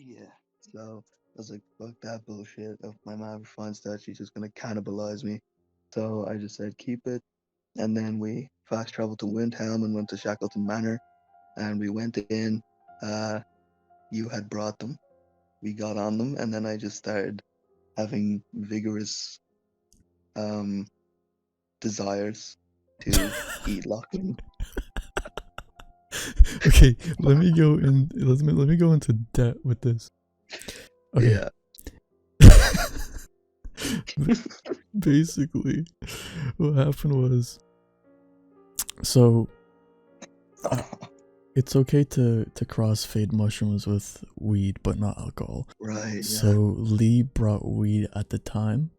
Yeah. So I was like, fuck that bullshit. If my mom finds that, she's just gonna cannibalize me. So I just said, keep it. And then we fast traveled to Windhelm and went to Shackleton Manor. And we went in. Uh, you had brought them. We got on them, and then I just started having vigorous um desires to eat Lachlan. Okay, let me go into debt with this. Okay. Yeah. Basically, what happened was, so it's okay to crossfade mushrooms with weed, but not alcohol. Right, So yeah. Lee brought weed at the time.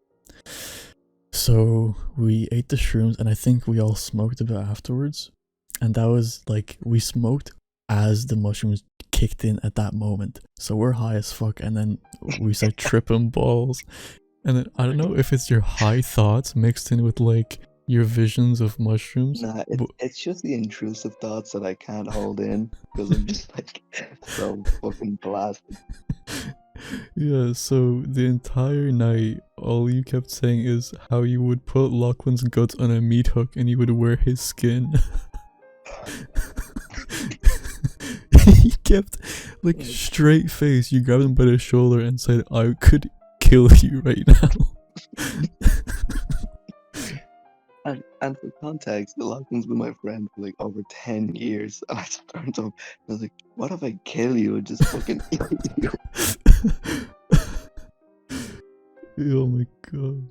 So we ate the shrooms, and I think we all smoked a bit afterwards. And that was like, we smoked as the mushrooms kicked in at that moment. So we're high as fuck, and then we start tripping balls. And then I don't know if it's your high thoughts mixed in with like your visions of mushrooms. Nah, But it's just the intrusive thoughts that I can't hold in because I'm just like so fucking blasted. yeah, so the entire night, all you kept saying is how you would put Lachlan's guts on a meat hook and you would wear his skin. He kept, like, Like, straight face, you grabbed him by the shoulder and said, I could kill you right now. and for context, Lachlan's been my friend for like over 10 years. And I just turned to him and I was like, what if I kill you and just fucking eat you? Oh my god.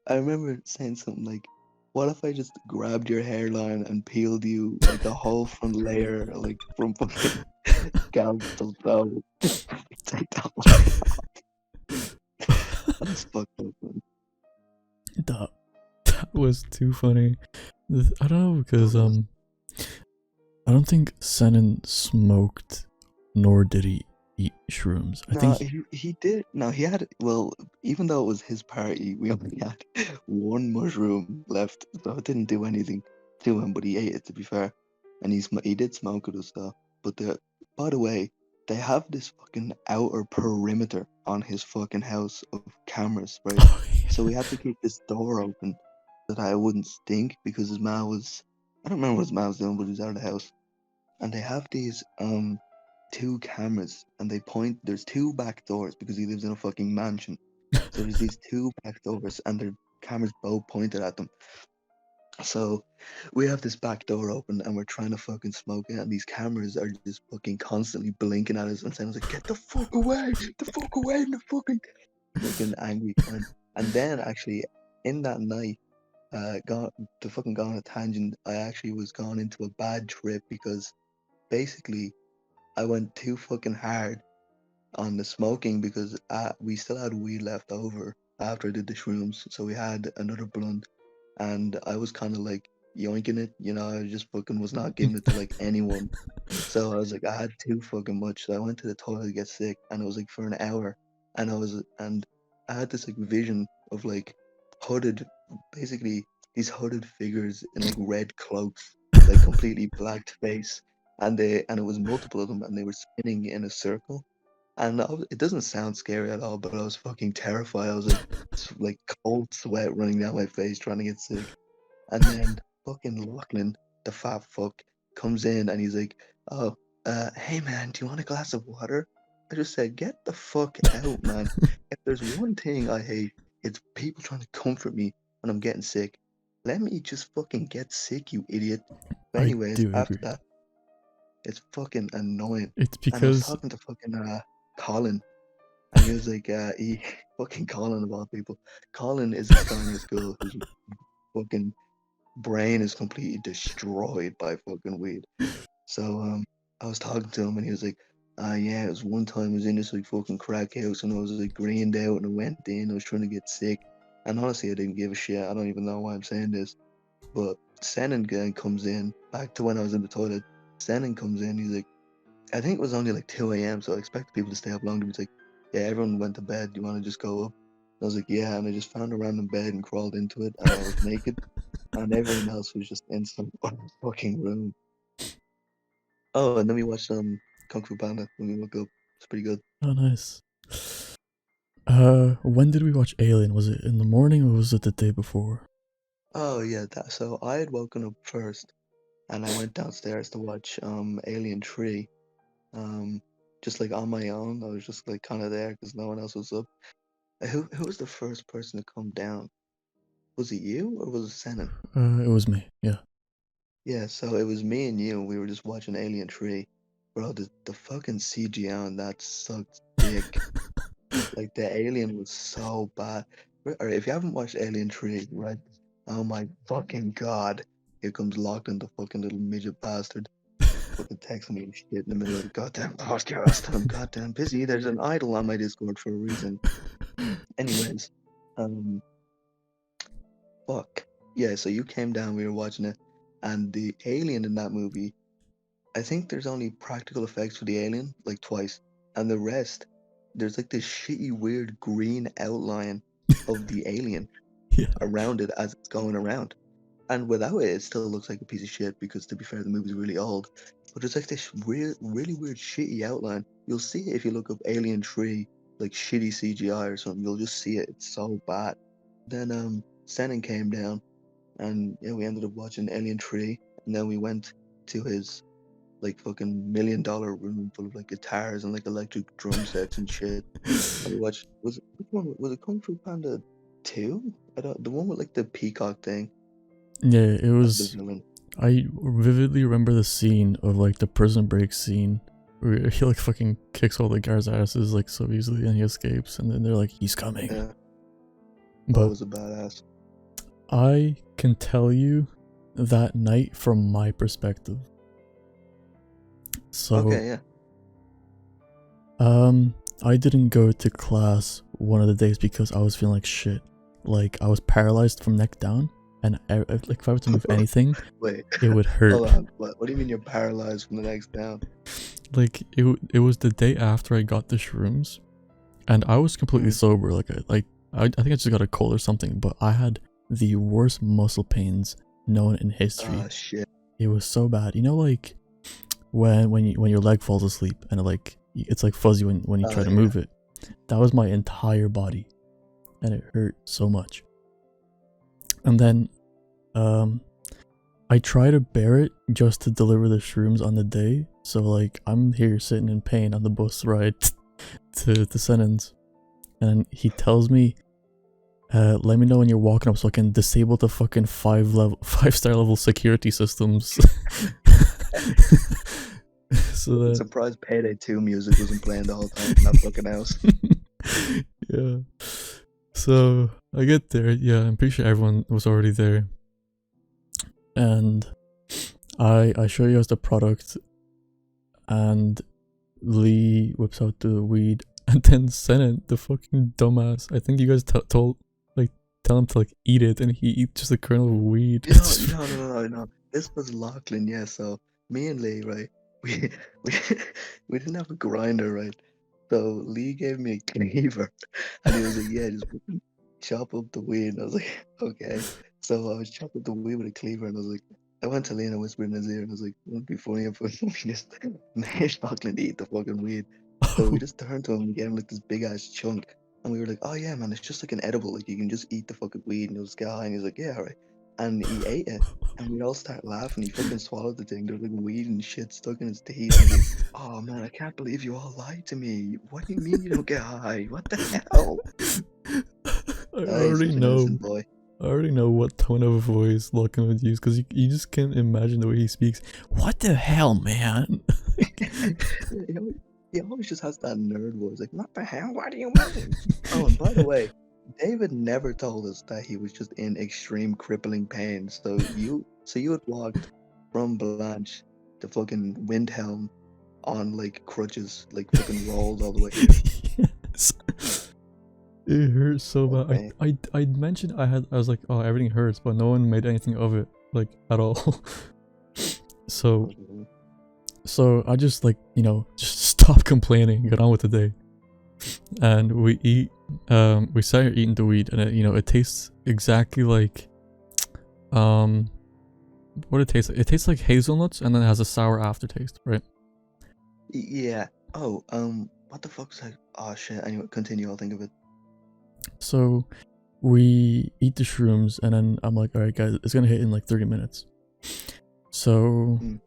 I remember saying something like, what if I just grabbed your hairline and peeled you like the whole front layer, like from fucking scalp to toe? Take that one. That's fucked up, man. That, that was too funny. I don't know, It because was. I don't think Senan smoked, nor did he eat shrooms. I No, think he did. No, he had. Well, even though it was his party, we only had one mushroom left, so it didn't do anything to him. But he ate it, to be fair, and he did smoke it and stuff. But by the way, they have this fucking outer perimeter on his fucking house of cameras, right? oh, So yeah. we had to keep this door open so that I wouldn't stink because his ma was. I don't remember what his ma was doing, but he was out of the house, and they have these two cameras and they point there's two back doors because he lives in a fucking mansion. So there's these two back doors and their cameras both pointed at them. So we have this back door open and we're trying to fucking smoke it and these cameras are just fucking constantly blinking at us and saying like get the fuck away and the fucking angry cunt. And then actually in that night gone to fucking go on a tangent, I actually was gone into a bad trip because basically I went too fucking hard on the smoking because we still had weed left over after I did the shrooms. So we had another blunt and I was kind of like yoinking it, I just fucking was not giving it to like anyone. So I was like, I had too fucking much. So I went to the toilet to get sick and it was like for an hour and I had this like vision of like hooded, basically these hooded figures in like red cloaks, like completely blacked face. And it was multiple of them and they were spinning in a circle and it doesn't sound scary at all, but I was fucking terrified. I was like, like cold sweat running down my face trying to get sick. And then fucking Lachlan, the fat fuck, comes in and he's like, "Oh, hey man, do you want a glass of water?" I just said, "Get the fuck out, man. If there's one thing I hate, it's people trying to comfort me when I'm getting sick. Let me just fucking get sick, you idiot." But I anyways, do after agree. that, it's fucking annoying. It's And I was because talking to fucking Colin and he was like, he fucking Colin of all people. Colin is this guy in his school whose fucking brain is completely destroyed by fucking weed. So I was talking to him and he was like, yeah, it was one time I was in this like fucking crack house and I was like greened out and I went in, I was trying to get sick. And honestly I didn't give a shit. I don't even know why I'm saying this. But Senan guy comes in, back to when I was in the toilet. Senan comes in, he's like, I think it was only like 2 a.m. So I expected people to stay up longer. He's like, yeah, everyone went to bed. Do you want to just go up? I was like, yeah. And I just found a random bed and crawled into it. And I was naked. And everyone else was just in some other fucking room. Oh, and then we watched Kung Fu Panda when we woke up. It's pretty good. Oh, nice. When did we watch Alien? Was it in the morning or was it the day before? Oh yeah, so I had woken up first, and I went downstairs to watch Alien 3. Um, just like on my own. I was just like kind of there because no one else was up. Who was the first person to come down? Was it you or was it Senan? It was me. Yeah. Yeah, so it was me and you. We were just watching Alien 3. Bro, the fucking CGI on that sucked dick. Like the alien was so bad. Or if you haven't watched Alien 3, right? Oh my fucking god. Here comes Lachlan, the fucking little midget bastard. Fucking texting me and shit in the middle of the goddamn podcast. And I'm goddamn busy. There's an idol on my Discord for a reason. Anyways, um, fuck. Yeah, so you came down, we were watching it, and the alien in that movie, I think there's only practical effects for the alien, like twice. And the rest, there's like this shitty, weird green outline of the alien Yeah. around it as it's going around. And without it, it still looks like a piece of shit because, to be fair, the movie's really old. But it's like this weird, really weird, shitty outline. You'll see it if you look up Alien 3, like shitty CGI or something. You'll just see it. It's so bad. Then Senan came down, and yeah, we ended up watching Alien 3, and then we went to his like fucking $1 million room full of like guitars and like electric drum sets and shit. And we watched which one was it Kung Fu Panda 2? I don't the one with like the peacock thing Yeah, it as the was. villain. I vividly remember the scene of like the prison break scene where he like fucking kicks all the guards' asses like so easily and he escapes and then they're like, he's coming. Yeah. But Was a badass. I can tell you that night from my perspective. So Okay, yeah. I didn't go to class one of the days because I was feeling like shit. Like I was paralyzed from neck down, and like if I were to move anything, Wait. it would hurt. Hold on. What do you mean you're paralyzed from the neck down? Like it was the day after I got the shrooms, and I was completely sober. Like I think I just got a cold or something, but I had the worst muscle pains known in history. Oh shit. It was so bad. You know, like when your leg falls asleep and it's like fuzzy when you try to move it. That was my entire body, and it hurt so much. And then I try to bear it just to deliver the shrooms on the day. So like I'm here sitting in pain on the bus ride to Senen's, and he tells me, let me know when you're walking up so I can disable the fucking 5-star level security systems. So that... I'm surprised Payday 2 music wasn't playing the whole time in that fucking house. Yeah. So I get there, yeah, I'm pretty sure everyone was already there. And I show you guys the product, and Lee whips out the weed, and then Senen, the fucking dumbass, I think you guys tell him to like eat it, and he eats just a kernel of weed. No. This was Lachlan, yeah. So me and Lee, right? We we didn't have a grinder, right? So Lee gave me a cleaver, and he was like, "Yeah, just chop up the weed." And I was like, "Okay." So I was chopping the weed with a cleaver, and I was like, I went to Lee and I whispered in his ear, and I was like, "Wouldn't it be funny if we just made Lachlan eat the fucking weed?" So we just turned to him and gave him like this big ass chunk. And we were like, "Oh yeah, man, it's just like an edible. Like you can just eat the fucking weed and you'll just get high." And he's like, "Yeah, alright." And he ate it, and we all start laughing. He fucking swallowed the thing. There was like weed and shit stuck in his teeth. And he's like, "Oh man, I can't believe you all lied to me. What do you mean you don't get high? What the hell?" I already know. Boy. I already know what tone of voice Lachlan would use because you just can't imagine the way he speaks. What the hell, man? He always just has that nerd voice, like, "What the hell? What do you mean?" Oh, and by the way, David never told us that he was just in extreme crippling pain. So you had walked from Blanche to fucking Windhelm on like crutches, like fucking rolled all the way here. Yes. It hurts so bad. I mentioned I was like, oh, everything hurts, but no one made anything of it, like at all. So I just like, just stop complaining, get on with the day. And we sat here eating the weed, and it tastes exactly like what it tastes like. It tastes like hazelnuts, and then it has a sour aftertaste, right? Yeah. Oh, what the fuck's like? Oh shit. Anyway, continue. I'll think of it. So we eat the shrooms, and then I'm like, all right, guys, it's gonna hit in like 30 minutes. So Mm.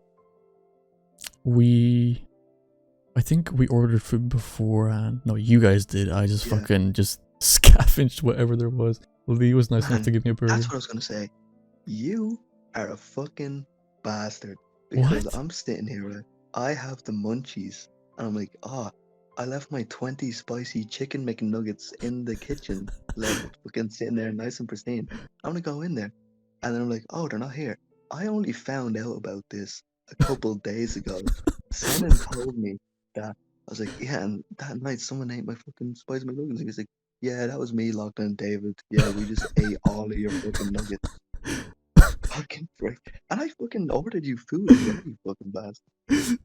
I think we ordered food beforehand. No, you guys did. I just Yeah, fucking just scavenged whatever there was. Lee was nice enough man. to give me a That's burger. what I was gonna say. You are a fucking bastard because What? I'm sitting here, right? I have the munchies, and I'm like, I left my 20 spicy chicken McNuggets in the kitchen, left fucking sitting there nice and pristine. I'm gonna go in there, and then I'm like, oh, they're not here. I only found out about this a couple days ago. Senan told me that. I was like, yeah, and that night someone ate my fucking spicy McNuggets. He was like, yeah, that was me, Lachlan and David. Yeah, we just ate all of your fucking nuggets. Fucking prick. And I fucking ordered you food as well, you fucking bastard.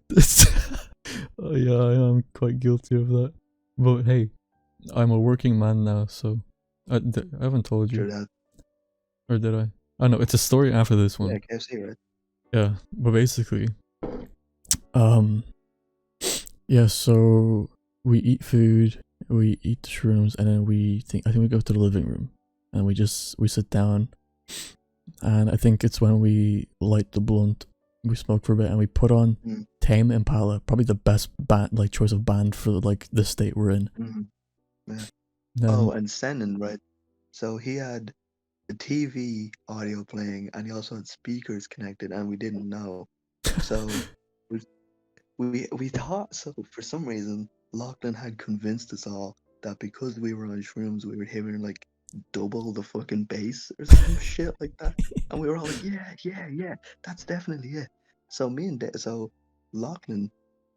Oh yeah, I am quite guilty of that. But hey, I'm a working man now, so I haven't told you, Sure that. or did I? Oh no, it's a story after this Yeah, one. KFC, right? Yeah, but basically, um, yeah. So we eat food, we eat the shrooms, and then I think we go to the living room, and we sit down, and I think it's when we light the blunt, we smoke for a bit, and we put on Mm, Tame Impala, probably the best band like choice of band for like the state we're in. mm, yeah. Oh, Then and Senan, right? So he had the TV audio playing and he also had speakers connected and we didn't know. So we we thought so for some reason Lachlan had convinced us all that because we were on shrooms we were hearing like double the fucking bass or some shit like that. And we were all like, yeah, yeah, yeah, that's definitely it. So so Lachlan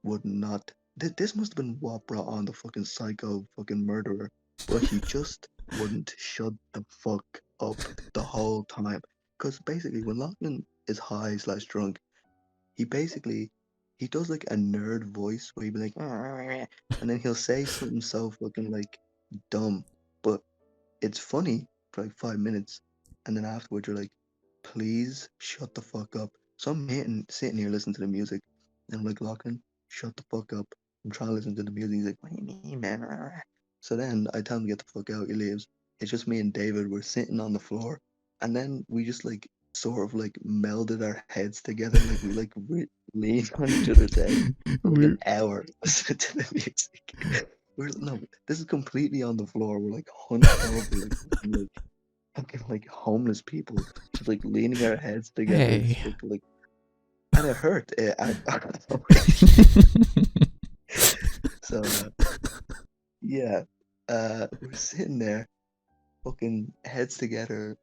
would not this must have been what brought on the fucking psycho fucking murderer, but he just wouldn't shut the fuck up the whole time. Because basically when Lachlan is high slash drunk, he basically he does like a nerd voice where he'd be like, and then he'll say something so fucking like dumb, but it's funny for like 5 minutes, and then afterwards you're like, please shut the fuck up. So I'm sitting here listening to the music, and I'm like, Lachlan, shut the fuck up. I'm trying to listen to the music. He's like, what do you mean, man? So then I tell him to get the fuck out. He leaves. It's just me and David. We're sitting on the floor, and then we just like sort of like melded our heads together, like we like leaned on each other's head for like an we're hour listening to the music. We're no, this is completely on the floor. We're like hunched over, fucking like homeless people, just like leaning our heads together, just hey. like, and it hurt. So yeah, we're sitting there, fucking heads together,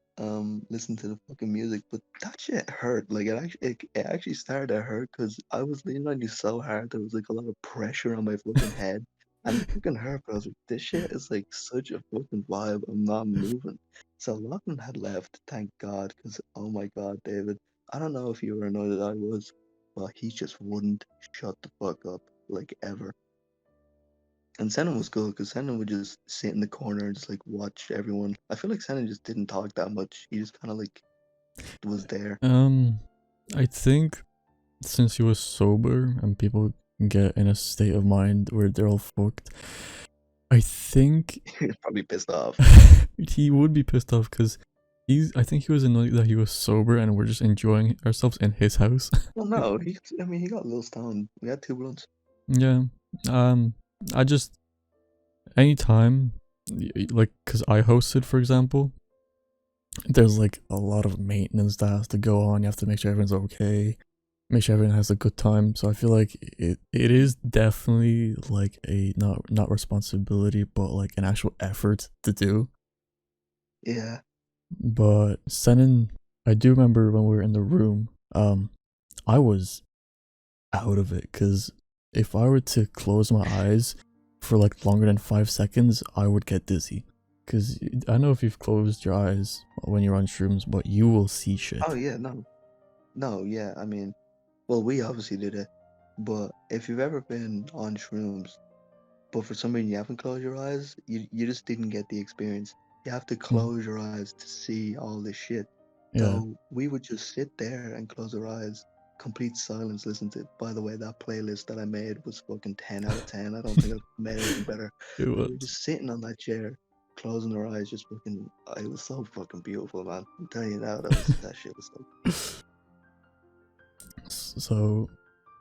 listening to the fucking music, but that shit hurt. Like it actually started to hurt because I was leaning on you so hard there was like a lot of pressure on my fucking head. And it fucking hurt, but I was like, this shit is like such a fucking vibe. I'm not moving. So Lachlan had left, thank God, because oh my God, David, I don't know if you were annoyed that I was, but he just wouldn't shut the fuck up, like ever. And Senna was good because Senna would just sit in the corner and just like watch everyone. I feel like Senna just didn't talk that much. He just kind of like was there. um, I think since he was sober and people get in a state of mind where they're all fucked, I think He was probably pissed off. he would be pissed off because I think he was annoyed that he was sober and we're just enjoying ourselves in his house. Well, no, I mean, he got a little stoned. We had 2 blunts. Yeah. Um, I just anytime, like, cause I hosted, for example, there's like a lot of maintenance that has to go on. You have to make sure everyone's okay, make sure everyone has a good time. So I feel like it is definitely like a not responsibility, but like an actual effort to do. Yeah. But sending, I do remember when we were in the room, I was out of it because if I were to close my eyes for like longer than 5 seconds, I would get dizzy. Because I don't know if you've closed your eyes when you're on shrooms, but you will see Oh shit. yeah, no, no, yeah. I mean, well, we obviously did it, but if you've ever been on shrooms, but for some reason you haven't closed your eyes, you just didn't get the experience. You have to Mm, close your eyes to see all this shit. yeah. So we would just sit there and close our eyes complete silence listening to it. By the way, that playlist that I made was fucking 10 out of 10. I don't think I've made anything better. It But we were was. just sitting on that chair, closing our eyes, just fucking. It was so fucking beautiful, man. I'm telling you now, that shit was so. So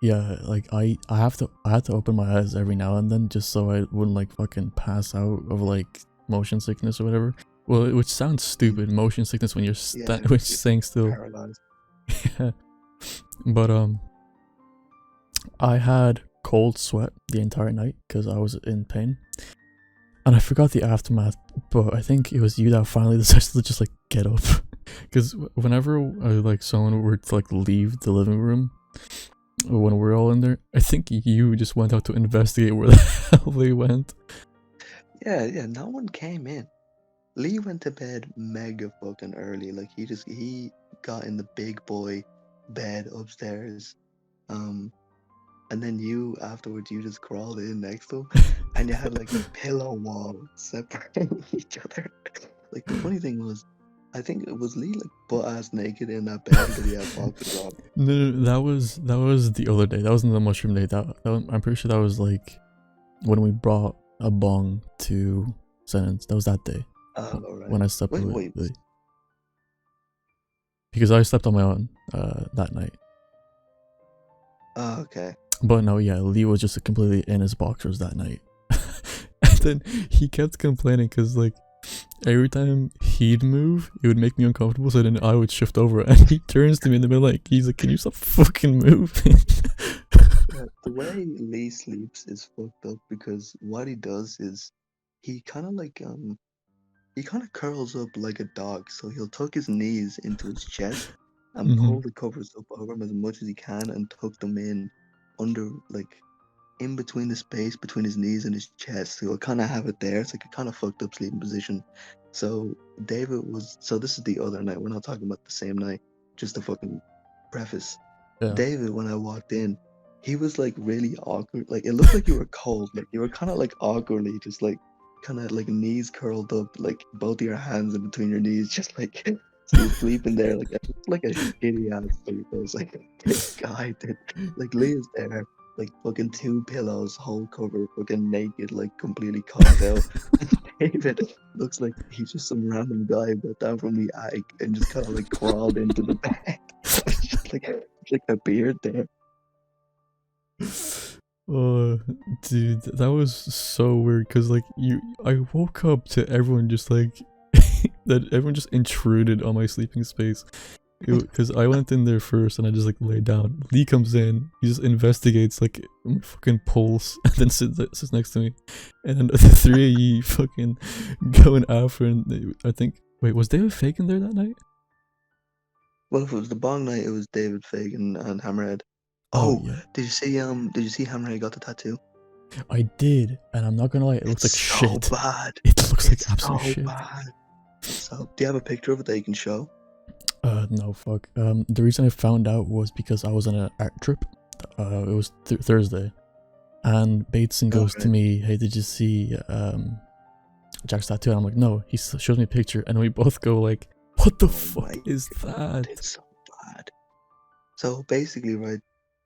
yeah, like I had to open my eyes every now and then just so I wouldn't like fucking pass out of like motion sickness or whatever. Well, which sounds stupid, motion sickness when you're Yeah, when staying still. paralyzed. Yeah. But I had cold sweat the entire night because I was in pain. And I forgot the aftermath, but I think it was you that finally decided to just like get up. Because whenever like someone were to like leave the living room, when we're all in there, I think you just went out to investigate where the hell they went. Yeah, no one came in. Lee went to bed mega fucking early. Like he got in the big boy bed upstairs. Um, and then you afterwards you just crawled in next to him, and you had like a pillow wall separating each other. Like the funny thing was, I think it was Lee like butt ass naked in that bed, but he had boxers on. No, that was the other day. That wasn't the mushroom day. I'm pretty sure that was like when we brought a bong to Sentence. That was that day. Oh, right. When I slept with Wait. Lee. Because I slept on my own that night. Oh, okay. But no, yeah, Lee was just completely in his boxers that night. And then he kept complaining because like every time he'd move, it would make me uncomfortable, so then I would shift over and he turns to me in the middle like he's like, can you stop fucking moving? Yeah, the way Lee sleeps is fucked up because what he does is he kind of like he kind of curls up like a dog, so he'll tuck his knees into his chest and Mm-hmm. pull the covers up over him as much as he can and tuck them in under, like, in between the space between his knees and his chest. So he'll kind of have it there. It's like a kind of fucked up sleeping position. So so this is the other night. We're not talking about the same night. Just to fucking preface. Yeah. David, when I walked in, he was like really awkward. Like it looked like you were cold. Like you were kind of like awkwardly, just like kind of like knees curled up, like both of your hands in between your knees, just like still sleeping there, like a shitty ass sleep. I was like, this guy did. Like Lee is there, like fucking two pillows, whole cover, fucking naked, like completely conked out. David looks like he's just some random guy got down from the attic and just kind of like crawled into the bed. It's just like a beard there. Oh, dude, that was so weird because like I woke up to everyone just like that everyone just intruded on my sleeping space because I went in there first and I just like laid down. Lee comes in, he just investigates like my fucking pulse and then sits next to me, and then the three of you fucking going after. And I think wait, was David Fagan there that night? Well, if it was the bong night, it was David Fagan and Hammerhead. Oh Oh, yeah, did you see Hammerhead got the tattoo? I did, and I'm not gonna lie, it looks like It's so shit. bad. It looks like It's absolute so shit. bad. So, do you have a picture of it that you can show? No, fuck. The reason I found out was because I was on an art trip. It was Thursday, and Bateson Oh, goes to right. me, "Hey, did you see Jack's tattoo?" And I'm like, "No." He shows me a picture, and we both go like, "What the Oh fuck my is God, that?" it's so bad. So basically, right,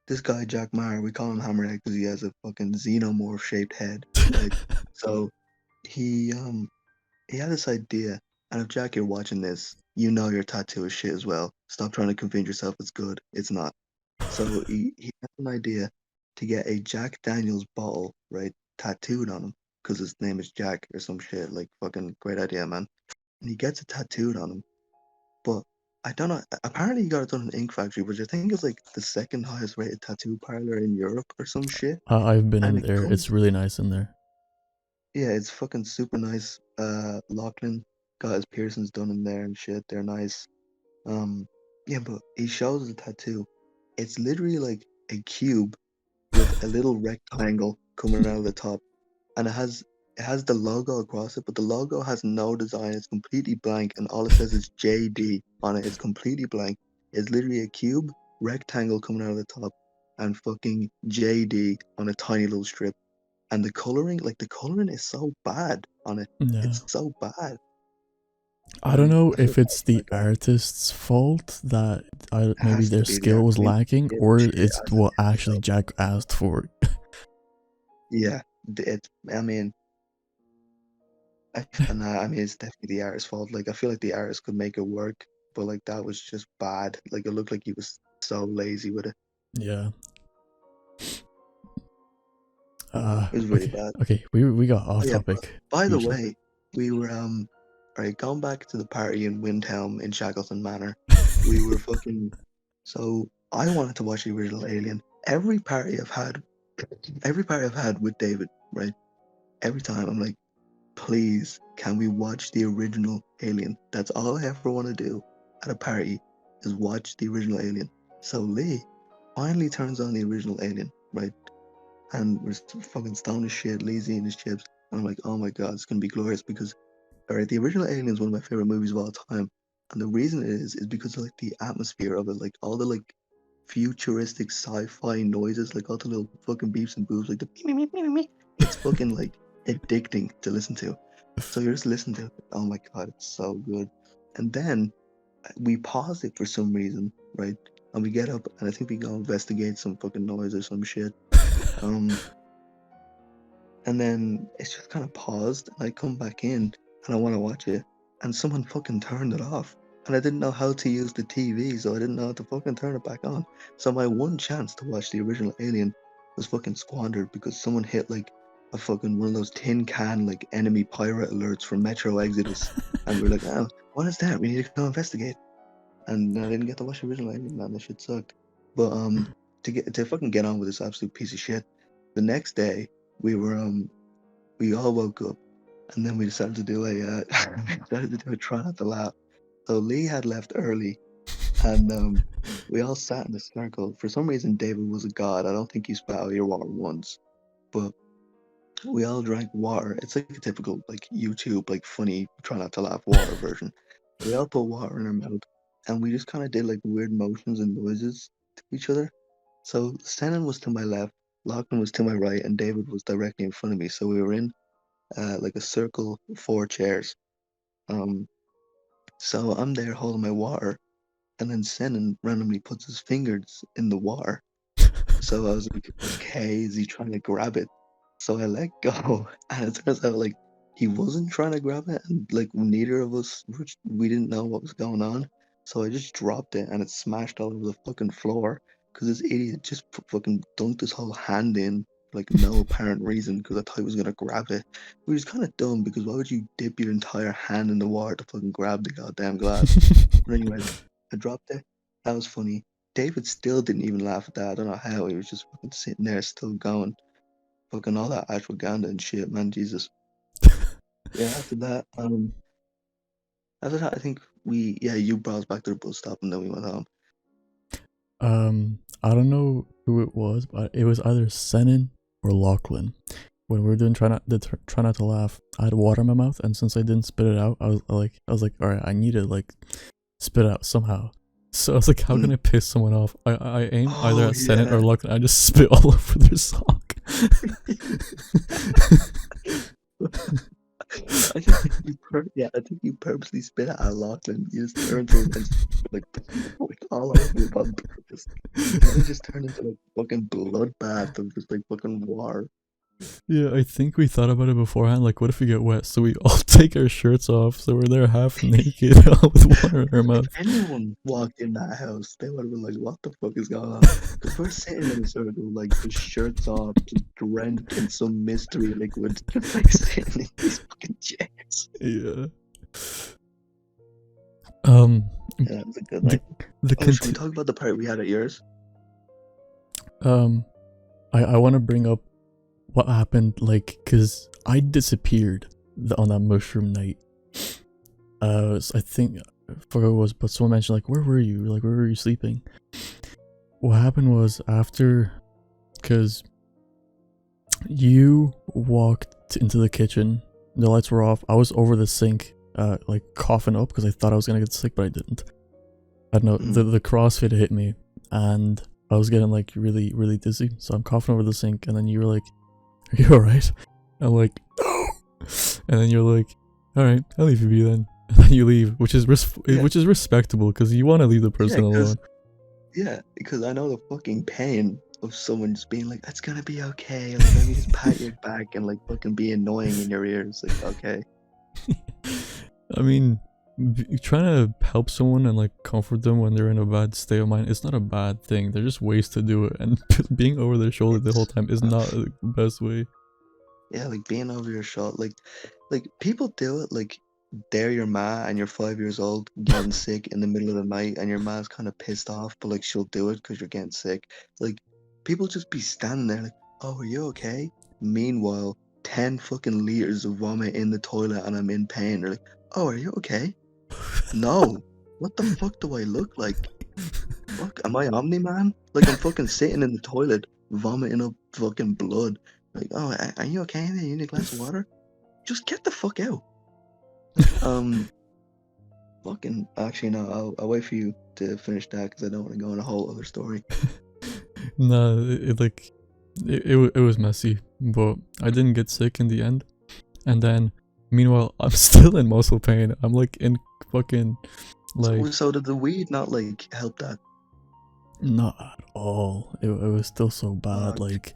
this guy Jack Maher, we call him Hammerhead because he has a fucking xenomorph shaped head, right? So he he had this idea, and if Jack, you're watching this, you know your tattoo is shit as well. Stop trying to convince yourself it's good. It's not. So he had an idea to get a Jack Daniels bottle, right, tattooed on him because his name is Jack or some shit. Like fucking great idea, man. And he gets it tattooed on him, but I don't know. Apparently, he got it done in Ink Factory, which I think is like the second highest rated tattoo parlor in Europe or some shit. I've been And in it there. It's comes, really nice in there. yeah, it's fucking super nice. Lachlan got his piercings done in there and shit. They're nice. Um, yeah, but he shows the tattoo. It's literally like a cube with a little rectangle coming out of the top, and it has the logo across it, but the logo has no design. It's completely blank, and all it says is JD on it. It's completely blank. It's literally a cube rectangle coming out of the top, and fucking JD on a tiny little strip. And the coloring is so bad on it. Yeah, It's so bad. I don't know I feel if it's the like artist's fault that it maybe has to their be the skill was I mean, lacking, it or shit it's has to be what actually so. Jack asked for. Yeah, it's. I mean, I mean, it's definitely the artist's fault. Like, I feel like the artist could make it work, but like that was just bad. Like, it looked like he was so lazy with it. Yeah. It was really Okay. bad. Okay. We got Oh off yeah, but topic by the hugely. way, we were right, going back to the party in Windhelm in Shackleton Manor. We were fucking so I wanted to watch the original Alien. Every party I've had with David, right? Every time I'm like, please, can we watch the original Alien? That's all I ever want to do at a party is watch the original Alien. So Lee finally turns on the original Alien, right? And we're fucking stoned as shit, lazy in his chips. And I'm like, oh my god, it's gonna be glorious because, all right, the original Alien is one of my favorite movies of all time, and the reason it is because of like the atmosphere of it, like all the like futuristic sci-fi noises, like all the little fucking beeps and boos, like the me me me me me. It's fucking like addicting to listen to. So you're just listening to it, oh my god, it's so good. And then we pause it for some reason, right? And we get up and I think we go investigate some fucking noise or some shit. Um, and then it's just kind of paused and I come back in and I want to watch it and someone fucking turned it off and I didn't know how to use the TV, so I didn't know how to fucking turn it back on. So my one chance to watch the original Alien was fucking squandered because someone hit like a fucking one of those tin can like enemy pirate alerts from Metro Exodus, and we are like, oh, what is that, we need to go investigate. And I didn't get to watch the original Alien, man, that shit sucked. But to fucking get on with this absolute piece of shit, the next day we were we all woke up and then we decided to do a we decided to do a try not to laugh. So Lee had left early and we all sat in a circle. For some reason David was a god. I don't think he spat out your water once. But we all drank water. It's like a typical like YouTube like funny try not to laugh water version. We all put water in our mouth and we just kind of did like weird motions and noises to each other. So Shannon was to my left, Lachlan was to my right, and David was directly in front of me. So we were in like a circle, four chairs. Um, so I'm there holding my water, and then Shannon randomly puts his fingers in the water. So I was like, okay, is he trying to grab it? So I let go, and it turns out like he wasn't trying to grab it, and like neither of us we didn't know what was going on. So I just dropped it, and it smashed all over the fucking floor because this idiot just fucking dunked his whole hand in for like no apparent reason because I thought he was gonna grab it, which is kind of dumb because why would you dip your entire hand in the water to fucking grab the goddamn glass? But anyways, I dropped it. That was funny. David still didn't even laugh at that. I don't know how. He was just fucking sitting there, still going. Fucking all that ashwagandha and shit, man. Jesus. Yeah. After that, I think you brought us back to the bus stop, and then we went home. I don't know who it was, but it was either Senan or Lachlan. When we were doing try not to laugh, I had water in my mouth, and since I didn't spit it out, I was like, all right, I need to like spit it out somehow. So I was like, how can I piss someone off? I aim either Oh at Senan or yeah. Lachlan. I just spit all over their sock. I think you purposely spit it out loud and you just turned to him and just like all over him on purpose. And then it just turned into like fucking bloodbath of just like fucking water. Yeah, I think we thought about it beforehand. Like, what if we get wet? So we all take our shirts off, so we're there half naked, all with water in our mouth. If anyone walked in that house, they would have been like, "What the fuck is going on?" Because we're sitting in a circle, like just shirts off, just drenched in some mystery liquid, just like sitting in these fucking chairs. Yeah. Um, Yeah, it was a good the night. the Oh, should we conti- talk about the part we had at yours? um, I want to bring up what happened, like, cause I disappeared on that mushroom night. So I think I forgot what it was, but someone mentioned like, where were you? Like, where were you sleeping? What happened was after, cause you walked into the kitchen, the lights were off. I was over the sink, like coughing up because I thought I was gonna get sick, but I didn't. I don't know. The CrossFit hit me, and I was getting like really, really dizzy. So I'm coughing over the sink, and then you were like, "Are you alright?" I'm like, "No," and then you're like, "All right, I'll leave you be then." and then you leave, which is Yeah. which is respectable because you want to leave the person alone. Yeah, because I know the fucking pain of someone just being like, "It's gonna be okay." Like, let me just pat your back and like fucking be annoying in your ears. Like, okay. I mean, trying to help someone and like comfort them when they're in a bad state of mind, it's not a bad thing. There's just ways to do it, and being over their shoulder the whole time is not the best way. Yeah, like being over your shot, like people do it. Like, they're your ma and you're 5 years old, getting sick in the middle of the night, and your ma's kind of pissed off, but like she'll do it because you're getting sick. Like, people just be standing there like, "Oh, are you okay?" Meanwhile, 10 fucking liters of vomit in the toilet, and I'm in pain. They're like, "Oh, are you okay?" No. What the fuck do I look like? Fuck, am I Omni-Man? Like, I'm fucking sitting in the toilet, vomiting up fucking blood. Like, "Oh, are you okay? You need a glass of water?" Just get the fuck out. Fucking, actually, no, I'll wait for you to finish that because I don't want to go on a whole other story. No, it was messy, but I didn't get sick in the end. And then, meanwhile, I'm still in muscle pain. I'm like in fucking like So did the weed not, like, help that? not at all. It was still so bad. Fuck.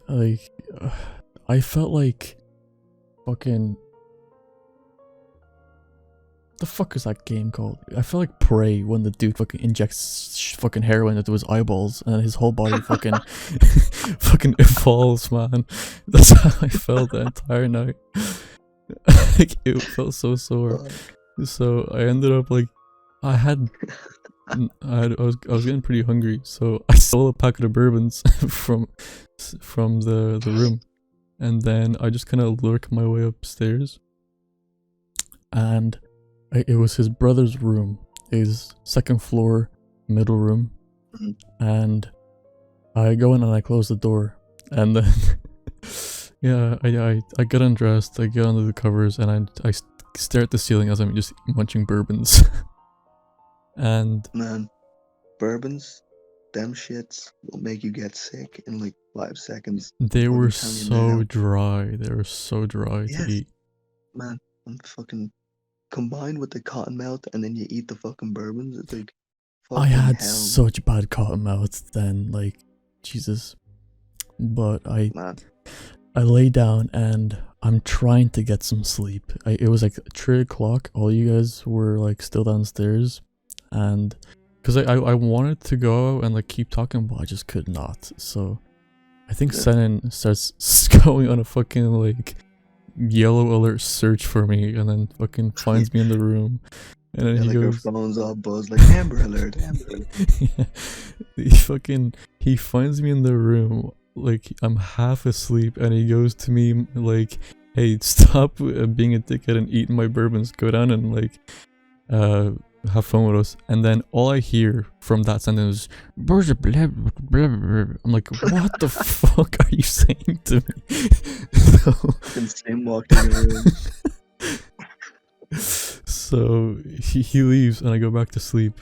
Like I felt like fucking. The fuck is that game called? I feel like Prey when the dude fucking injects fucking heroin into his eyeballs and his whole body fucking fucking evolves, man. That's how I felt the entire night. Like, it felt so sore. Fuck. So I ended up like I was getting pretty hungry, so I stole a packet of bourbons from the room, and then I just kind of lurked my way upstairs, and it was his brother's room, his second floor middle room, Mhm. and I go in and I close the door, and then yeah, I get undressed, I get under the covers, and I stare at the ceiling as I'm just munching bourbons. And Man, bourbons, them shits will make you get sick in like 5 seconds. they What were I'm telling you now. so dry. They were so dry to Yes, eat. man, I'm fucking combined with the cotton mouth, and then you eat the fucking bourbons. It's like I fucking had hell, such bad cotton mouth then, like, Jesus. But man. I lay down and I'm trying to get some sleep. It was like 3 o'clock. All you guys were like still downstairs, and because I wanted to go out and like keep talking, but I just could not. So I think Yeah. Senan starts going on a fucking like yellow alert search for me, and then fucking finds me in the room, and then Yeah, he like our goes, phones all buzzed, like Amber Alert, Amber Alert. yeah. He finds me in the room, like I'm half asleep, and he goes to me like, "Hey, stop being a dickhead and eating my bourbons. Go down and like have fun with us." And then all I hear from that sentence is, "Blah, blah, blah, blah, blah." I'm like, what the fuck are you saying to me? Fucking Sim walked in the room. So he leaves and I go back to sleep,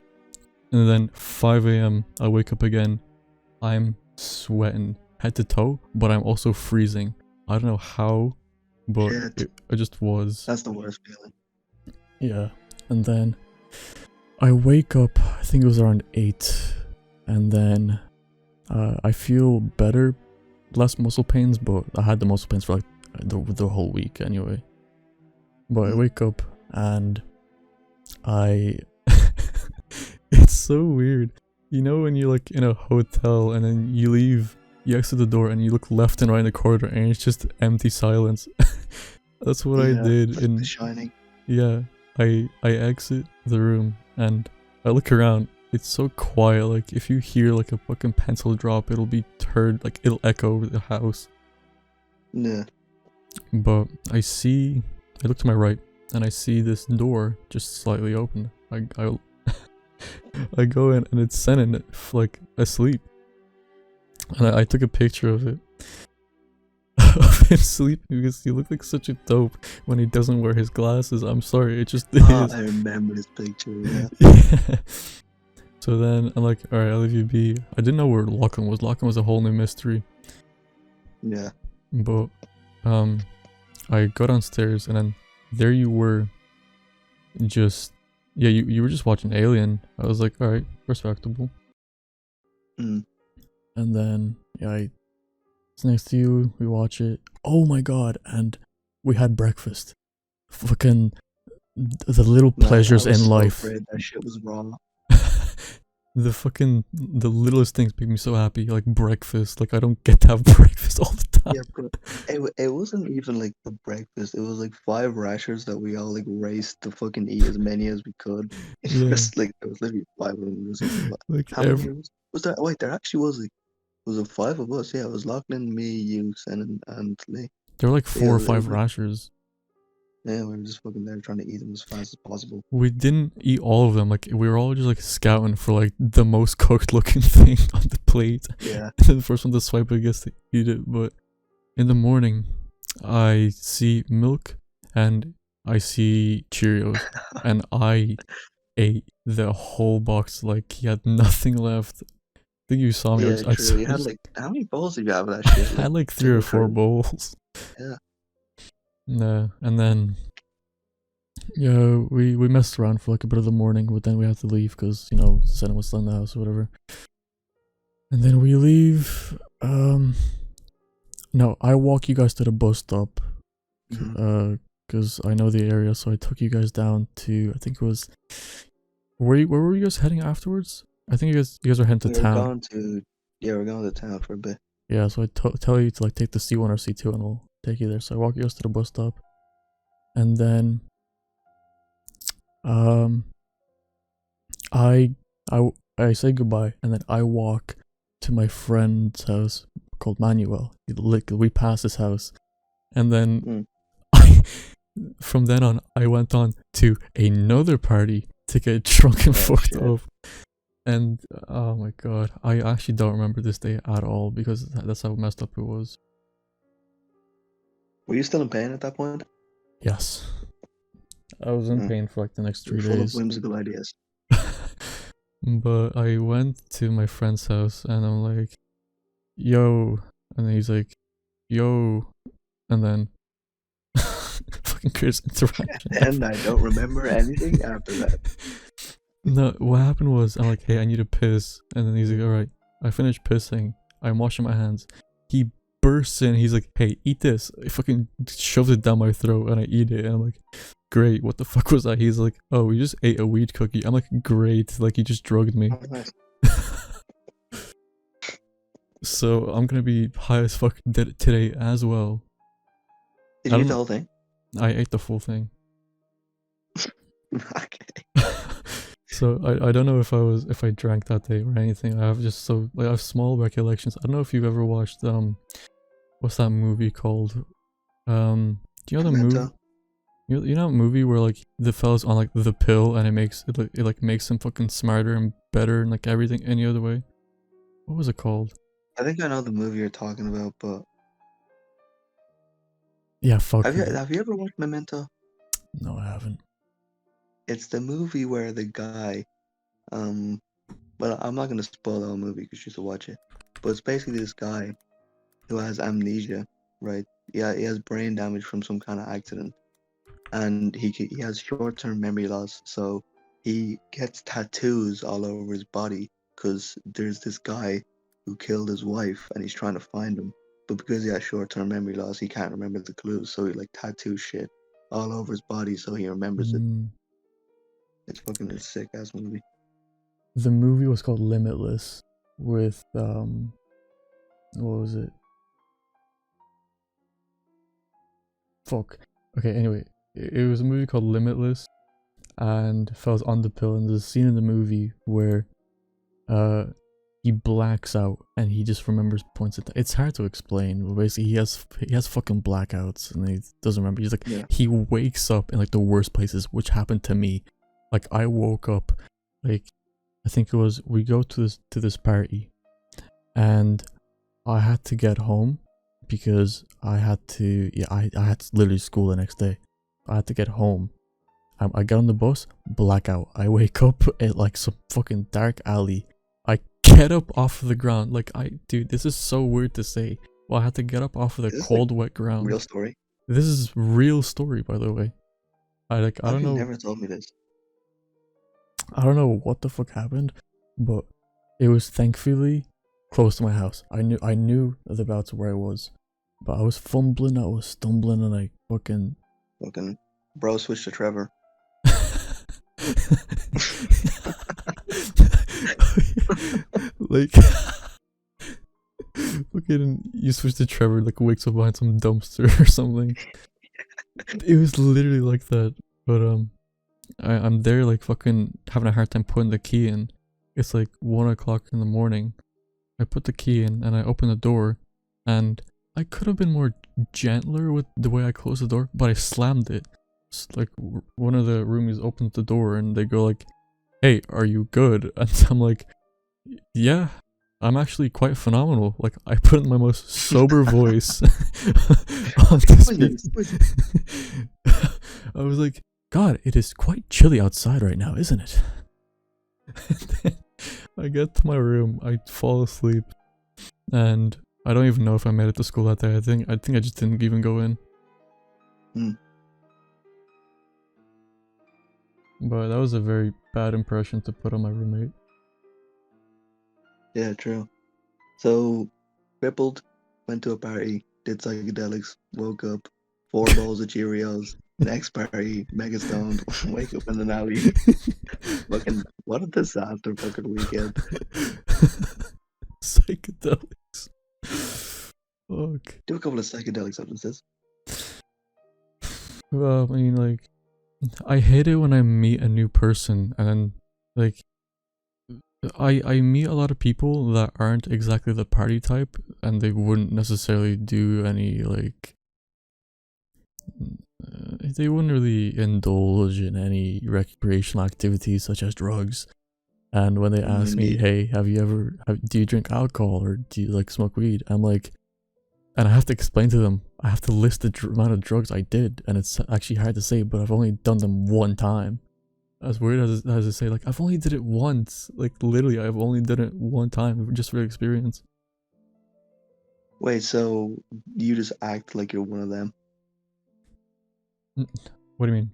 and then 5 a.m. I wake up again. I'm sweating head to toe, but I'm also freezing. I don't know how, but Shit. I just was. That's the worst feeling. Yeah. And then I wake up, I think it was around 8, and then I feel better, less muscle pains, but I had the muscle pains for like the whole week anyway. But I wake up and it's so weird. You know when you're like in a hotel and then you leave, you exit the door and you look left and right in the corridor and it's just empty silence. That's what I did like in The Shining. Yeah, I exit the room and I look around. It's so quiet. Like if you hear like a fucking pencil drop, it'll be heard, like it'll echo over the house. Yeah. But I look to my right and I see this door just slightly open. I go in and it's Senan like asleep, and I took a picture of it. Of him sleeping because he looked like such a dope when he doesn't wear his glasses. I'm sorry, it just is. I remember this picture, yeah. Yeah. So then I'm like, alright, I'll leave you be. I didn't know where Lachlan was. Lachlan was a whole new mystery. Yeah. But I go downstairs and then there you were just yeah, you were just watching Alien. I was like, all right, respectable. Mm. And then yeah, it's next to you. We watch it. Oh my god! And we had breakfast. Fucking the little Man, I pleasures was in so life. afraid that shit was raw. The littlest things make me so happy. Like breakfast. Like I don't get to have breakfast all the time. Yeah, but it wasn't even like the breakfast. It was like 5 rashers that we all like raced to fucking eat as many as we could. It Yeah. was like there was literally 5 of them. It was like, Like how many was there? Wait, there actually was like was it 5 of us? Yeah, it was Lachlan, me, you, Sen, and Lee. there were like Yeah, 4 or it 5 was like rashers. yeah, we were just fucking there trying to eat them as fast as possible. We didn't eat all of them. Like we were all just like scouting for like the most cooked looking thing on the plate. Yeah. And then the first one to swipe, I guess, to eat it. But in the morning, I see milk and I see Cheerios, and I ate the whole box. Like he had nothing left. I think you saw me. Yeah, I true. You had like how many bowls did you have of that shit? I Like had like 3 or two or 4 three? bowls. Yeah. No, and then yeah, we messed around for like a bit of the morning, but then we had to leave because Senna was still in the house or whatever. And then we leave. No, I walk you guys to the bus stop, Mhm. because I know the area, so I took you guys down to, I think it was, where were you guys heading afterwards? I think you guys were heading to We were town. going to yeah, we're going to town for a bit. Yeah, so I tell you to like take the C1 or C2 and I'll take you there. So I walk you guys to the bus stop, and then I I say goodbye, and then I walk to my friend's house called Manuel. We pass his house, and then Mm. from then on, I went on to another party to get drunk and Oh fucked shit. up. And oh my god, I actually don't remember this day at all because that's how messed up it was. Were you still in pain at that point? Yes, I was in Mm. pain for like the next You're 3 full of days. whimsical ideas. But I went to my friend's house and I'm like, yo, and then he's like, yo, and then fucking Chris interaction. And I don't remember anything after that. No, what happened was I'm like, hey, I need to piss, and then he's like, all right. I finished pissing. I'm washing my hands. He bursts in. He's like, hey, eat this. I fucking shoves it down my throat, and I eat it. And I'm like, great. What the fuck was that? He's like, oh, we just ate a weed cookie. I'm like, great. Like, he just drugged me. Oh, nice. So I'm gonna be high as fuck today as well. Did you eat the whole thing? I ate the full thing. Okay. So I don't know if I drank that day or anything. I have just I have small recollections. I don't know if you've ever watched what's that movie called? Do you know the movie? Memento? You know that movie where like the fella's on like the pill and it like makes him fucking smarter and better and like everything any other way. What was it called? I think I know the movie you're talking about, but Yeah, fuck. have you ever watched Memento? No, I haven't. It's the movie where the guy, well, I'm not gonna spoil the whole movie because you should watch it. But it's basically this guy who has amnesia, right? Yeah, he has brain damage from some kind of accident, and he has short-term memory loss. So he gets tattoos all over his body because there's this guy who killed his wife, and he's trying to find him. But because he has short-term memory loss, he can't remember the clues. So he like tattoos shit all over his body so he remembers it. It's fucking a sick ass movie. The movie was called Limitless with what was it? Fuck. Okay, anyway, it was a movie called Limitless, and fella's on the pill, and there's a scene in the movie where he blacks out and he just remembers points at it's hard to explain, but basically he has fucking blackouts and he doesn't remember. He's like he wakes up in like the worst places, which happened to me. Like I woke up, like I think it was we go to this party, and I had to get home because I had to I had literally school the next day. I had to get home. I get on the bus, blackout. I wake up at like some fucking dark alley. I get up off of the ground. Like dude, this is so weird to say. Well, I had to get up off of the cold, wet ground. Real story. This is real story, by the way. I How have don't you know. never told me this? I don't know what the fuck happened, but it was thankfully close to my house. I knew about where I was, but I was fumbling, I was stumbling, and I fucking Fucking bro, switch to Trevor. like fucking you switch to Trevor, like wakes up behind some dumpster or something. It was literally like that. But I'm there like fucking having a hard time putting the key in. It's like 1 o'clock in the morning. I put the key in and I open the door, and I could have been more gentler with the way I closed the door, but I slammed it. It's like one of the roomies opens the door and they go like, "Hey, are you good?" And I'm like, "Yeah, I'm actually quite phenomenal." Like I put in my most sober voice on the Who is this? Who is this? speaker. I was like, "God, it is quite chilly outside right now, isn't it?" I get to my room, I fall asleep, and I don't even know if I made it to school that day. I think I just didn't even go in. Hmm. But that was a very bad impression to put on my roommate. Yeah, true. So, crippled, went to a party, did psychedelics, woke up, 4 bowls of Cheerios. Next party, mega stoned, wake up in an alley. Fucking, what a disaster fucking weekend. Psychedelics. Fuck. Do a couple of psychedelic substances. Well, I mean, like, I hate it when I meet a new person and then, like, I meet a lot of people that aren't exactly the party type, and they wouldn't necessarily do any, like, they wouldn't really indulge in any recreational activities such as drugs. And when they ask me, Indeed. "Hey, do you drink alcohol or do you like smoke weed?" I'm like, and I have to explain to them. I have to list the amount of drugs I did, and it's actually hard to say, but I've only done them one time. As weird as it say, like I've only did it once. Like literally, I've only done it one time just for experience. Wait, so you just act like you're one of them? What do you mean?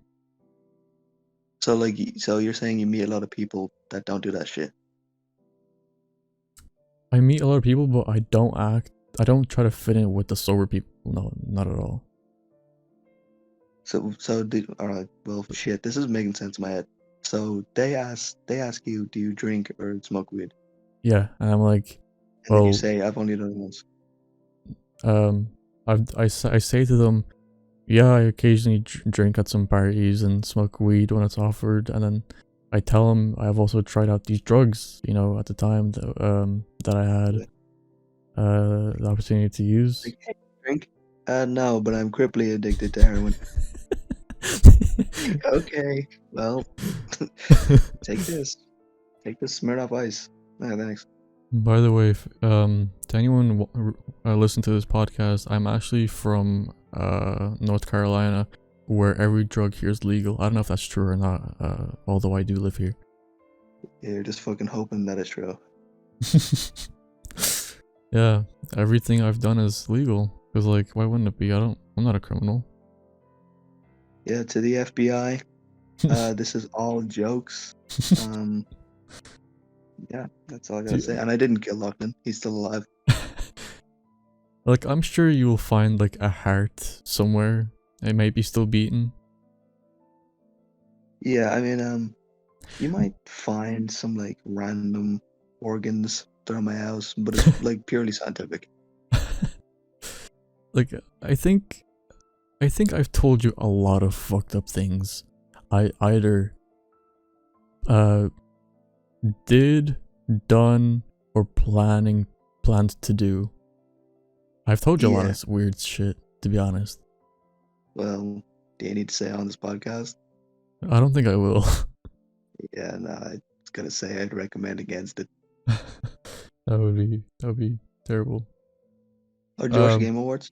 So, like, so you're saying you meet a lot of people that don't do that shit? I meet a lot of people, but I don't act. I don't try to fit in with the sober people. No, not at all. So, all right, well, shit, this is making sense in my head. So they ask you, do you drink or smoke weed? Yeah, and I'm like, And then you well, say, I've only done it once. I say to them, yeah, I occasionally drink at some parties and smoke weed when it's offered, and then I tell them I've also tried out these drugs, at the time that I had the opportunity to use. Like, hey, drink? No, but I'm cripply addicted to heroin. Okay, well, take this. Take this Smirnoff Ice. Ah, thanks. By the way, to anyone listen to this podcast, I'm actually from North Carolina, where every drug here is legal. I don't know if that's true or not, although I do live here. Yeah, you're just fucking hoping that it's true. Yeah, everything I've done is legal. Cause like, why wouldn't it be? I'm not a criminal. Yeah, to the FBI, this is all jokes. Yeah, that's all I gotta say. And I didn't kill Lockman. He's still alive. Like, I'm sure you will find like a heart somewhere. It might be still beating. Yeah, I mean, you might find some like random organs throughout my house, but it's like purely scientific. Like, I think I've told you a lot of fucked up things. I either did, done, or planned to do. I've told you a lot Yeah. of weird shit, to be honest. Well, do you need to say on this podcast? I don't think I will. Yeah, no, I was gonna say I'd recommend against it. That would be terrible. Oh, did you watch the Game Awards?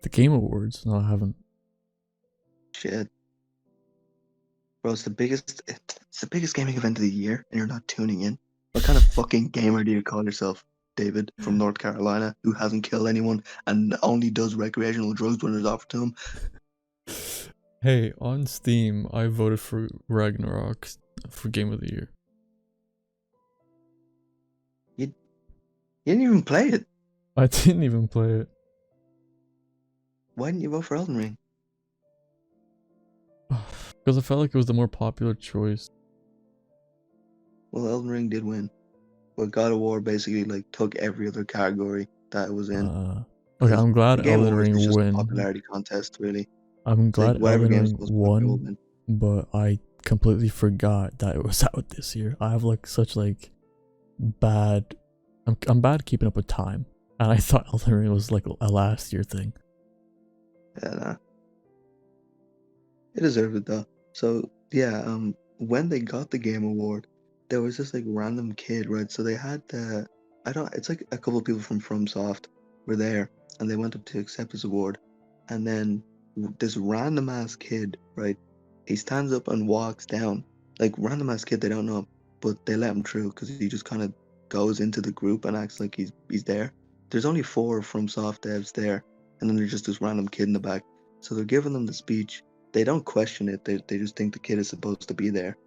The Game Awards? No, I haven't. Shit. Bro, it's the biggest gaming event of the year, and you're not tuning in. What kind of fucking gamer do you call yourself, David, from North Carolina, who hasn't killed anyone and only does recreational drugs when it's offered to him? Hey, on Steam, I voted for Ragnarok for Game of the Year. You didn't even play it. I didn't even play it. Why didn't you vote for Elden Ring? Because I felt like it was the more popular choice. Well, Elden Ring did win, but God of War basically like took every other category that it was in. Okay, Because I'm glad the Game Elden Awards is Ring just a win. popularity contest, really. I'm It's like glad whatever Elden game's Ring most popular will won, win. but I completely forgot that it was out this year. I have like such like bad. I'm bad keeping up with time, and I thought Elden Ring was like a last year thing. Yeah, nah. It deserved it though. So yeah, when they got the Game Award, there was this like random kid, right? So they had I don't, it's like a couple of people from FromSoft were there, and they went up to accept this award, and then this random ass kid, right? He stands up and walks down, like random ass kid they don't know, but they let him through because he just kind of goes into the group and acts like he's there. There's only four FromSoft devs there, and then there's just this random kid in the back. So they're giving them the speech. They don't question it. They just think the kid is supposed to be there,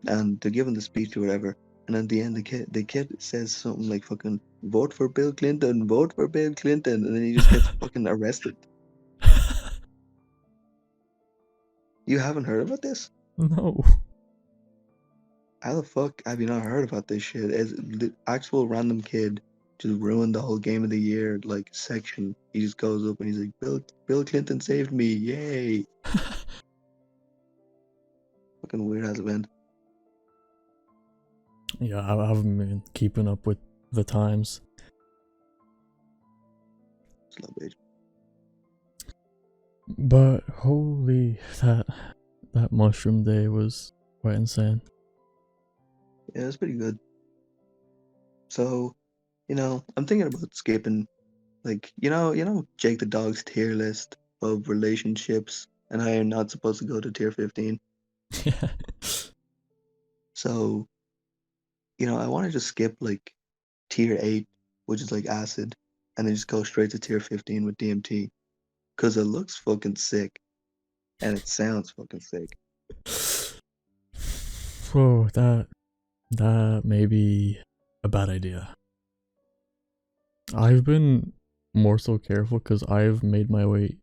and they're giving the speech or whatever. And at the end, the kid says something like "fucking vote for Bill Clinton, vote for Bill Clinton," and then he just gets fucking arrested. You haven't heard about this? No. How the fuck have you not heard about this shit? As the actual random kid just ruined the whole Game of the Year like section. He just goes up and he's like, Bill Clinton saved me, yay!" Fucking weird ass event. Yeah, I haven't been keeping up with the times. Slow bitch. But holy, that mushroom day was quite insane. Yeah, it's pretty good. So, I'm thinking about skipping, like, Jake the Dog's tier list of relationships and how you're not supposed to go to tier 15. Yeah. So, I want to just skip like tier 8, which is like acid, and then just go straight to tier 15 with DMT. Because it looks fucking sick and it sounds fucking sick. Whoa, that may be a bad idea. I've been more so careful because I've made my way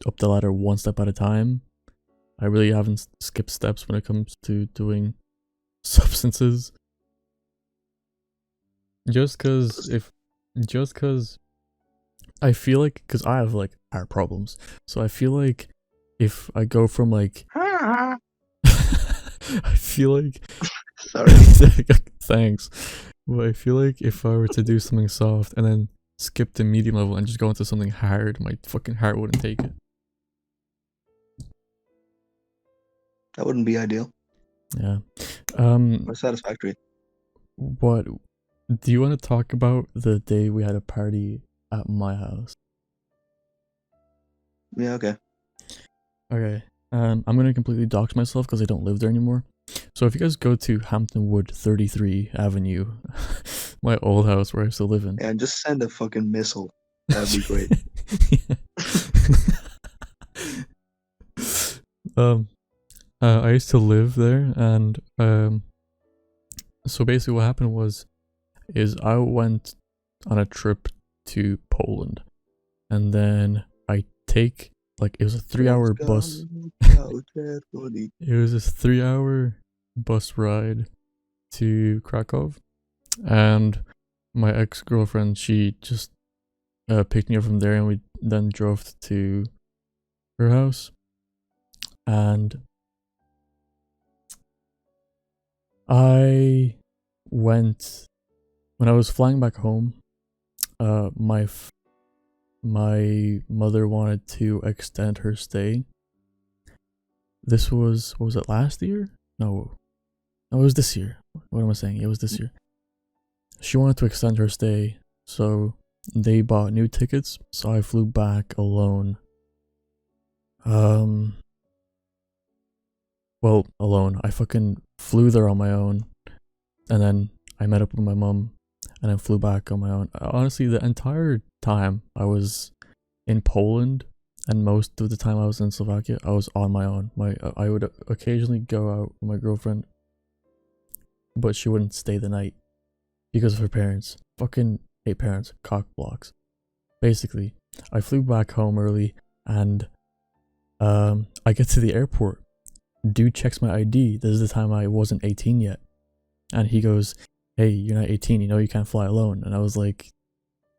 up the ladder one step at a time. I really haven't skipped steps when it comes to doing substances. Just cause I feel like, cause I have like heart problems, so I feel like if I go from like, I feel like, Sorry. thanks, but I feel like if I were to do something soft and then skip the medium level and just go into something hard, my fucking heart wouldn't take it. That wouldn't be ideal Yeah. or satisfactory. What do you want to talk about the day we had a party at my house? Yeah, okay. Okay. I'm gonna completely dox myself because I don't live there anymore. So if you guys go to Hampton Wood 33 Avenue, my old house where I used to live in. And just send a fucking missile. That'd be great. I used to live there, and so basically what happened is I went on a trip to Poland, and then I take like it was a 3-hour bus. It was this 3-hour bus ride to Krakow, and my ex-girlfriend, she just picked me up from there, and we then drove to her house. And I went when I was flying back home. My mother wanted to extend her stay. This was, what was it, last year? No, it was this year. What am I saying? It was this year. She wanted to extend her stay, so they bought new tickets. So I flew back alone. Well, alone. I fucking flew there on my own, and then I met up with my mom, and then flew back on my own. Honestly, the entire time I was in Poland, and most of the time I was in Slovakia, I was on my own. I would occasionally go out with my girlfriend, but she wouldn't stay the night because of her parents. Fucking hate parents, cock blocks. Basically, I flew back home early, and I get to the airport. Dude checks my ID. This is the time I wasn't 18 yet, and he goes, "Hey, you're not 18. You know you can't fly alone." And I was like,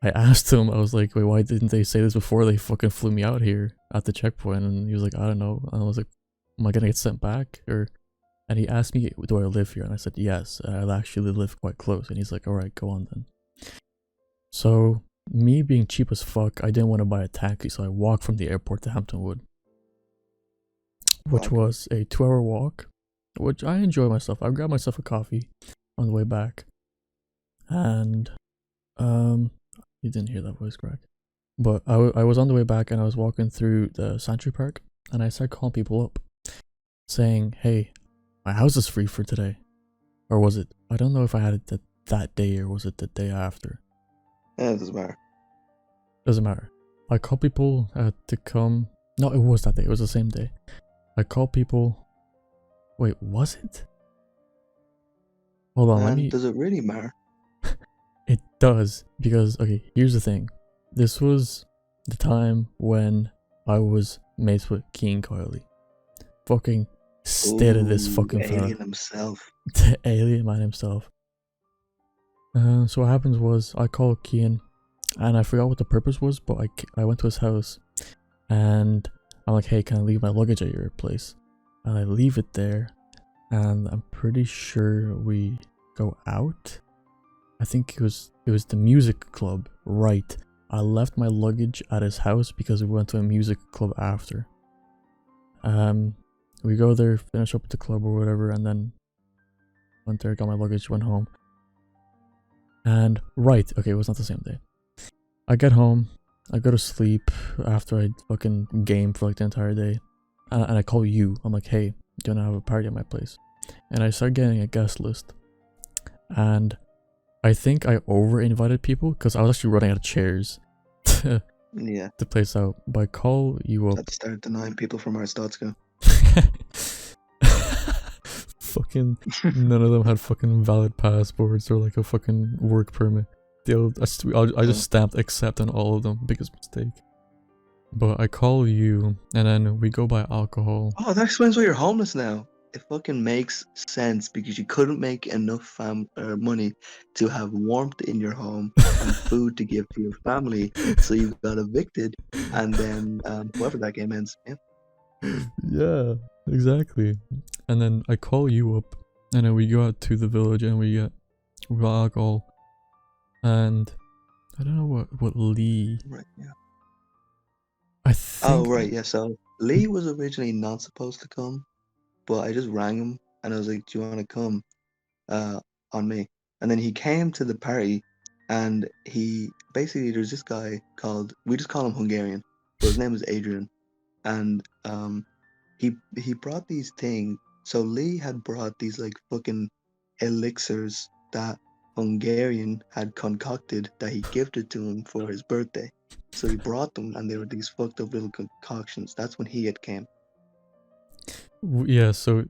I asked him, I was like, "Wait, why didn't they say this before they fucking flew me out here at the checkpoint?" And he was like, "I don't know." And I was like, "Am I gonna get sent back?" And he asked me, "Do I live here?" And I said, "Yes, I actually live quite close." And he's like, "All right, go on then." So me being cheap as fuck, I didn't want to buy a taxi, so I walked from the airport to Hampton Wood, which was a 2-hour walk, which I enjoy myself. I grabbed myself a coffee on the way back, and you didn't hear that voice crack. But I was on the way back, and I was walking through the Sanctuary Park, and I started calling people up, saying, "Hey, my house is free for today." Or was it? I don't know if I had it that day, or was it the day after? Yeah, it doesn't matter. Doesn't matter. I called people to come. No, it was that day. It was the same day. I called people. Wait, was it? Hold on, let me. Does it really matter? It does, because, okay, here's the thing. This was the time when I was mates with Keen Kiley. Fucking state of this fucking alien himself. The alien man himself. So what happens was, I called Keen, and I forgot what the purpose was, but I went to his house, and I'm like, "Hey, can I leave my luggage at your place?" And I leave it there, and I'm pretty sure we go out. I think it was the music club, right? I left my luggage at his house because we went to a music club after. We go there, finish up at the club or whatever, and then went there, got my luggage, went home. And right, okay, it was not the same day. I get home, I go to sleep after I fucking game for like the entire day, and I call you. I'm like, "Hey, do you wanna have a party at my place?" And I start getting a guest list, and I think I over invited people because I was actually running out of chairs to place out. But I call you up. Let's start denying people from our Stotska. Fucking none of them had fucking valid passports or like a fucking work permit. I just stamped accept on all of them. Biggest mistake. But I call you, and then we go buy alcohol. Oh, that explains why you're homeless now. It fucking makes sense because you couldn't make enough money to have warmth in your home and food to give to your family, so you got evicted, and then whoever that game ends. Yeah, exactly. And then I call you up, and then we go out to the village, and we buy alcohol, and I don't know what Lee. Right. Yeah. I think. Oh right. Yeah. So Lee was originally not supposed to come, but I just rang him and I was like, "Do you want to come on me?" And then he came to the party, and he basically, there's this guy called, we just call him Hungarian, but his name is Adrian, and he brought these things. So Lee had brought these like fucking elixirs that Hungarian had concocted that he gifted to him for his birthday. So he brought them, and they were these fucked up little concoctions. That's when he had came. Yeah, so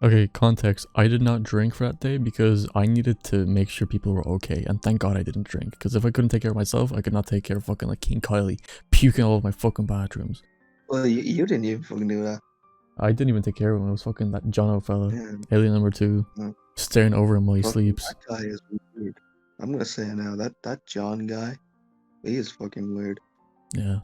okay, context. I did not drink for that day because I needed to make sure people were okay, and thank God I didn't drink, because if I couldn't take care of myself, I could not take care of fucking like King Kylie puking all over my fucking bathrooms. Well, you didn't even fucking do that. I didn't even take care of him. It was fucking that Jono fella, Yeah. alien number 2, staring over him while he sleeps. That guy is weird. I'm gonna say it now, that John guy, he is fucking weird. Yeah,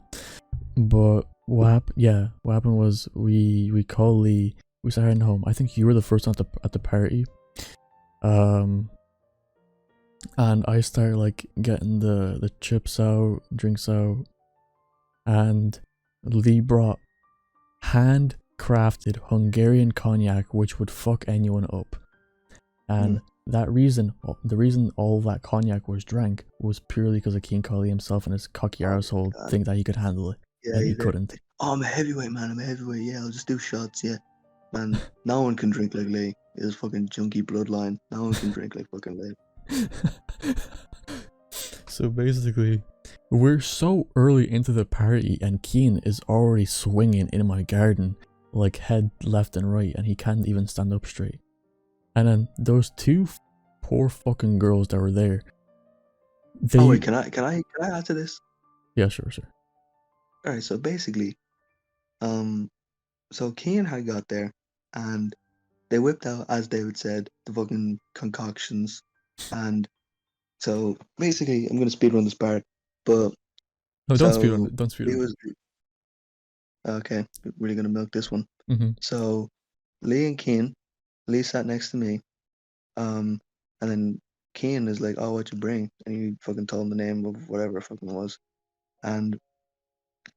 but what happened was we called Lee. We started heading home. I think you were the first one at the party. And I started like getting the chips out, drinks out, and Lee brought handcrafted Hungarian cognac, which would fuck anyone up. And the reason all that cognac was drank was purely because of King Collie himself and his cocky arsehole think that he could handle it. Yeah, he couldn't. Oh, I'm a heavyweight, man. I'm a heavyweight. Yeah, I'll just do shots. Yeah, man. No one can drink like Lee. His fucking junky bloodline. No one can drink like fucking Lee. So basically, we're so early into the party and Keen is already swinging in my garden, like head left and right, and he can't even stand up straight. And then those two poor fucking girls that were there, they... Oh wait, can I add to this? Yeah, sure. All right, so basically, so Keane had got there, and they whipped out, as David said, the fucking concoctions, and so basically, I'm gonna speed run this part, but No, don't speed on so it. Don't speed Lee on was okay, really gonna milk this one. it. Mm-hmm. So Lee and Keane, Lee sat next to me, and then Keane is like, "Oh, what you bring?" And he fucking told him the name of whatever it fucking was, and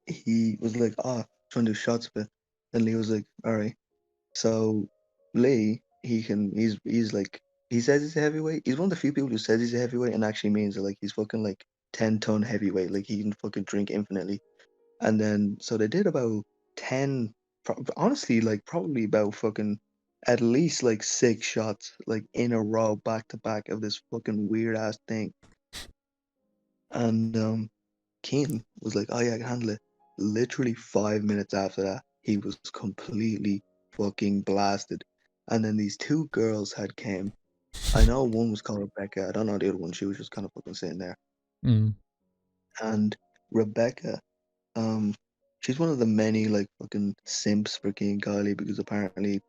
he was like, "Oh, trying to do shots of it." And Lee was like, "All right." So Lee, he's like, he says he's a heavyweight. He's one of the few people who says he's a heavyweight and actually means it. Like he's fucking like 10-ton heavyweight. Like he can fucking drink infinitely. And then so they did about 10, honestly, like probably about fucking at least like 6 shots like in a row back to back of this fucking weird ass thing. And Keane was like, "Oh yeah, I can handle it." Literally 5 minutes after that, he was completely fucking blasted. And then these two girls had came. I know one was called Rebecca. I don't know the other one. She was just kind of fucking sitting there. Mm. And Rebecca, um, she's one of the many like fucking simps for King Kylie because apparently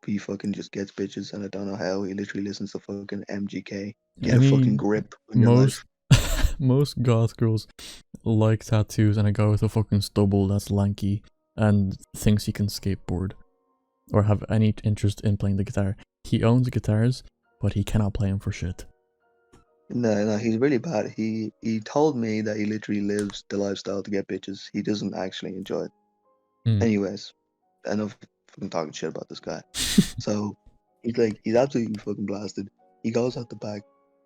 he fucking just gets bitches and I don't know how. He literally listens to fucking MGK. Get I a fucking mean, grip on your most life. most goth girls like tattoos and a guy with a fucking stubble that's lanky and thinks he can skateboard or have any interest in playing the guitar. He owns guitars, but he cannot play them for shit. No, he's really bad. He told me that he literally lives the lifestyle to get bitches. He doesn't actually enjoy it. Mm. Anyways, enough fucking talking shit about this guy. So he's absolutely fucking blasted. He goes out the back.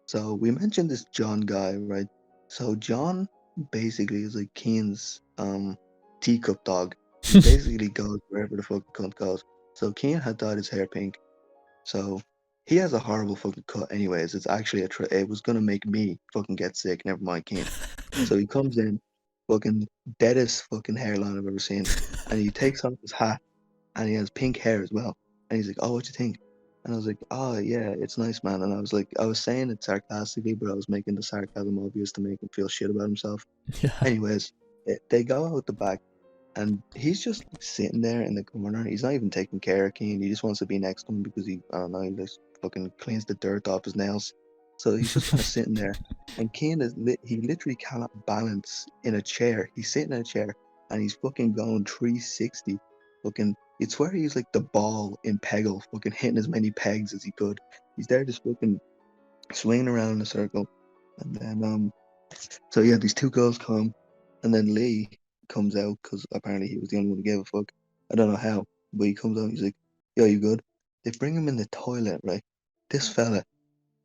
So we mentioned this John guy, right? So John basically is like Keane's teacup dog. He basically goes wherever the fuck cunt goes. So Keane had dyed his hair pink. So he has a horrible fucking cut anyways. It's actually it was gonna make me fucking get sick, never mind Keane. So he comes in, fucking deadest fucking hairline I've ever seen. And he takes off his hat and he has pink hair as well. And he's like, "Oh, what you think?" And I was like, "Oh yeah, it's nice, man." And I was saying it sarcastically, but I was making the sarcasm obvious to make him feel shit about himself. Yeah. Anyways, they go out the back, and he's just sitting there in the corner. He's not even taking care of Keane. He just wants to be next to him because I don't know, he just fucking cleans the dirt off his nails. So he's just kind of sitting there. And Keane he literally cannot balance in a chair. He's sitting in a chair and he's fucking going 360. Fucking, it's where he's like the ball in Peggle, fucking hitting as many pegs as he could. He's there just fucking swinging around in a circle. And then so yeah, these two girls come, and then Lee comes out because apparently he was the only one who gave a fuck. I don't know how, but he comes out and he's like, "Yo, you good?" They bring him in the toilet, right? This fella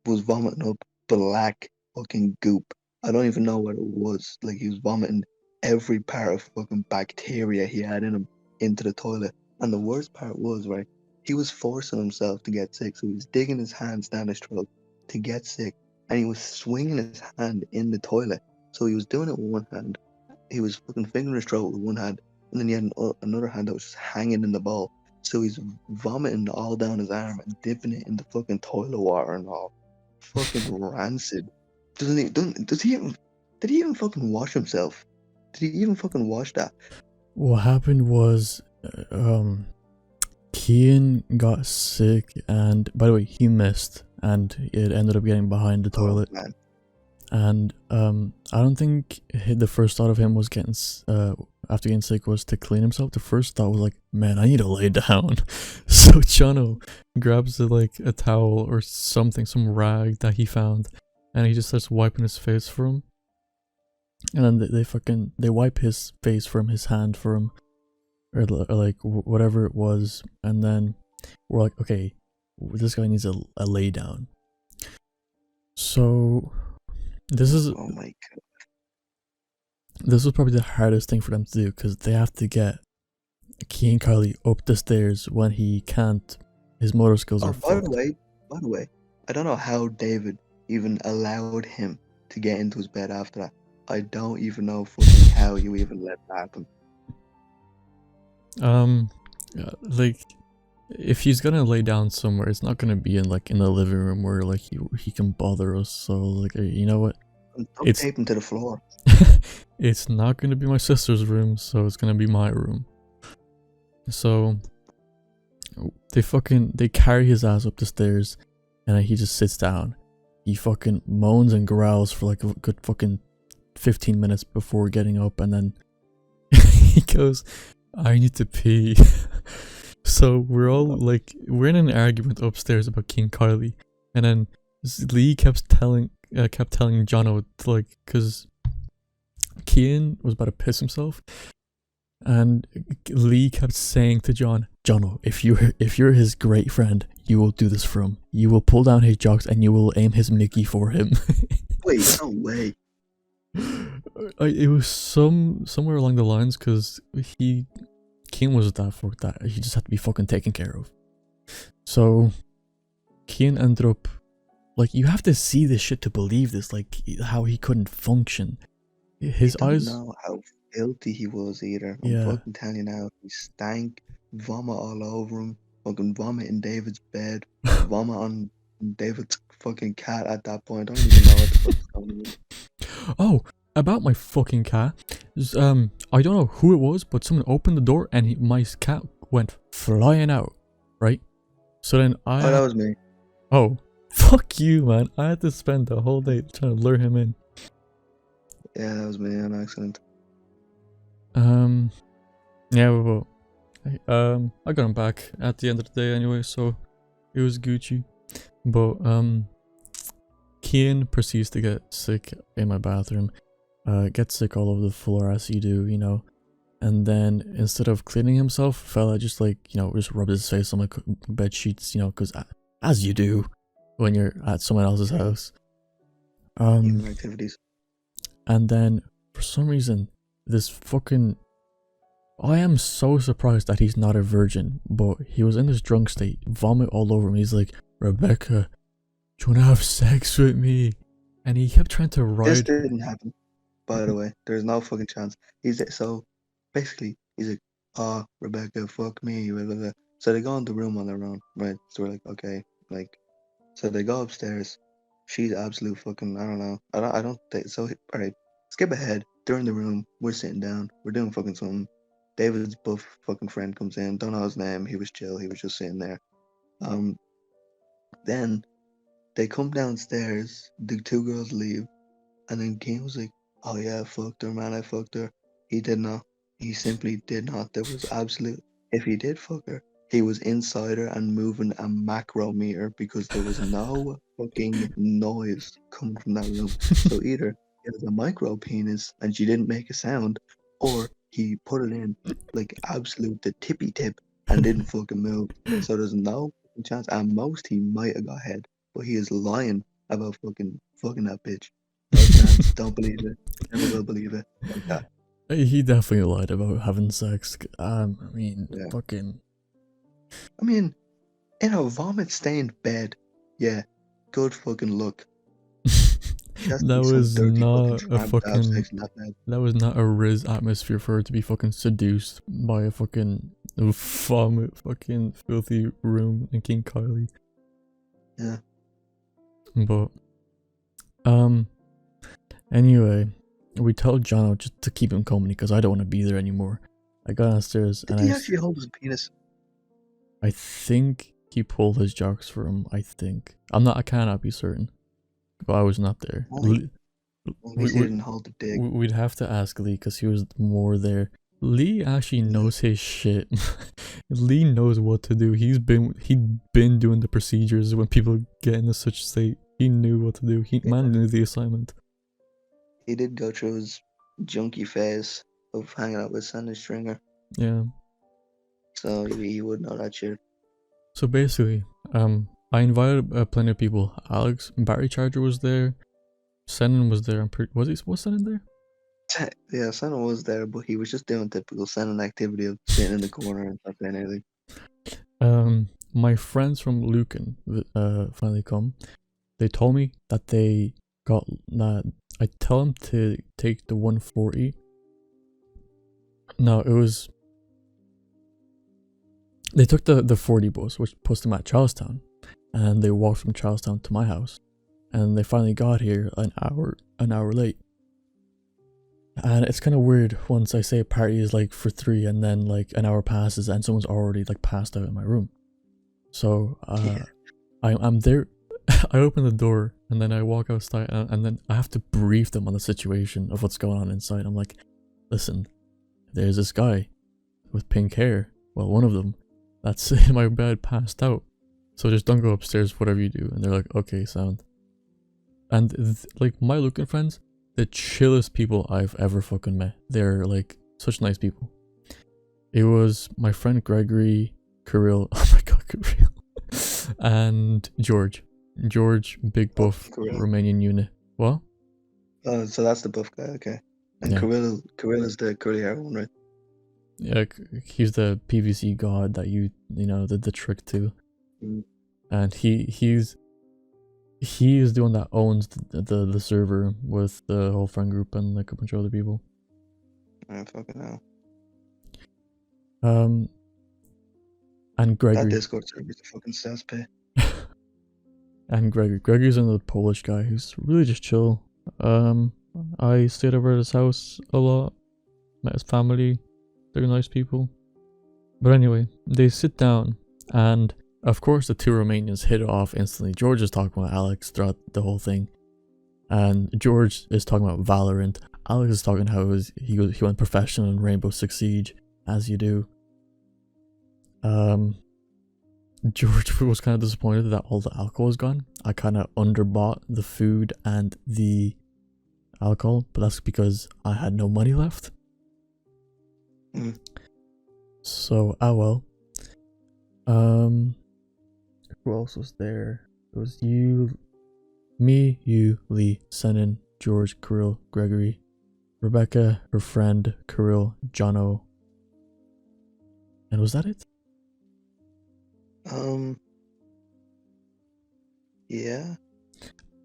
was vomiting up black fucking goop. I don't even know what it was. Like he was vomiting every part of fucking bacteria he had in him into the toilet. And the worst part was, right, he was forcing himself to get sick. So he was digging his hands down his throat to get sick. And he was swinging his hand in the toilet. So he was doing it with one hand. He was fucking fingering his throat with one hand. And then he had another hand that was just hanging in the bowl. So he's vomiting all down his arm and dipping it in the fucking toilet water and all. Fucking rancid. Does he even, did he even fucking wash himself? Did he even fucking wash that? What happened was, Kian got sick, and by the way, he missed, and it ended up getting behind the toilet. Man. And I don't think the first thought of him was getting after getting sick was to clean himself. The first thought was like, man, I need to lay down. So Chano grabs a towel or something, some rag that he found, and he just starts wiping his face for him. And then they wipe his face from his hand for him, or like whatever it was. And then we're like, okay, this guy needs a lay down. So this is, oh my god, this was probably the hardest thing for them to do, because they have to get Key and Carly up the stairs when he can't. His motor skills are by fucked. the way, I don't know how David even allowed him to get into his bed after that. I don't even know fucking how you even let that happen. Like, if he's gonna lay down somewhere, it's not gonna be in like in the living room where like he can bother us. So like, you know what? Don't tape him to the floor. It's not gonna be my sister's room, so it's gonna be my room. So they carry his ass up the stairs, and he just sits down. He fucking moans and growls for like a good fucking 15 minutes before getting up, and then he goes, "I need to pee." So we're all like, we're in an argument upstairs about King Kylie, and then Lee kept telling Jono to, like, because Kian was about to piss himself, and Lee kept saying to Jono, if you're his great friend, you will do this for him. You will pull down his jocks and you will aim his Mickey for him. Wait, no way. It was somewhere along the lines, because Kian was that fuck that he just had to be fucking taken care of. So Kian ended up, like, you have to see this shit to believe this, like how he couldn't function. His eyes. I don't know how filthy he was either. I'm fucking telling you now, he stank, vomit all over him, fucking vomit in David's bed, vomit on David's fucking cat at that point. I don't even know what the fuck's going on. Oh, about my fucking cat. I don't know who it was, but someone opened the door and my cat went flying out, right? So then Oh, that was me. Oh, fuck you, man. I had to spend the whole day trying to lure him in. Yeah, that was me on accident. Yeah, well, I got him back at the end of the day anyway, so it was Gucci. But Kian proceeds to get sick in my bathroom, get sick all over the floor as you do, you know, and then instead of cleaning himself, fella just, like, you know, just rubbed his face on my bed sheets, you know, because as you do when you're at someone else's house. Human activities. And then for some reason, this fucking, I am so surprised that he's not a virgin, but he was in this drunk state, vomit all over me. He's like, "Rebecca, do you want to have sex with me?" And he kept trying to ride. This didn't happen, by the way. There's no fucking chance. So basically, he's like, "Oh, Rebecca, fuck me." Blah, blah, blah. So they go in the room on their own, right? So we're like, okay, like, so they go upstairs. She's absolute fucking, I don't know. I don't think so. All right, skip ahead. They're in the room. We're sitting down. We're doing fucking something. David's buff fucking friend comes in. Don't know his name. He was chill. He was just sitting there. Then they come downstairs. The two girls leave, and then Kim was like, "Oh yeah, I fucked her, man. I fucked her." He did not. He simply did not. There was absolute. If he did fuck her, he was inside her and moving a macrometer because there was no fucking noise coming from that room. So either it was a micro penis and she didn't make a sound, or he put it in like absolute the tippy tip and didn't fucking move. So there's no chance. At most, he might have got head, but he is lying about fucking that bitch. No chance. Don't believe it. Never will believe it. Like that. He definitely lied about having sex. I mean, Yeah. fucking. I mean, in a vomit-stained bed, yeah, good fucking luck. That was not a fucking. That was not a Riz atmosphere for her to be fucking seduced by a fucking vomit, fucking filthy room in King Kylie. Yeah. But, anyway, we told Jono just to keep him company because I don't want to be there anymore. I got downstairs and Did he actually hold his penis? I think he pulled his jocks for him. I think I cannot be certain, but I was not there. He didn't hold the dick. We'd have to ask Lee because he was more there. Lee actually knows his shit. Lee knows what to do. He'd been doing the procedures when people get into such state. He knew what to do. Man knew the assignment. He did go through his junkie phase of hanging out with Sandy Stringer. Yeah. So he would know that shit. So basically, I invited plenty of people. Alex, Barry Charger was there. Senan was there. Was Senan there? Yeah, Senan was there, but he was just doing typical Senan activity of sitting in the corner and not saying anything. My friends from Lucan finally come. They told me that they got that. I tell him to take the 140. No, it was. They took the 40 bus, which puts them at Charlestown, and they walked from Charlestown to my house, and they finally got here an hour late. And it's kind of weird once I say a party is like for 3 and then like an hour passes and someone's already like passed out in my room. So I'm there. I open the door and then I walk outside and then I have to brief them on the situation of what's going on inside. I'm like, listen, there's this guy with pink hair. Well, one of them that's in my bed passed out. So just don't go upstairs, whatever you do. And they're like, okay, sound. And like my looking friends, the chillest people I've ever fucking met. They're like such nice people. It was my friend Gregory, Kirill, oh my god, Kirill, and George, big buff Romanian unit. What? So that's the buff guy, okay. And Yeah. Kirill is the curly hair one, right? Yeah, he's the PVC god that you know did the trick to, and he is the one that owns the server with the whole friend group and like a bunch of other people. I fucking know. And Gregory. That Discord server is a fucking cesspit. And Gregory's another Polish guy who's really just chill. I stayed over at his house a lot, met his family. They're nice people. But anyway, they sit down and of course the two Romanians hit it off instantly. George is talking about Alex throughout the whole thing. And George is talking about Valorant. Alex is talking how he went professional in Rainbow Six Siege, as you do. George was kind of disappointed that all the alcohol was gone. I kind of underbought the food and the alcohol, but that's because I had no money left. So, well. Who else was there? It was me, you, Lee, Senan, George, Kirill, Gregory, Rebecca, her friend, Kirill, Jono. And was that it? Yeah.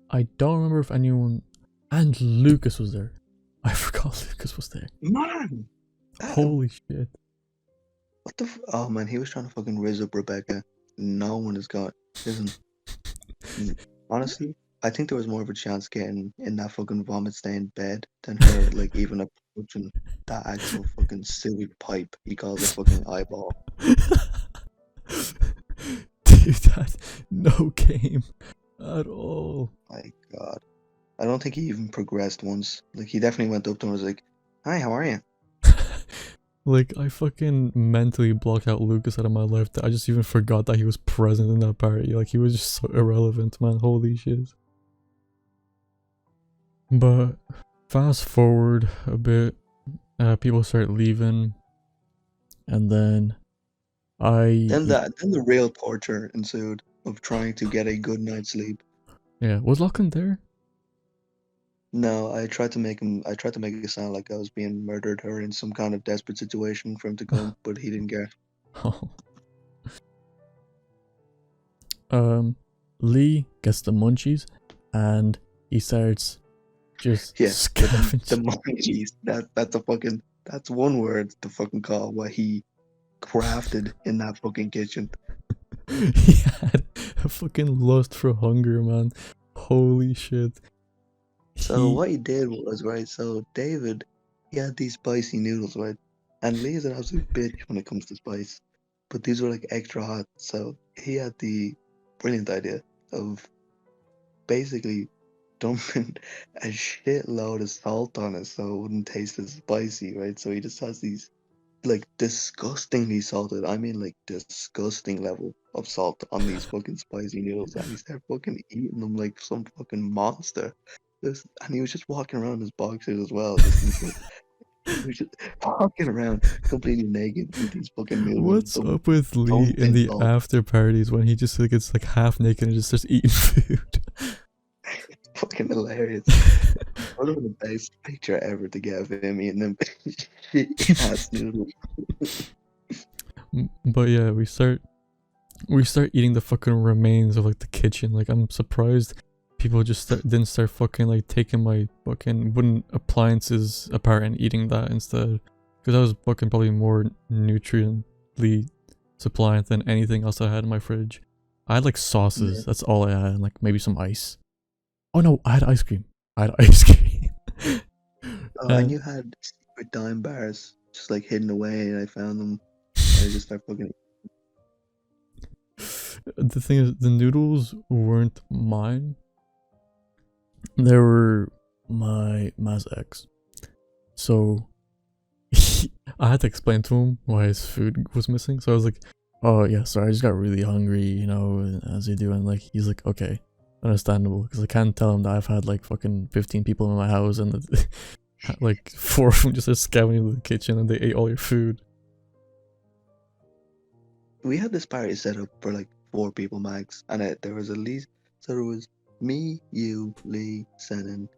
I don't remember if anyone... And Lucas was there. I forgot Lucas was there. Man! Holy shit. What the oh man, he was trying to fucking raise up Rebecca. No one has got... Listen, honestly, I think there was more of a chance getting in that fucking vomit-stained bed than her, like, even approaching that actual fucking sewage pipe he calls a fucking eyeball. Dude, that no game at all. My god. I don't think he even progressed once. Like, he definitely went up to him and was like, hi, how are you? Like, I fucking mentally blocked out Lucas out of my life. I just even forgot that he was present in that party. Like, he was just so irrelevant, man. Holy shit. But fast forward a bit, people start leaving, and then Then the real torture ensued of trying to get a good night's sleep. Yeah, was Lachlan there? No, I tried to make it sound like I was being murdered or in some kind of desperate situation for him to come, but he didn't care. Oh. Lee gets the munchies and he starts just scavenging. The munchies. That's one word to fucking call what he crafted in that fucking kitchen. He had a fucking lust for hunger, man. Holy shit. So what he did was, right, so David, he had these spicy noodles, right? And Lee is an absolute bitch when it comes to spice. But these were like extra hot. So he had the brilliant idea of basically dumping a shitload of salt on it so it wouldn't taste as spicy, right? So he just has these like disgustingly salted, I mean like disgusting level of salt on these fucking spicy noodles, and he started fucking eating them like some fucking monster. And he was just walking around in his boxers as well. He was just walking around completely naked with these fucking noodles. What's up with Lee in the after parties when he just gets like half naked and just starts eating food? It's fucking hilarious. One of the best picture ever to get of him eating them shit ass noodles. But yeah, we start eating the fucking remains of like the kitchen. Like, I'm surprised people just didn't start fucking like taking my fucking wooden appliances apart and eating that instead, because that was fucking probably more nutriently suppliant than anything else I had in my fridge. I had like sauces. Yeah. That's all I had, and like maybe some ice. Oh no, I had ice cream. I had ice cream. Oh, and you had secret dime bars just like hidden away, and I found them, and I just start fucking. The thing is, the noodles weren't mine. They were my ex. So I had to explain to him why his food was missing. So I was like, "Oh yeah, sorry, I just got really hungry, you know, as you do." And like, he's like, "Okay, understandable," because I can't tell him that I've had like fucking 15 people in my house and like 4 of them just are scavenging into the kitchen and they ate all your food. We had this party set up for like 4 people max, and there was at least so there was me, you, Lee, Senan,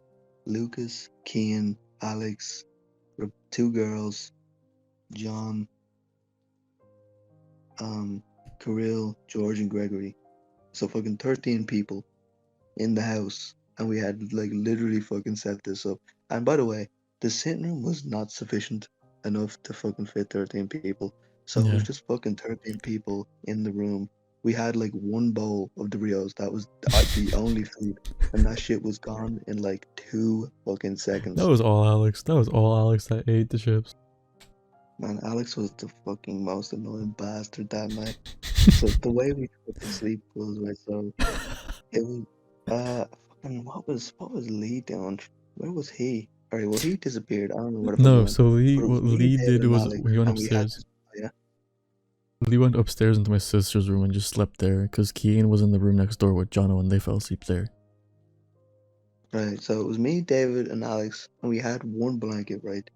Lucas, Kian, Alex, 2 girls, John, Kirill, George, and Gregory. So fucking 13 people in the house, and we had like literally fucking set this up. And by the way, the sitting room was not sufficient enough to fucking fit 13 people. So it was Yeah. just fucking 13 people in the room. We had like 1 bowl of Doritos. That was the only food, and that shit was gone in like 2 fucking That seconds. was all Alex. That was all Alex that ate the chips. Man, Alex was the fucking most annoying bastard that night. So the way we fucking sleep was right. So it was fucking what was Lee doing? Where was he? Alright, well he disappeared. I don't know where the fuck he No, went. so Lee, But it was what me, Lee David, did and was Alex, he went and we had upstairs. this. Yeah, Lee went upstairs into my sister's room and just slept there because Kian was in the room next door with Jono and they fell asleep there. right. So it was me, David, and Alex, and we had 1 blanket, right?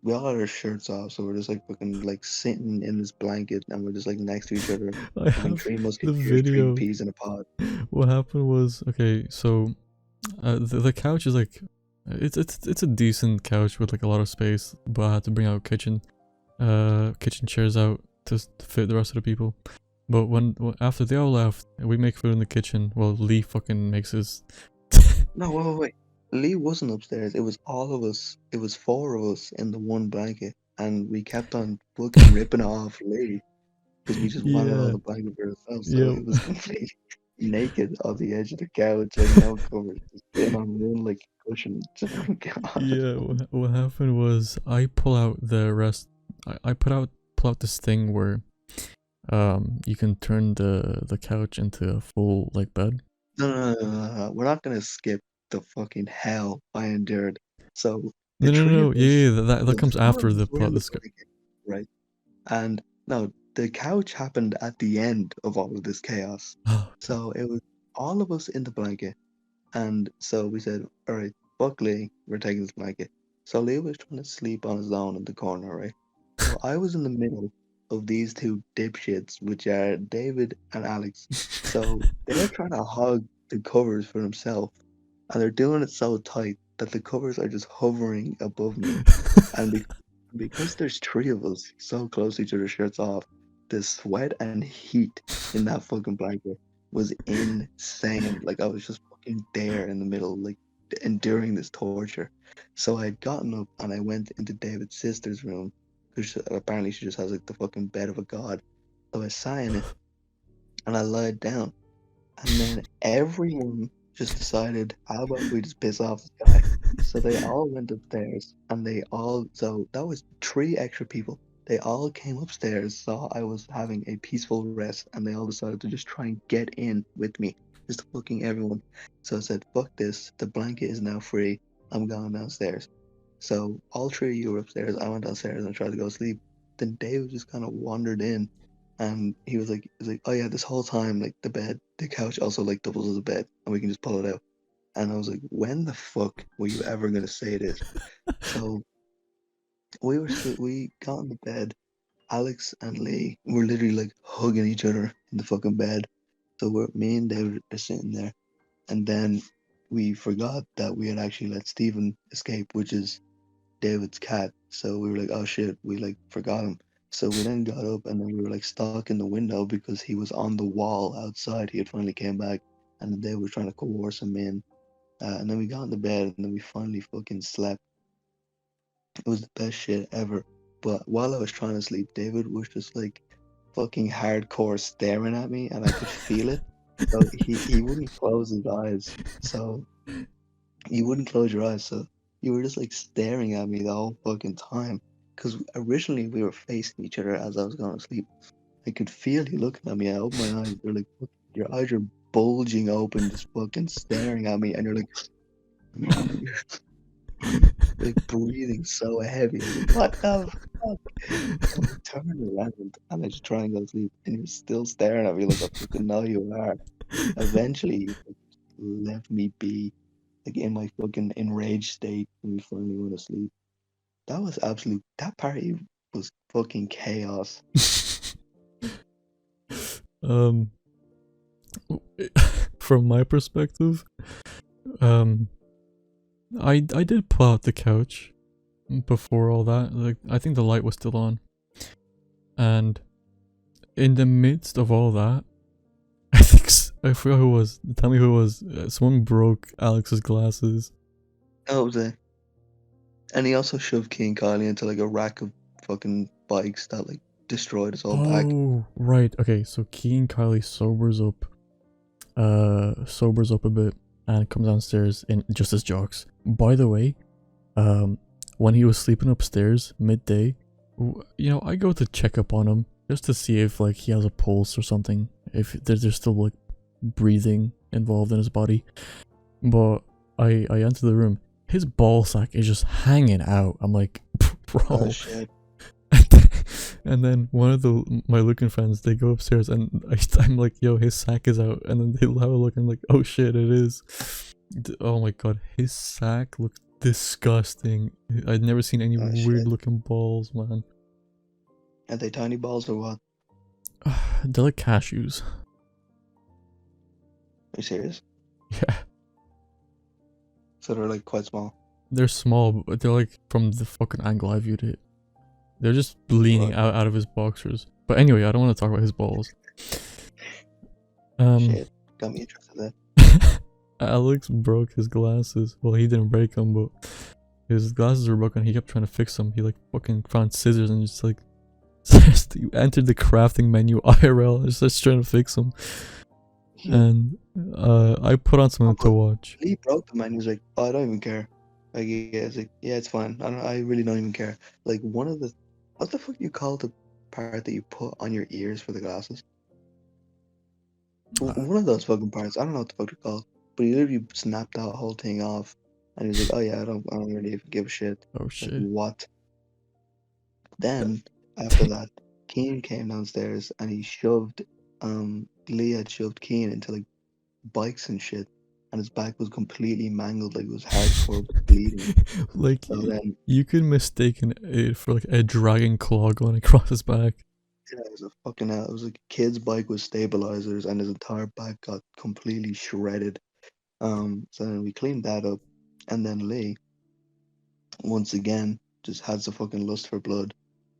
We all had our shirts off, so we're just like fucking like sitting in this blanket, and we're just like next to each other, I fucking have three the musketeers, three video. peas in a pod. What happened was, okay, so the couch is like, it's a decent couch with like a lot of space, but I had to bring out kitchen chairs out to fit the rest of the people. But after they all left, we make food in the kitchen. Well, Lee fucking makes his. No, wait. Lee wasn't upstairs. It was all of us. It was 4 of us in the 1 blanket, and we kept on fucking ripping off Lee because we just wanted all Yeah, the blanket for ourselves. So yeah, it was completely naked on the edge of the couch, like no covers, just sitting on 1 like cushion. Oh God. yeah. What happened was I pull out the rest. I pull out this thing where you can turn the couch into a full like bed. No. We're not gonna skip the fucking hell I endured. So the No, no, no, three no. of us, That well, the comes 4 of after us the were plot. in the This. blanket, right? And no, the couch happened at the end of all of this chaos. Oh, okay. So it was all of us in the blanket. And so we said, all right, fuck Lee, we're taking this blanket. So Lee was trying to sleep on his own in the corner, right? So I was in the middle of these 2 dipshits, which are David and Alex. So they're trying to hog the covers for themselves. And they're doing it so tight that the covers are just hovering above me. And because there's 3 of us so close to each other, shirts off, the sweat and heat in that fucking blanket was insane. Like I was just fucking there in the middle, like enduring this torture. So I had gotten up and I went into David's sister's room, because apparently she just has like the fucking bed of a god. So I sat in it and I lied down, and then everyone just decided, how about we just piss off this guy? So they all went upstairs, and so that was 3 extra people. They all came upstairs, saw I was having a peaceful rest, and they all decided to just try and get in with me. Just fucking everyone. So I said, fuck this, the blanket is now free. I'm going downstairs. So all 3 of you were upstairs. I went downstairs and tried to go to sleep. Then Dave just kind of wandered in, and he was like, oh yeah, this whole time, like the couch also like doubles as a bed, and we can just pull it out. And I was like, when the fuck were you ever gonna say this? So we got in the bed. Alex and Lee were literally like hugging each other in the fucking bed. So me and David are sitting there, and then we forgot that we had actually let Stephen escape, which is David's cat. So we were like, oh shit, we like forgot him. So we then got up, and then we were like stuck in the window because he was on the wall outside. He had finally came back, and they were trying to coerce him in. And then we got into bed, and then we finally fucking slept. It was the best shit ever. But while I was trying to sleep, David was just like fucking hardcore staring at me, and I could feel it. So he wouldn't close his eyes. So you wouldn't close your eyes. So you were just like staring at me the whole fucking time. Because originally we were facing each other as I was going to sleep. I could feel you looking at me. I opened my eyes. They're like, your eyes are bulging open, just fucking staring at me, and you're like breathing so heavy. I was like, what the fuck? So I turn around and I just try and go to sleep, and you're still staring at me like I fucking know you are. Eventually, you left me be, like in my fucking enraged state, when we finally went to sleep. That was absolute. That party was fucking chaos. um, from my perspective, I did pull out the couch before all that. Like, I think the light was still on, and in the midst of all that, I forgot who it was. Tell me who it was. Someone broke Alex's glasses. Oh, was it? And he also shoved Key and Kylie into like a rack of fucking bikes that like destroyed his whole back. Oh, right. Okay, so Key and Kylie sobers up a bit and comes downstairs in just as jocks. By the way, when he was sleeping upstairs midday, I go to check up on him just to see if like he has a pulse or something, if there's still like breathing involved in his body. But I enter the room, his ball sack is just hanging out. I'm like, bro. Oh shit. And then one of my looking friends, they go upstairs, and I'm like, yo, his sack is out. And then they have a look, and I'm like, oh shit, it is. Oh my god, his sack looked disgusting. I'd never seen any weird looking balls, man. Are they tiny balls or what? They're like cashews. Are you serious? Yeah. So they're like quite small. They're small, but they're like, from the fucking angle I viewed it, they're just leaning out of his boxers. But anyway, I don't want to talk about his balls. Shit, got me interested there. Alex broke his glasses. Well, he didn't break them, but his glasses were broken. He kept trying to fix them. He like fucking found scissors and just like you entered the crafting menu IRL and just trying to fix them. Yeah. And I put on something to watch. He broke them and he was like, oh, I don't even care. Like, yeah, it's like, yeah, it's fine. I really don't even care. Like, what the fuck do you call the part that you put on your ears for the glasses? One of those fucking parts. I don't know what the fuck they're called. But he literally snapped that whole thing off, and he was like, "Oh yeah, I don't really give a shit." Oh shit! Like, what? Then after that, Keen came downstairs and he shoved. Lee had shoved Keen into like bikes and shit, and his back was completely mangled. Like, it was hardcore bleeding. Like, so then, you could mistake it for like a dragon claw going across his back. Yeah, it was a fucking hell. It was like a kid's bike with stabilizers, and his entire back got completely shredded. So then we cleaned that up, and then Lee, once again, just has a fucking lust for blood.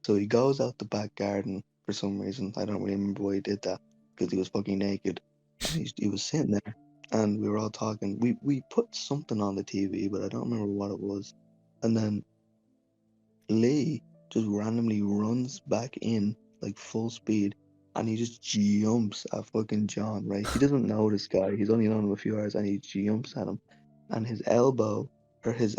So he goes out the back garden for some reason. I don't really remember why he did that, because he was fucking naked. And he was sitting there, and we were all talking. We put something on the TV, but I don't remember what it was. And then Lee just randomly runs back in, like full speed, and he just jumps at fucking John, right? He doesn't know this guy. He's only known him a few hours, and he jumps at him, and his elbow or his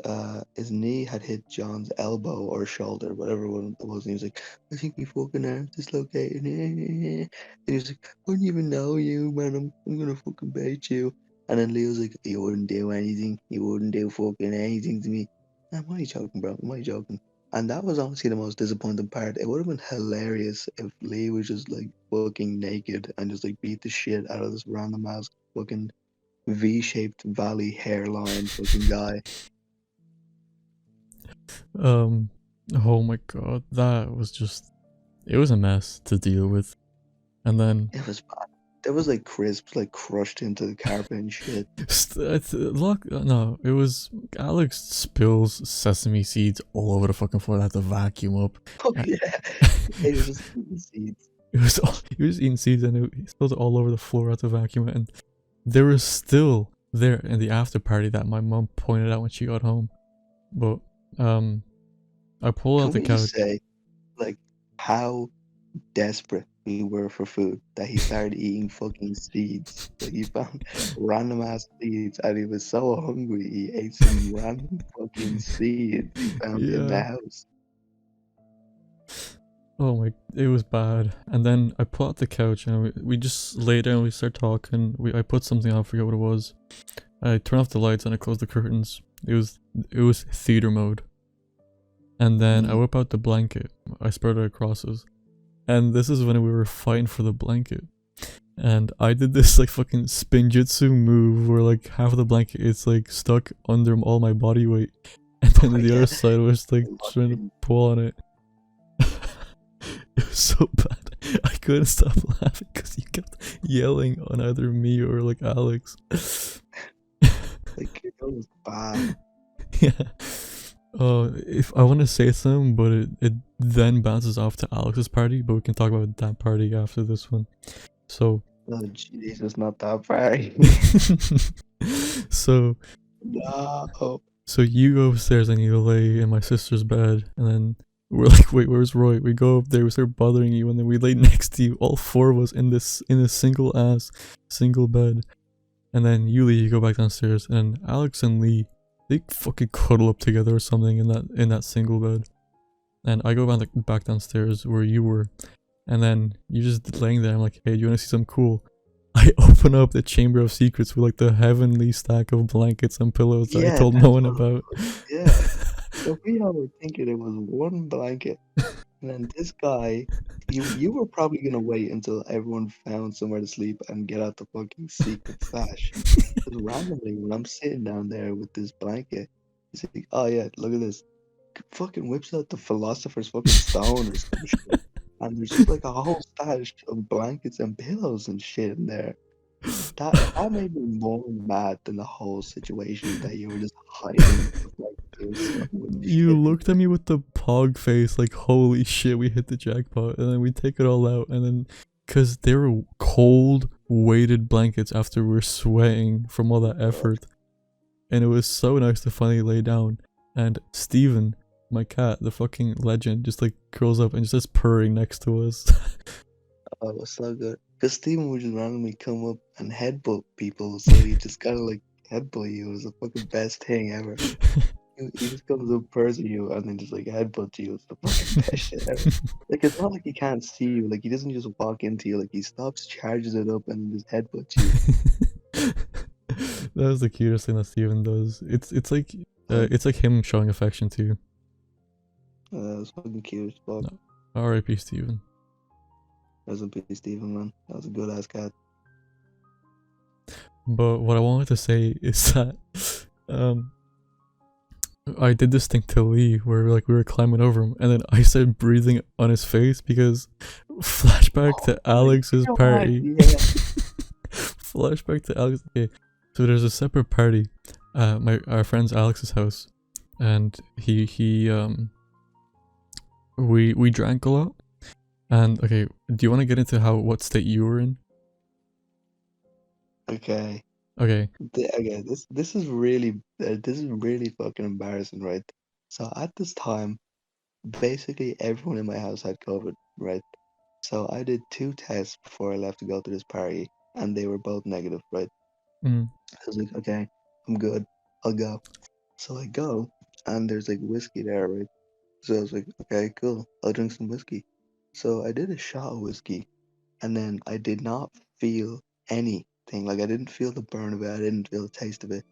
knee had hit John's elbow or shoulder, whatever one it was. And he was like, "I think my fucking arm's dislocated." And he was like, "I don't even know you, man. I'm gonna fucking bait you." And then Leo was like, "You wouldn't do anything. You wouldn't do fucking anything to me." Man, why are you joking, bro? Why are you joking? And that was honestly the most disappointing part. It would have been hilarious if Lee was just like fucking naked and just like beat the shit out of this random ass fucking V-shaped valley hairline fucking guy. Oh my god, that was just, it was a mess to deal with. And then it was bad. There was like crisps like crushed into the carpet and shit. No, it was Alex spills sesame seeds all over the fucking floor. I had to vacuum up. Oh yeah, it was just eating seeds. He was eating seeds and he spilled it all over the floor. I had to vacuum it. And they were still there in the after party that my mom pointed out when she got home. But I pulled out Can the we just couch. say, like, how desperate we were for food that he started eating fucking seeds? Like, he found random ass seeds and he was so hungry he ate some random fucking seeds he found in the Yeah. house. Oh my, it was bad. And then I pulled out the couch and we just lay down. We start talking. I put something on. I forget what it was. I turned off the lights and I closed the curtains. It was theater mode. And then I whip out the blanket. I spread it across us. And this is when we were fighting for the blanket. And I did this like fucking spinjitzu move where like half of the blanket is like stuck under all my body weight. And then Oh, the yeah. other side was like trying to pull on it. It was so bad. I couldn't stop laughing because you kept yelling on either me or like Alex. Like, it was bad. Yeah. If I want to say something, but it then bounces off to Alex's party, but we can talk about that party after this one. So. Oh, Jesus, not that party. so. No. So you go upstairs and you lay in my sister's bed, and then we're like, wait, where's Roy? We go up there, we start bothering you, and then we lay next to you, all four of us in a single bed. And then you go back downstairs, and Alex and Lee, they fucking cuddle up together or something in that single bed. And I go back downstairs where you were, and then you're just laying there. I'm like, hey, do you want to see something cool? I open up the Chamber of Secrets with like the heavenly stack of blankets and pillows that I told no one about. Yeah. So we all were thinking it was one blanket. And then this guy, you were probably gonna wait until everyone found somewhere to sleep and get out the fucking secret stash. Because randomly, when I'm sitting down there with this blanket, he's like, "Oh yeah, look at this." Fucking whips out the Philosopher's fucking stone or some shit, and there's just like a whole stash of blankets and pillows and shit in there. That made me more mad than the whole situation that you were just hiding like this with You shit. looked at me with the pog face, like, holy shit, we hit the jackpot. And then we take it all out, and then, because they were cold, weighted blankets after we're sweating from all that effort. And it was so nice to finally lay down. And Steven, my cat, the fucking legend, just like curls up and just starts purring next to us. Oh, it was so good. Because Steven would just randomly come up and headbutt people, so he just gotta like headbutt you. It was the fucking best thing ever. He just comes up, purrs at you, and then just like headbutts you. It's the fucking best shit ever. Like, it's not like he can't see you. Like, he doesn't just walk into you. Like, he stops, charges it up, and then just headbutts you. That was the cutest thing that Steven does. It's like him showing affection to you. That was fucking cute as fuck. No. R.I.P. Steven. Rest in peace, Steven, man. That was a good ass cat. But what I wanted to say is that I did this thing to Lee where like we were climbing over him, and then I started breathing on his face because flashback to Alex's party. Yeah. Flashback to Alex. Okay, so there's a separate party at our friend's Alex's house, and we drank a lot. And okay, do you want to get into what state you were in? Okay. Okay. Okay. This is really fucking embarrassing, right? So at this time, basically everyone in my house had COVID, right? So I did 2 tests before I left to go to this party, and they were both negative, right? Mm. I was like, okay, I'm good. I'll go. So I go, and there's like whiskey there, right? So I was like, okay, cool. I'll drink some whiskey. So I did a shot of whiskey, and then I did not feel anything. Like, I didn't feel the burn of it. I didn't feel the taste of it.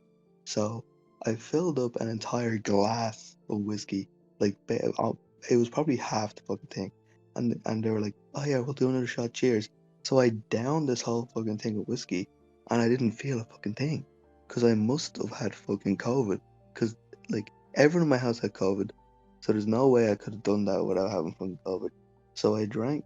So I filled up an entire glass of whiskey. Like, it was probably half the fucking thing. And they were like, oh yeah, we'll do another shot. Cheers. So I downed this whole fucking thing of whiskey, and I didn't feel a fucking thing. Because I must have had fucking COVID. Because, like, everyone in my house had COVID. So there's no way I could have done that without having fucking COVID. So I drank.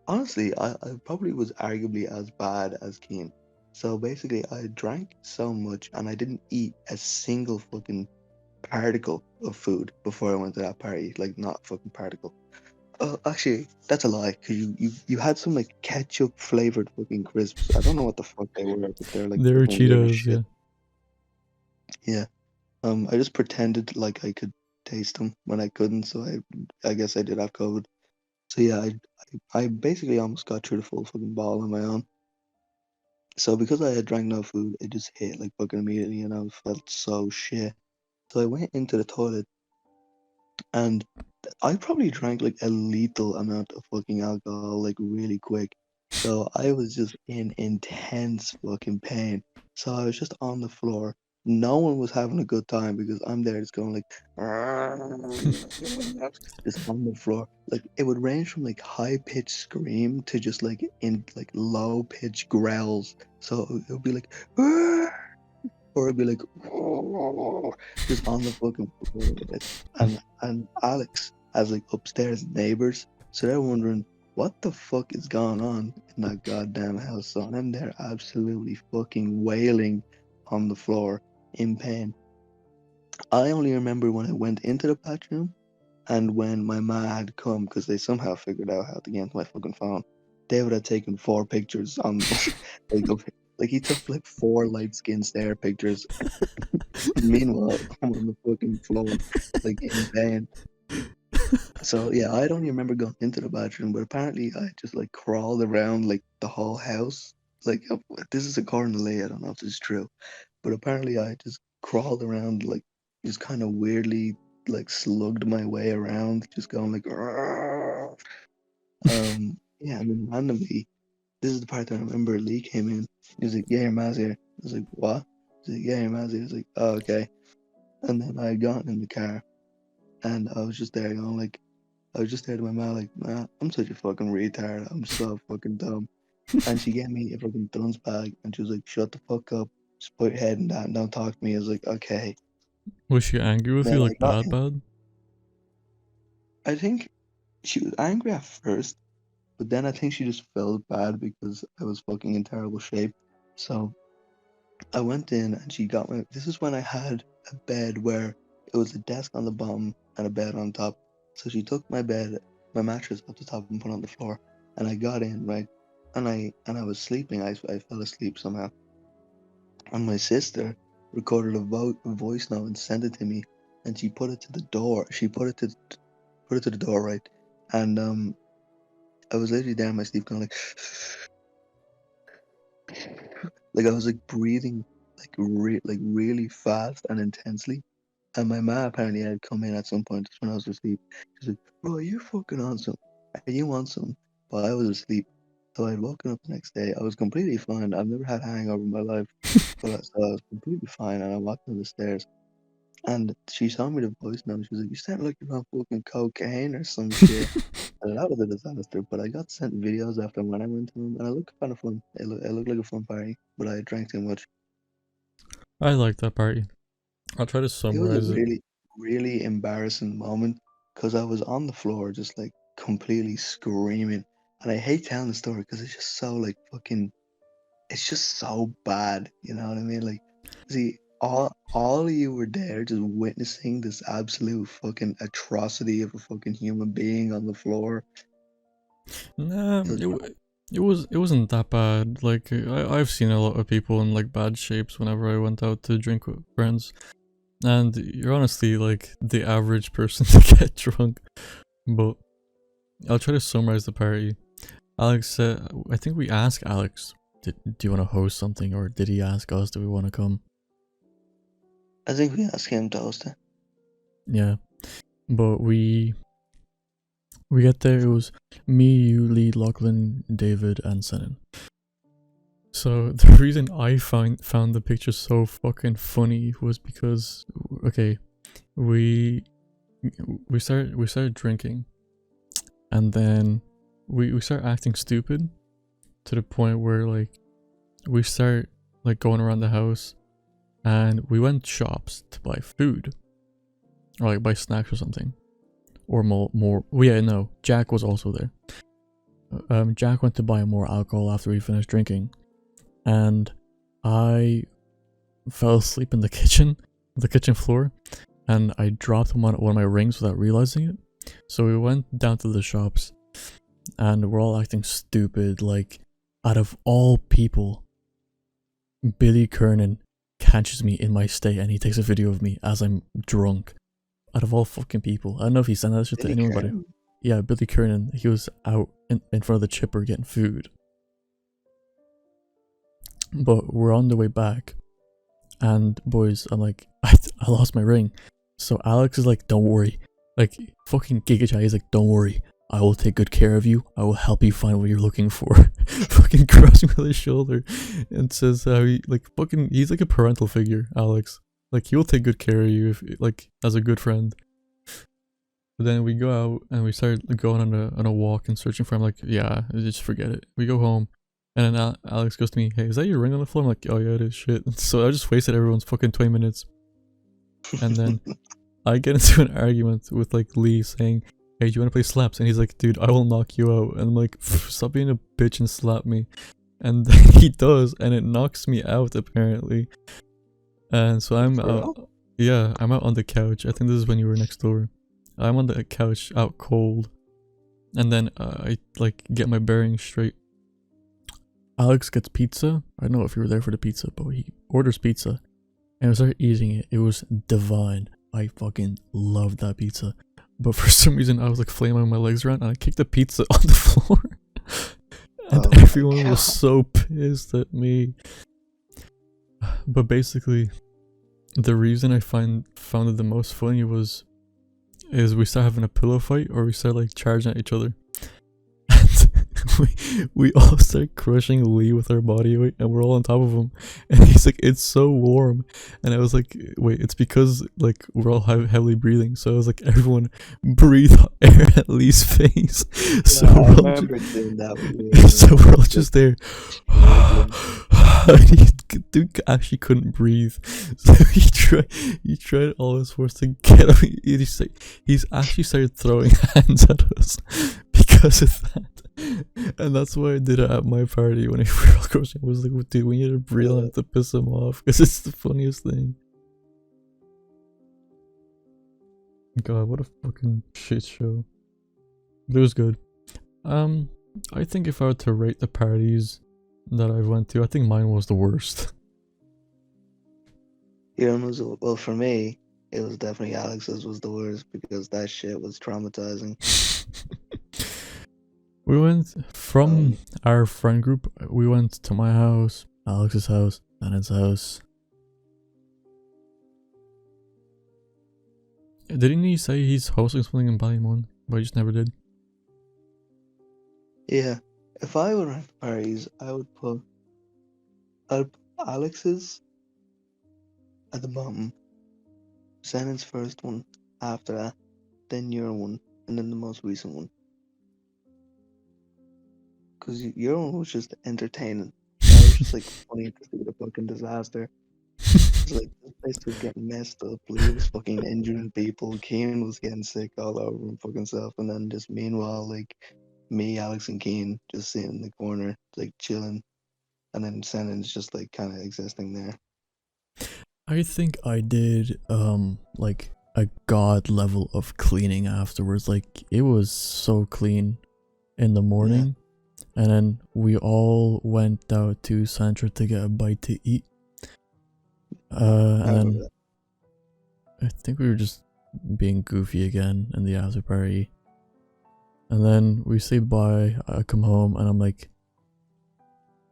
Honestly, I probably was arguably as bad as Keen. So basically, I drank so much and I didn't eat a single fucking particle of food before I went to that party. Like, not a fucking particle. Oh, actually, that's a lie. Cause you had some like ketchup flavored fucking crisps. I don't know what the fuck they were, but they're like They were fucking weird as Cheetos, shit. yeah. Yeah. I just pretended like I could taste them when I couldn't, so I guess I did have COVID. So yeah, I basically almost got through the full fucking ball on my own. So because I had drank no food, it just hit like fucking immediately, and I felt so shit. So I went into the toilet, and I probably drank like a lethal amount of fucking alcohol, like really quick. So I was just in intense fucking pain. So I was just on the floor. No one was having a good time because I'm there just going like just on the floor. Like it would range from like high pitched scream to just like in like low pitched growls. So it would be like or it'd be like just on the fucking floor with it. And Alex has like upstairs neighbors, so they're wondering what the fuck is going on in that goddamn house. So I'm there absolutely fucking wailing on the floor in pain. I only remember when I went into the bathroom and when my ma had come because they somehow figured out how to get into my fucking phone. David had taken 4 pictures on like of like he took like 4 light-skinned stare pictures. Meanwhile, I'm on the fucking floor, like in pain. So yeah, I don't even remember going into the bathroom, but apparently I just like crawled around like the whole house. Like this is according to Leigh, I don't know if this is true, but apparently I just crawled around like just kind of weirdly like slugged my way around, just going like "Arrgh." Yeah, and then randomly, this is the part that I remember Lee came in. He was like, "Yeah, your ma's here." I was like, "What?" He's like, "Yeah, your ma's here." I was like, "Oh, okay." And then I had gotten in the car and I was just there going like I was just there to my mom like, "Man, I'm such a fucking retard. I'm so fucking dumb." And she gave me a fucking dunce bag and she was like, "Shut the fuck up. Just put your head in that and don't talk to me." I was like, "Okay." Was she angry with Then you, I like got bad in. bad? I think she was angry at first, but then I think she just felt bad because I was fucking in terrible shape. So I went in and she got me. This is when I had a bed where it was a desk on the bottom and a bed on top. So she took my bed, my mattress off the top and put it on the floor. And I got in, right? And I was sleeping. I fell asleep somehow. And my sister recorded a voice note and sent it to me. And she put it to the door. She put it to the door, right? And I was literally there in my sleep going like I was like breathing like really fast and intensely. And my ma apparently had come in at some point just when I was asleep. She's like, "Bro, you fucking on some? Are you on some?" But I was asleep. So I'd woken up the next day. I was completely fine. I've never had a hangover in my life. But so I was completely fine and I walked down the stairs. And she saw me the voice note. She was like, "You sound like you're on fucking cocaine or some shit." And that was a disaster. But I got sent videos after when I went home and it looked kind of fun. It looked like a fun party, but I drank too much. I like that party. I'll try to It was a summarize it. really embarrassing moment because I was on the floor just like completely screaming. And I hate telling the story because it's just so like fucking, it's just so bad. You know what I mean? Like, see, all of you were there just witnessing this absolute fucking atrocity of a fucking human being on the floor. Nah, It was it wasn't that bad. Like I've seen a lot of people in like bad shapes whenever I went out to drink with friends, and you're honestly like the average person to get drunk. But I'll try to summarize the party. Alex said, I think we asked Alex, do you want to host something, or did he ask us, do we want to come? I think we asked him to host it. Yeah, but we get there. It was me, you, Lee, Lachlan, David, and Senan. So the reason I found the picture so fucking funny was because okay, we we started drinking, and then we start acting stupid to the point where like we start like going around the house, and we went shops to buy food or like buy snacks or something, or more. Oh yeah, no, Jack was also there. Jack went to buy more alcohol after we finished drinking, and I fell asleep in the kitchen floor, and I dropped one of my rings without realizing it. So we went down to the shops, and we're all acting stupid. Like, out of all people, Billy Kernan catches me in my state, and he takes a video of me as I'm drunk. Out of all fucking people, I don't know if he sent that shit to Billy anyone, but Kernan? yeah, Billy Kernan. He was out in front of the chipper getting food. But we're on the way back, and boys, I'm like, I lost my ring. So Alex is like, don't worry. Like, fucking Giga Chai, he's like, don't worry. I will take good care of you. I will help you find what you're looking for. Fucking crossing with his shoulder and says how he, like, fucking, he's like a parental figure, Alex. Like, he will take good care of you, if, like, as a good friend. But then we go out and we start going on a walk and searching for him. Like, yeah, just forget it. We go home. And then Alex goes to me, hey, is that your ring on the floor? I'm like, oh yeah, it is, shit. And so I just wasted everyone's fucking 20 minutes. And then I get into an argument with like Lee saying, hey, do you want to play slaps? And he's like, dude, I will knock you out. And I'm like, stop being a bitch and slap me. And he does, and it knocks me out apparently. And so I'm out, yeah, I'm out on the couch. I think this is when you were next door. I'm on the couch out cold. And then I like get my bearings straight. Alex gets pizza. I don't know if you were there for the pizza, but he orders pizza. And I started eating it. It was divine. I fucking loved that pizza. But for some reason, I was like flailing my legs around and I kicked the pizza on the floor. And everyone was so pissed at me. But basically, the reason I found it the most funny is we started having a pillow fight, or we started like charging at each other. we all start crushing Lee with our body weight, and we're all on top of him, and he's like, it's so warm. And I was like, wait, it's because like we're all heavily breathing. So I was like, everyone breathe air at Lee's face. So Yeah, we're I all remember doing that with you. so we're all just there. Dude actually couldn't breathe, so he tried all his force to get him. He's actually started throwing hands at us because of that. And that's why I did it at my party when we were all crushing. I was like, dude, we need to breathe on it to piss him off, because it's the funniest thing. God, what a fucking shit show. But it was good. I think if I were to rate the parties that I went to, I think mine was the worst. Well, for me, it was definitely Alex's was the worst, because that shit was traumatizing. We went from our friend group, we went to my house, Alex's house, Nan's house. Didn't he say he's hosting something in Ballymun, but he just never did? Yeah, if I would rank parties, I'd put Alex's at the bottom, Sennon's first one, after that, then your one, and then the most recent one. Because your one was just entertaining. That was just like funny to see the fucking disaster. It's like, this place was getting messed up. Lee was fucking injuring people. Keen was getting sick all over him fucking self. And then just meanwhile, like, me, Alex, and Keen just sitting in the corner, like, chilling. And then Sennon's just, like, kind of existing there. I think I did, like, a god level of cleaning afterwards. Like, it was so clean in the morning. Yeah. And then we all went out to Santra to get a bite to eat. And then I think we were just being goofy again in the after party. And then we say bye, I come home, and I'm like,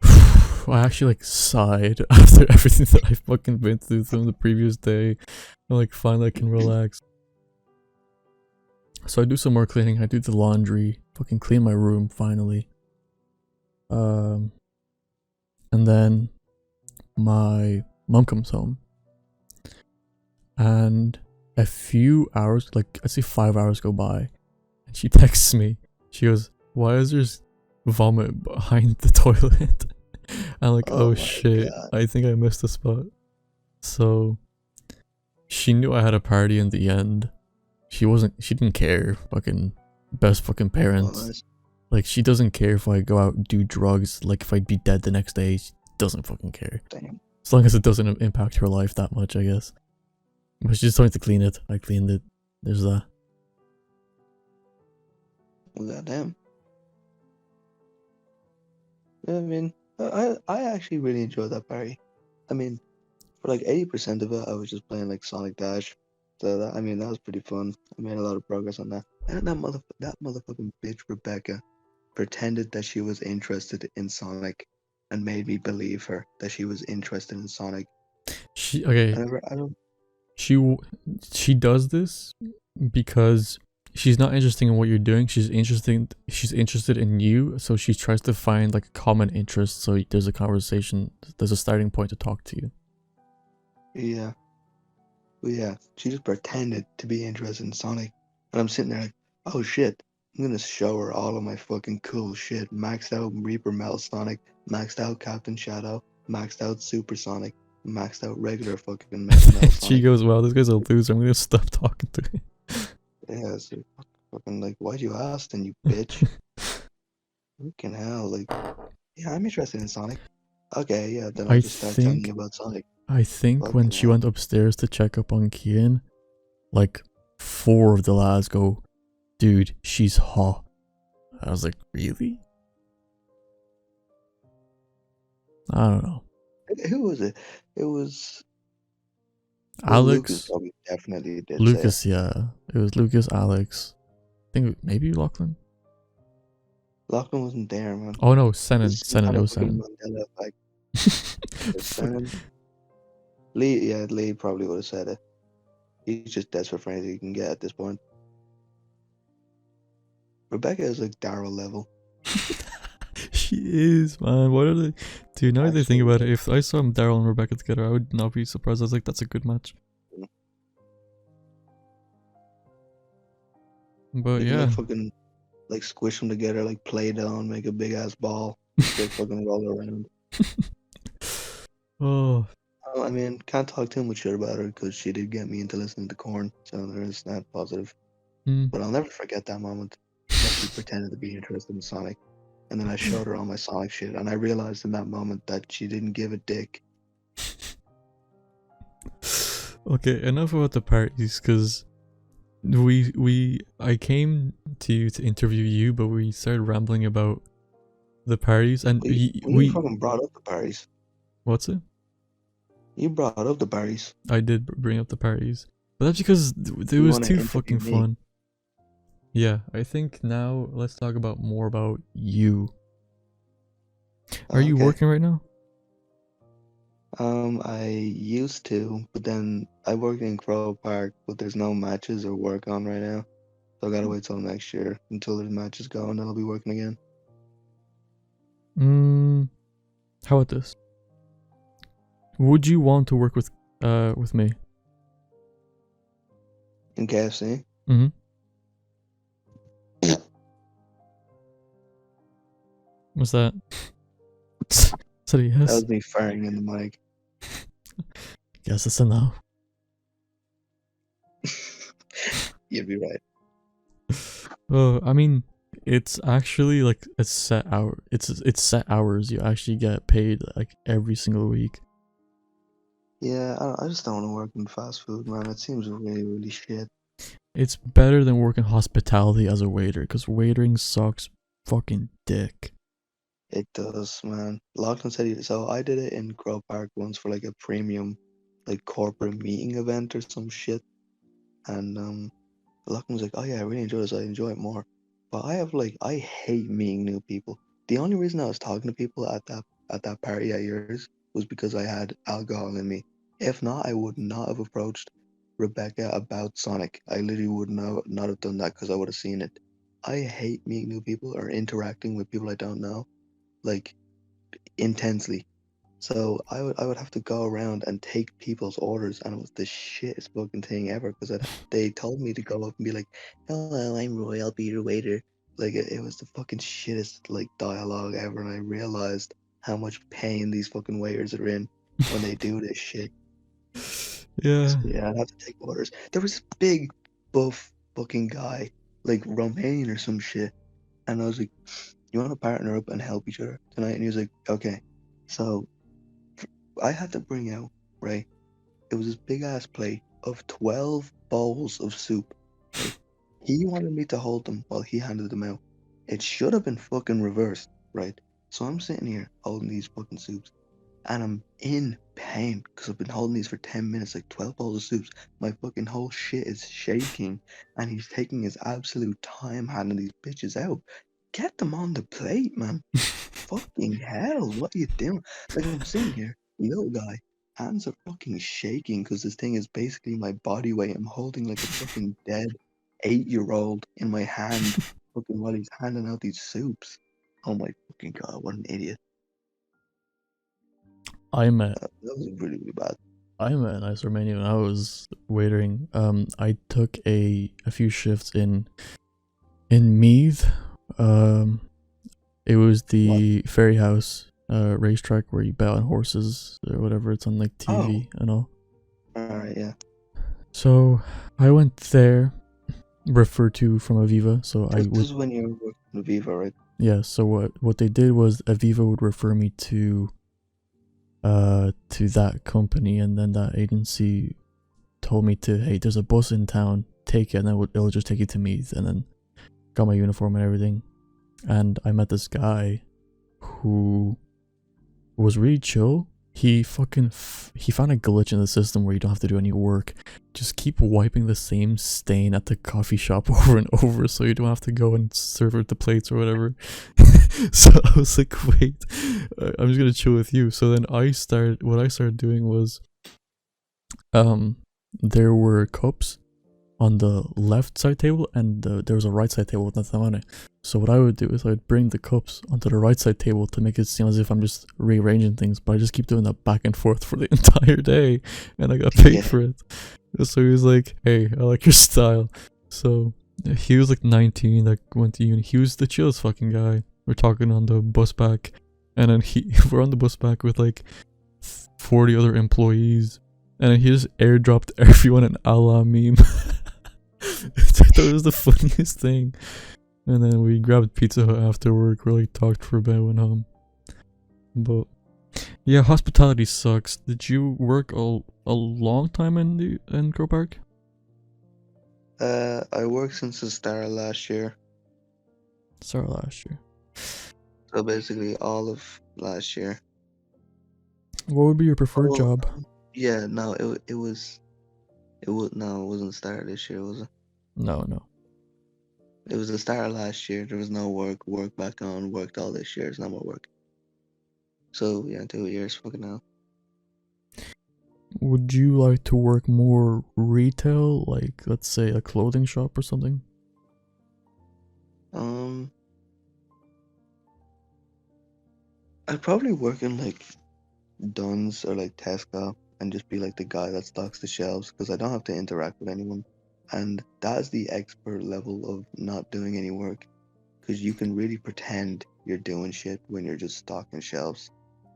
I actually like sighed after everything that I fucking been through from the previous day. And like, finally I can relax. So I do some more cleaning, I do the laundry, fucking clean my room finally. And then my mom comes home, and a few hours, like I say 5 hours go by, and she texts me. She goes, why is there vomit behind the toilet? I'm like, oh shit, God. I think I missed a spot. So she knew I had a party in the end. She didn't care. Fucking best fucking parents. Oh, nice. Like, she doesn't care if I go out and do drugs. Like, if I'd be dead the next day, she doesn't fucking care. Damn. As long as it doesn't impact her life that much, I guess. But she just told me to clean it. I cleaned it. There's that. Goddamn. Yeah, I mean, I actually really enjoyed that party. I mean, for like 80% of it, I was just playing like Sonic Dash. So that, I mean, that was pretty fun. I made a lot of progress on that. And that motherfucking bitch Rebecca pretended that she was interested in Sonic, and made me believe her that she was interested in Sonic. She okay. I don't. She she does this because she's not interested in what you're doing. She's interested in you, so she tries to find like a common interest. So there's a conversation. There's a starting point to talk to you. Yeah, but yeah, she just pretended to be interested in Sonic, and I'm sitting there like, oh shit. I'm gonna show her all of my fucking cool shit. Maxed out Reaper Metal Sonic, maxed out Captain Shadow, maxed out Super Sonic, maxed out regular fucking Metal She Sonic. goes, "Wow, this guy's a loser. I'm gonna stop talking to him." Yeah, so fucking like, why'd you ask then, you bitch? Fucking hell, like, yeah, I'm interested in Sonic. Okay, yeah, then I'll I just start telling you think about Sonic. I think when Fucking she hell. went upstairs to check up on Kian, like 4 of the lads go, "Dude, she's hot." I was like, "Really?" I don't know. Who was it? It was, well, Lucas Alex, probably definitely did say it. Lucas, yeah, it was Lucas, Alex. I think maybe Lachlan. Lachlan wasn't there, man. Oh no, Senan, This some Senan, kind it of was fucking Senan. Mandela effect. Fuck. Shannon, Lee, yeah, Lee probably would have said it. He's just desperate for anything he can get at this point. Rebecca is like Daryl level. She is, man. What are they? Dude, now that I think Actually, about it, if I saw Daryl and Rebecca together, I would not be surprised. I was like, that's a good match. But you can yeah. like fucking like squish them together, like play down, make a big ass ball, go fucking roll around. Oh. Oh, I mean, can't talk too much shit about her because she did get me into listening to Korn, so there is that positive. Hmm. But I'll never forget that moment that she pretended to be interested in Sonic, and then I showed her all my Sonic shit, and I realized in that moment that she didn't give a dick. Okay, enough about the parties, because I came to you to interview you, but we started rambling about the parties, and You fucking brought up the Barrys. what's it? You brought up the Barrys. I did bring up the parties, but that's because it You was want to too interview fucking me? fun. Yeah, I think now let's talk about more about you. Are Oh, you okay. working right now? I used to, but then I work in Crow Park, but there's no matches or work on right now. So I gotta wait till next year until there's matches going, then I'll be working again. How about this? Would you want to work with me? In KFC? Mm-hmm. What's that? Is that a That yes? was me firing in the mic. Guess it's a no. You'd be right. I mean, it's actually like a set hour. It's set hours. You actually get paid like every single week. Yeah, I just don't want to work in fast food, man. It seems really, really shit. It's better than working hospitality as a waiter, because waitering sucks fucking dick. It does, man. Lachlan said so I did it in Crow Park once for like a premium, like corporate meeting event or some shit. And Lachlan was like, "Oh yeah, I really enjoy this. I enjoy it more." But I hate meeting new people. The only reason I was talking to people at that party at yours was because I had alcohol in me. If not, I would not have approached Rebecca about Sonic. I literally would not have done that because I would have seen it. I hate meeting new people or interacting with people I don't know, like intensely. So I would have to go around and take people's orders, and it was the shittest fucking thing ever because they told me to go up and be like, "Hello, I'm Roy. I'll be your waiter." Like it was the fucking shittest like dialogue ever, and I realized how much pain these fucking waiters are in when they do this shit. Yeah. So yeah, I'd have to take orders. There was this big buff fucking guy, like Romanian or some shit, and I was like, "You want to partner up and help each other tonight?" And he was like, "Okay." So I had to bring out, right? It was this big ass plate of 12 bowls of soup, right? He wanted me to hold them while he handed them out. It should have been fucking reversed, right? So I'm sitting here holding these fucking soups, and I'm in pain because I've been holding these for 10 minutes, like 12 bowls of soups. My fucking whole shit is shaking, and he's taking his absolute time handing these bitches out. Get them on the plate, man. Fucking hell, what are you doing? Like, I'm sitting here, little guy, hands are fucking shaking because this thing is basically my body weight. I'm holding like a fucking dead 8-year-old in my hand, fucking while he's handing out these soups. Oh my fucking god, what an idiot. I met That was really, really bad. I met a nice Romanian when I was waitering. I took a few shifts in Meath. It was What? the Ferry House racetrack where you bet on horses or whatever. It's on like Oh, TV and all. alright, yeah. So I went there, referred to from Aviva. So I This would, is when you were working with Viva, right? yeah. So what they did was Aviva would refer me to that company, and then that agency told me to, hey, there's a bus in town, take it, and then it'll just take you to Meath, and then got my uniform and everything. And I met this guy who was really chill. He fucking he found a glitch in the system where you don't have to do any work. Just keep wiping the same stain at the coffee shop over and over, so you don't have to go and serve it the plates or whatever. So I was like, wait, I'm just gonna chill with you. So then what I started doing was, there were cups on the left side table, and there was a right side table with nothing on it. So what I would do is I would bring the cups onto the right side table to make it seem as if I'm just rearranging things, but I just keep doing that back and forth for the entire day, and I got paid Yeah. for it. So he was like, hey, I like your style. So he was like 19, like went to uni. He was the chillest fucking guy. We're talking on the bus back, and then we're on the bus back with like 40 other employees, and then he just airdropped everyone an Allah meme. I thought it was the funniest thing. And then we grabbed Pizza Hut after work, really talked for a bit, went home. But yeah, hospitality sucks. Did you work a long time in Crow Park? I worked since the start of last year. Sorry, last year. So basically all of last year. What would be your preferred Oh, job? yeah, no, it was no, it wasn't the start of this year, was it? No. It was the start of last year. There was no work back on, worked all this year, there's no more work. So yeah, 2 years fucking now. Would you like to work more retail, like let's say a clothing shop or something? I'd probably work in like Dunn's or like Tesco and just be like the guy that stocks the shelves because I don't have to interact with anyone. And that's the expert level of not doing any work because you can really pretend you're doing shit when you're just stocking shelves.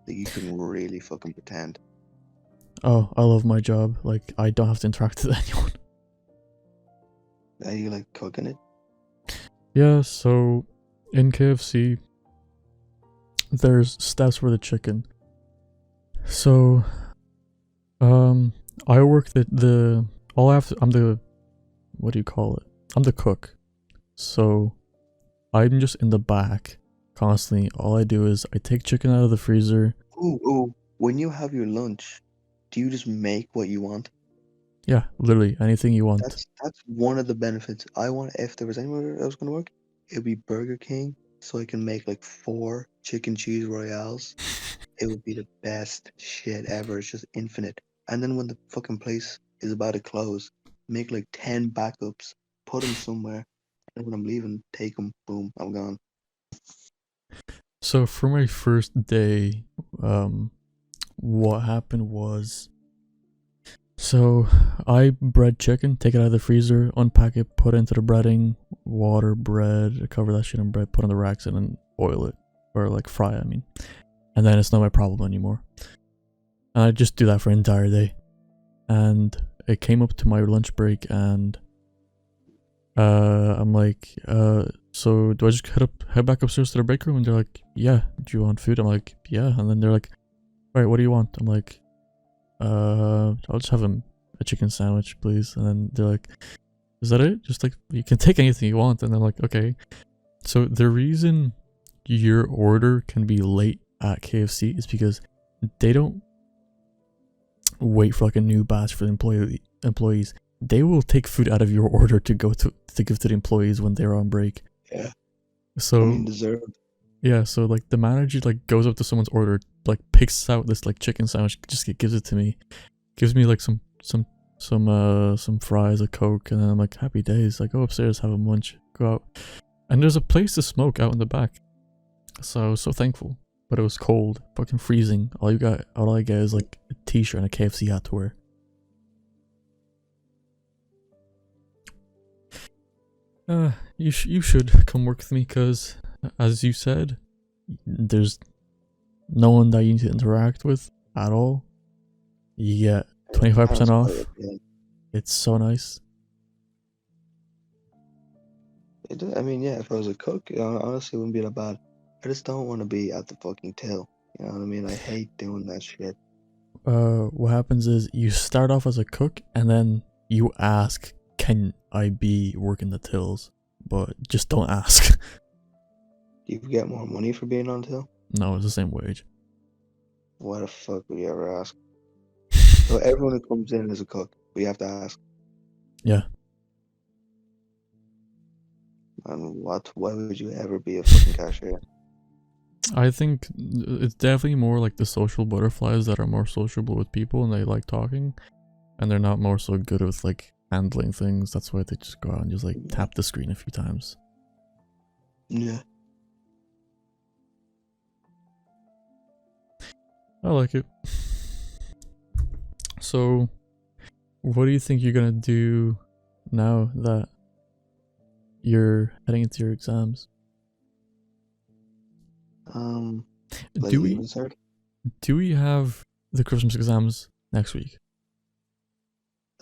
Like you can really fucking pretend. Oh, I love my job. Like I don't have to interact with anyone. Are you like cooking it? Yeah, so in KFC, there's steps for the chicken. So, I work all I have to, I'm the, what do you call it? I'm the cook. So, I'm just in the back constantly. All I do is I take chicken out of the freezer. Ooh. When you have your lunch, do you just make what you want? Yeah, literally anything you want. That's one of the benefits. I want if there was anywhere else gonna work, it'd be Burger King, so I can make like 4 chicken cheese royales. It would be the best shit ever. It's just infinite. And then when the fucking place is about to close, make like 10 backups, put them somewhere, and when I'm leaving, take them. Boom, I'm gone. So for my first day, what happened was, so I bread chicken, take it out of the freezer, unpack it, put it into the breading, water, bread, cover that shit in bread, put it on the racks, and then oil it, or like fry it, I mean. And then it's not my problem anymore. And I just do that for an entire day. And it came up to my lunch break, and I'm like, so do I just head back upstairs to the break room? And they're like, yeah, do you want food? I'm like, yeah. And then they're like, all right, what do you want? I'm like, I'll just have a chicken sandwich, please. And then they're like, Is that it? Just like you can take anything you want, and then like okay. So the reason your order can be late at KFC is because they don't wait for like a new batch for the employees. They will take food out of your order to give to the employees when they're on break. Yeah. I mean, So deserved. yeah, so like the manager like goes up to someone's order, like picks out this like chicken sandwich, just gives it to me, gives me like some fries, a Coke, and then I'm like happy days. I go upstairs, have a munch, go out, and there's a place to smoke out in the back. So I was so thankful, but it was cold, fucking freezing. All I get is like a t-shirt and a KFC hat to wear. You should come work with me because, as you said, there's no one that you need to interact with at all. You get 25% off. It's so nice. I mean, yeah, if I was a cook, honestly, it wouldn't be that bad. I just don't want to be at the fucking till. You know what I mean? I hate doing that shit. What happens is you start off as a cook and then you ask, can I be working the tills? But just don't ask. Do you get more money for being on till? No, it's the same wage. Why the fuck would you ever ask? So everyone who comes in is a cook, but you have to ask. Yeah. And what? Why would you ever be a fucking cashier? I think it's definitely more like the social butterflies that are more sociable with people and they like talking, and they're not more so good with like handling things. That's why they just go out and just like tap the screen a few times. Yeah. I like it. So, what do you think you're gonna do now that you're heading into your exams? Like Do we even start? do we have the Christmas exams next week?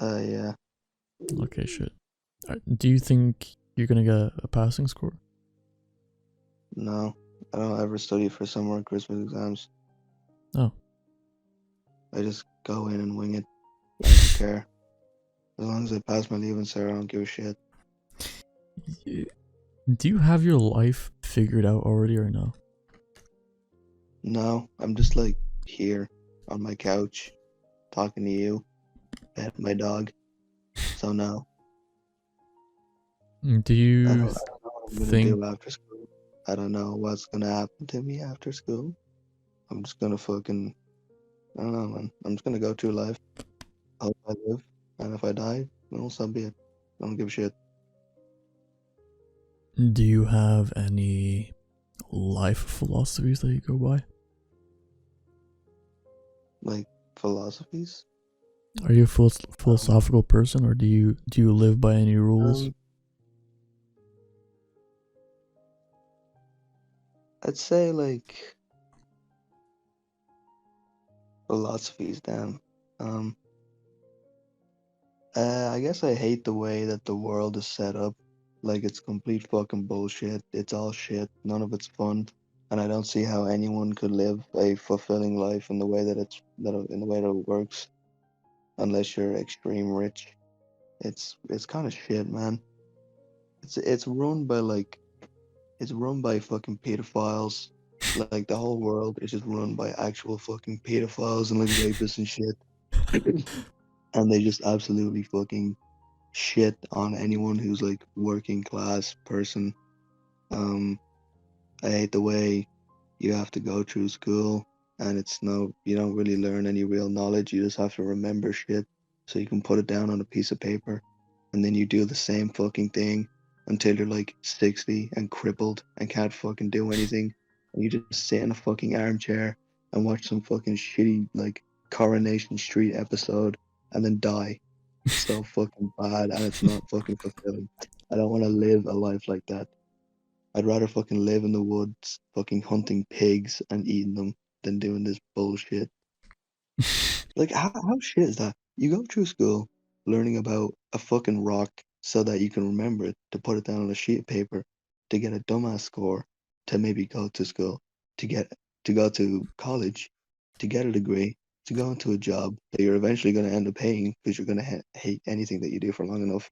Yeah. Okay, shit. Do you think you're gonna get a passing score? No, I don't ever study for summer and Christmas exams. Oh. I just go in and wing it. I don't care. As long as I pass my leaving cert, I don't give a shit. Do you have your life figured out already or no? No, I'm just like here on my couch talking to you, pet my dog. So no, Do I you don't know what I'm gonna think do after school. I don't know what's gonna happen to me after school. I'm just gonna fucking, I don't know, man. I'm just gonna go through life. I hope I live, and if I die, well, so be it. I don't give a shit. do you have any life philosophies that you go by? Like philosophies. Are you a philosophical person, or do you live by any rules? I'd say like philosophies, damn. Um, I guess I hate the way that the world is set up. Like it's complete fucking bullshit. It's all shit. None of it's fun, and I don't see how anyone could live a fulfilling life in the way that in the way that it works, unless you're extreme rich. It's kind of shit, man. It's run by like it's run by fucking pedophiles. Like the whole world is just run by actual fucking pedophiles and like rapists and shit. And they just absolutely fucking shit on anyone who's like working class person. Um, I hate the way you have to go through school and you don't really learn any real knowledge. You just have to remember shit so you can put it down on a piece of paper, and then you do the same fucking thing until you're like 60 and crippled and can't fucking do anything. And you just sit in a fucking armchair and watch some fucking shitty like Coronation Street episode and then die. It's so fucking bad and it's not fucking fulfilling. I don't want to live a life like that. I'd rather fucking live in the woods, fucking hunting pigs and eating them than doing this bullshit. Like, how shit is that? You go through school learning about a fucking rock so that you can remember it, to put it down on a sheet of paper, to get a dumbass score, to maybe go to school, to get to go to college, to get a degree, to go into a job that you're eventually going to end up hating because you're going to hate anything that you do for long enough.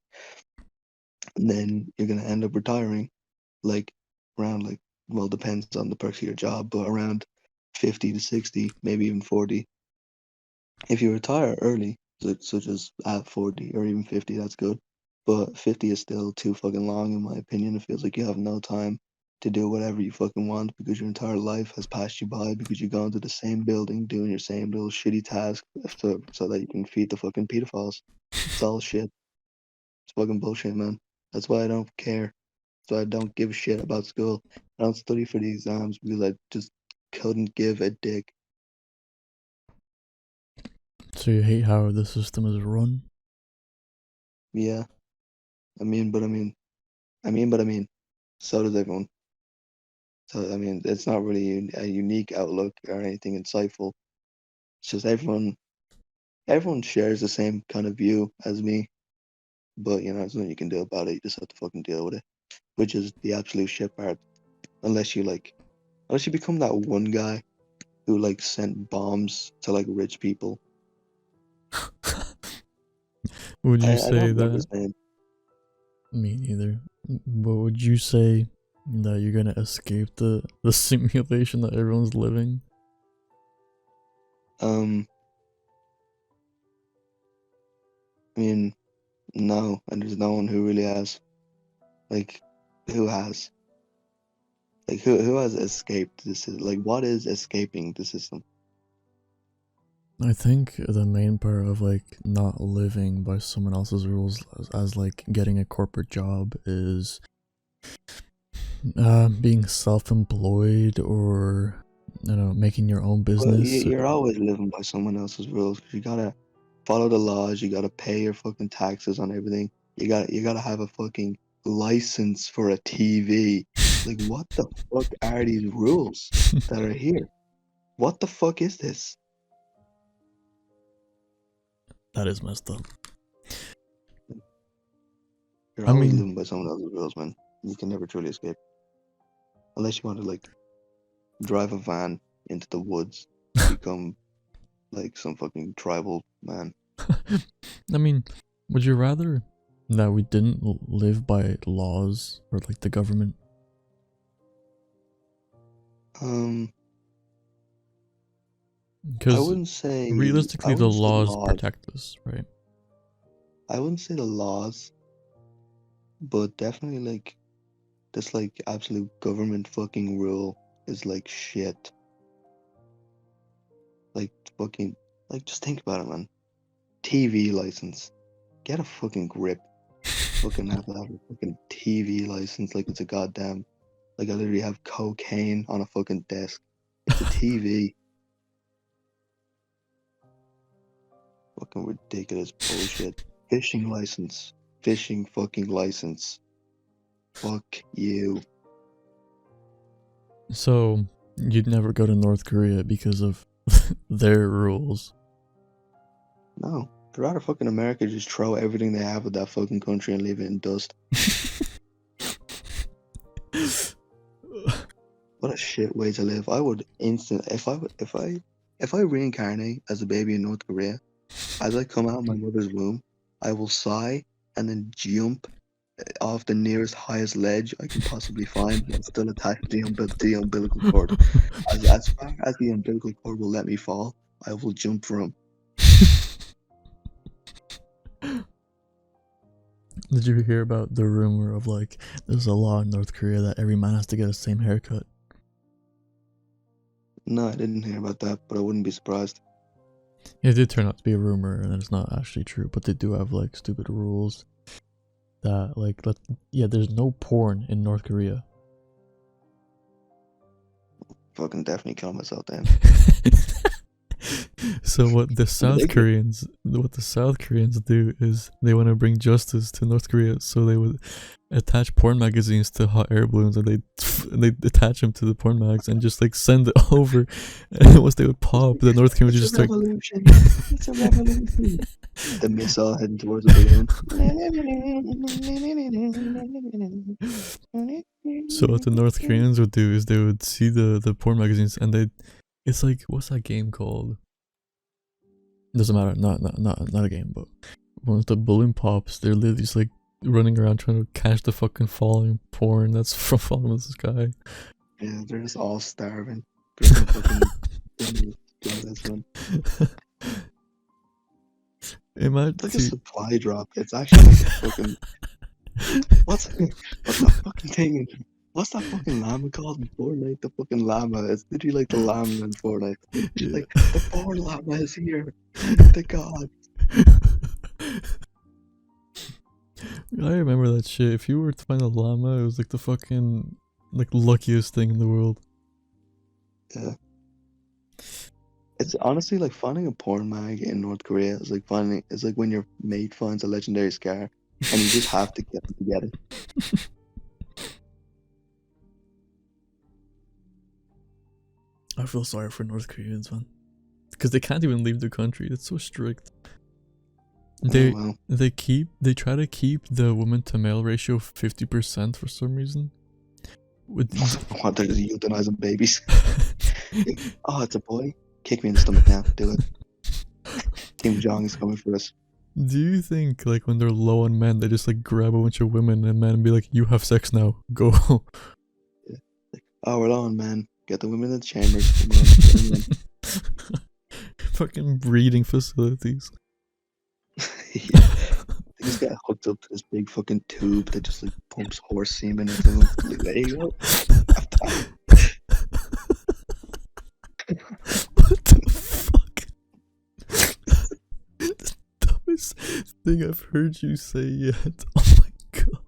and then you're gonna end up retiring, like around like, well, depends on the perks of your job, but around 50 to 60, maybe even 40. If you retire early, such as at 40 or even 50, that's good. But 50 is still too fucking long, in my opinion. It feels like you have no time to do whatever you fucking want because your entire life has passed you by because you've gone to the same building doing your same little shitty task so that you can feed the fucking pedophiles. It's all shit. It's fucking bullshit, man. That's why I don't care. That's why I don't give a shit about school. I don't study for the exams because I just couldn't give a dick. So you hate how the system is run? Yeah. I mean, but I mean, but I mean, so does everyone. So I mean, it's not really a unique outlook or anything insightful. It's just everyone shares the same kind of view as me. But there's nothing you can do about it. You just have to fucking deal with it, which is the absolute shit part. Unless unless you become that one guy who like sent bombs to like rich people. Would you I don't say remember that? his name. Me neither. But would you say that you're gonna escape the simulation that everyone's living? Um, I mean, no, and there's no one who really has. Like, who has? Like, who has escaped this? Like, what is escaping the system? I think the main part of like not living by someone else's rules as like getting a corporate job is being self-employed or making your own Well, business. you're always living by someone else's rules. You gotta follow the laws. You gotta pay your fucking taxes on everything. You gotta have a fucking license for a TV. Like, what the fuck are these rules that are here? What the fuck is this? That is messed up. You're I always mean, living by someone else's rules, man. You can never truly escape. Unless you want to, like, drive a van into the woods and become, like, some fucking tribal man. I mean, would you rather that we didn't live by laws or like the government? Um, I Because wouldn't say, I realistically, the wouldn't say laws laws. protect us, right? I wouldn't say the laws, but definitely, like, this, like, absolute government fucking rule is, like, shit. Like, fucking, like, just think about it, man. TV license. Get a fucking grip. Fucking have to have a fucking TV license like it's a goddamn, like I literally have cocaine on a fucking desk. It's a TV. Fucking ridiculous bullshit. Fishing license. Fishing fucking license. Fuck you. So you'd never go to North Korea because of their rules. No. I'd rather fucking America just throw everything they have at that fucking country and leave it in dust. What a shit way to live. I would instant if I reincarnate as a baby in North Korea, as I come out of my mother's womb, I will sigh and then jump off the nearest highest ledge I can possibly find while still attached to the umbilical cord. As far as the umbilical cord will let me fall, I will jump from. Did you hear about the rumor of like there's a law in North Korea that every man has to get the same haircut? No, I didn't hear about that, but I wouldn't be surprised. It did turn out to be a rumor and it's not actually true, but they do have like stupid rules that like there's no porn in North Korea. Fucking definitely kill myself then. So what the South Ridiculous. Koreans do is they want to bring justice to North Korea, so they would attach porn magazines to hot air balloons and they attach them to the porn mags and just like send it over, and once they would pop, the North Koreans would It's a just start. revolution. It's a revolution. The missile heading towards the balloon. So what the North Koreans would do is they would see the porn magazines and it's like, what's that game called? Doesn't matter, not a game, but once the balloon pops, they're literally just like running around trying to catch the fucking falling porn that's from falling in the sky. Yeah, they're just all starving. Freaking fucking doing this one. It's like a Imagine. supply drop. It's actually like a fucking what's that fucking thing? What's that fucking llama called in Fortnite? The fucking llama. It's literally like the llama in Fortnite. Yeah. Like the poor llama is here. Thank the god. I remember that shit. If you were to find a llama, it was like the fucking like luckiest thing in the world. Yeah. It's honestly like finding a porn mag in North Korea is like finding it's like when your mate finds a legendary scar and you just have to get them to get it. I feel sorry for North Koreans, man, because they can't even leave the country. It's so strict. They Oh, well. they try to keep the woman to male ratio 50% for some reason. With What, they're just euthanizing babies. Oh, it's a boy. Kick me in the stomach now. Do it. Kim Jong is coming for us. Do you think like when they're low on men, they just like grab a bunch of women and men and be like, "You have sex now, go." Yeah. Like, oh, we're on, man. Get the women in the chambers. Come on. Get them Fucking breeding facilities. Yeah. They just get hooked up to this big fucking tube that just like pumps horse semen into them. Like, there you go. What the fuck? The dumbest thing I've heard you say yet. Oh my god.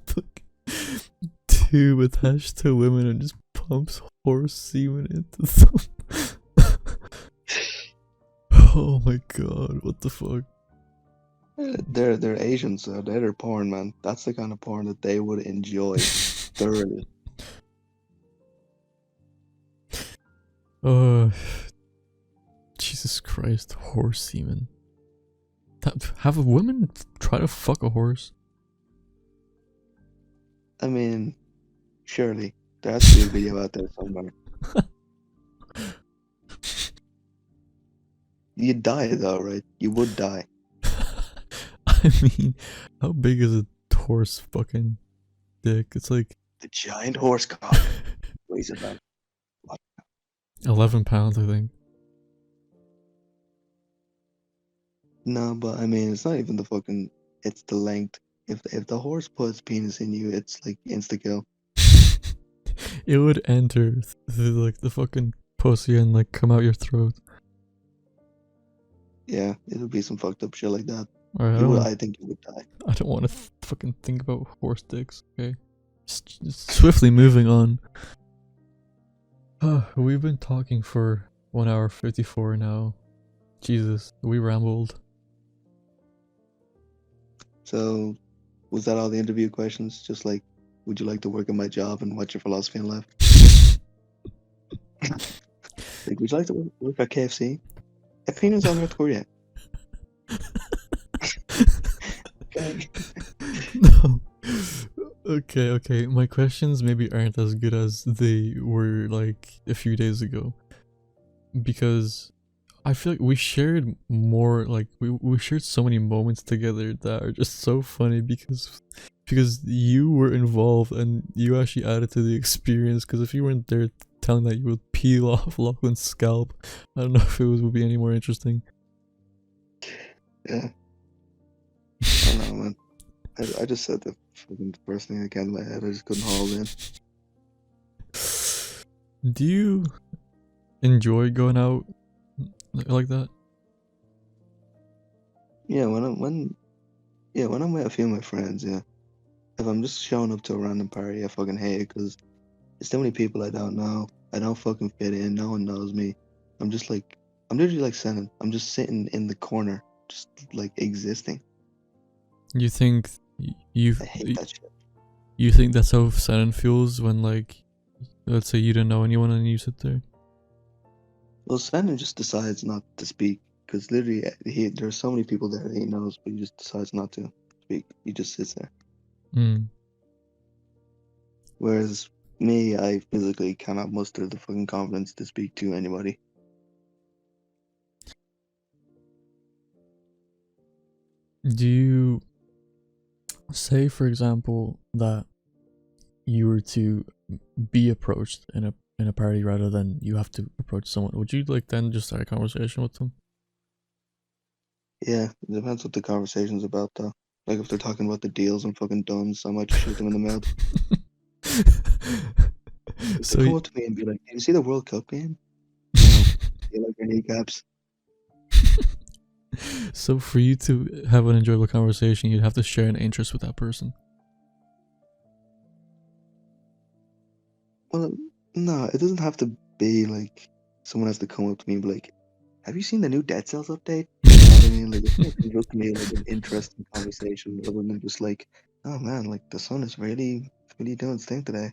Fuck. Tube attached to women and just pumps horse semen into them. Oh my god, what the fuck? They're Asian, so they're porn, man. That's the kind of porn that they would enjoy thoroughly. Jesus Christ, horse semen. Have a woman try to fuck a horse? I mean, surely there has to be a video out there somewhere. You'd die though, right? You would die. I mean, how big is a horse fucking dick? It's like The giant horse cock weighs about 11 pounds, I think. no, but I mean, it's not even the fucking. It's the length. If the horse puts penis in you, it's like insta kill. It would enter through like the fucking pussy and like come out your throat. Yeah, it'll be some fucked up shit like that. Alright, I think you would die. I don't want to fucking think about horse dicks. Okay, just swiftly moving on. We've been talking for 1 hour 54 now. Jesus, we rambled. So, was that all the interview questions? Just like, would you like to work in my job and what's your philosophy in life? Like, would you like to work at KFC? Opinions on North Korea. Okay. No. Okay. My questions maybe aren't as good as they were like a few days ago. Because I feel like we shared more, like we shared so many moments together that are just so funny because you were involved and you actually added to the experience. Because if you weren't there telling that you would peel off Lachlan's scalp, I don't know if it would be any more interesting. Yeah. I don't know, man. I just said the fucking first thing that came to my head. I just couldn't hold in. Do you enjoy going out like that? Yeah, when I'm with a few of my friends, yeah. If I'm just showing up to a random party, I fucking hate it because there's so many people I don't know. I don't fucking fit in. No one knows me. I'm literally like Senan. I'm just sitting in the corner, just like existing. You think I hate that shit. you think that's how Senan feels when, like, let's say you don't know anyone and you sit there? Well, Senan just decides not to speak because literally there's so many people there that he knows, but he just decides not to speak. He just sits there. Whereas me, I physically cannot muster the fucking confidence to speak to anybody. Do you say, for example, that you were to be approached in a party rather than you have to approach someone? Would you like then just start a conversation with them? Yeah, it depends what the conversation's about, though. Like, if they're talking about the deals and fucking duns, I might just shoot them in the mouth. If they So, come up to me and be like, "Did you see the World Cup game?" No. You like your kneecaps? so for you to have an enjoyable conversation, you'd have to share an interest with that person. Well, no, it doesn't have to be like someone has to come up to me and be like, "Have you seen the new Dead Cells update?" You know what I mean? Like, it's not just me like an interesting conversation other than just like, "Oh man, like the sun is really doing its thing today."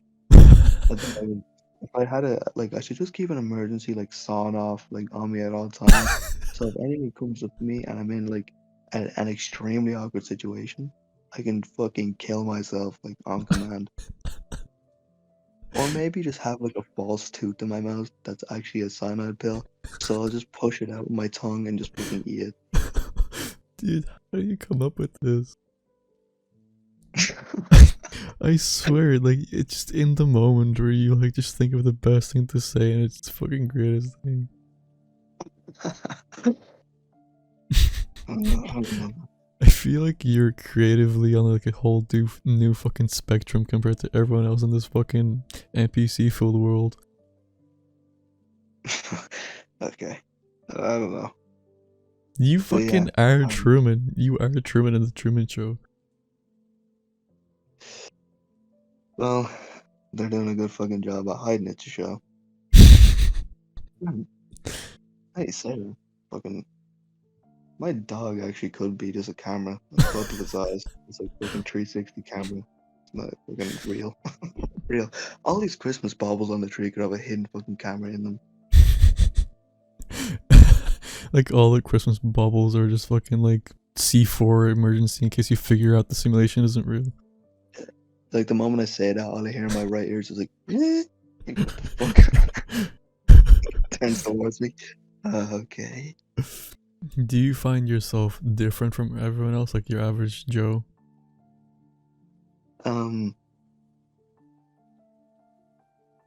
But then if I had I should just keep an emergency like sawn off like on me at all times. So if anyone comes up to me and I'm in like an extremely awkward situation, I can fucking kill myself like on command. Or maybe just have like a false tooth in my mouth that's actually a cyanide pill. So I'll just push it out with my tongue and just fucking eat Dude, how do you come up with this? it. I swear, like it's just in the moment where you like just think of the best thing to say, and it's the fucking greatest thing. I don't know. I feel like you're creatively on like a whole new fucking spectrum compared to everyone else in this fucking NPC filled world. Okay. I don't know. You But yeah. fucking are Um, Truman. You are Truman in the Truman Show. well, they're doing a good fucking job at hiding it to show. Hmm. Hey, Sarah. Fucking my dog actually could be just a camera. Like both of its eyes. It's like fucking 360 camera. It's not fucking real. Real. All these Christmas baubles on the tree could have a hidden fucking camera in them. Like all the Christmas baubles are just fucking like C4 emergency in case you figure out the simulation isn't real. Like the moment I say that, all I hear in my right ears is like, eh? Like, what the fuck? Turns towards me. Okay. Do you find yourself different from everyone else, like your average Joe? Um,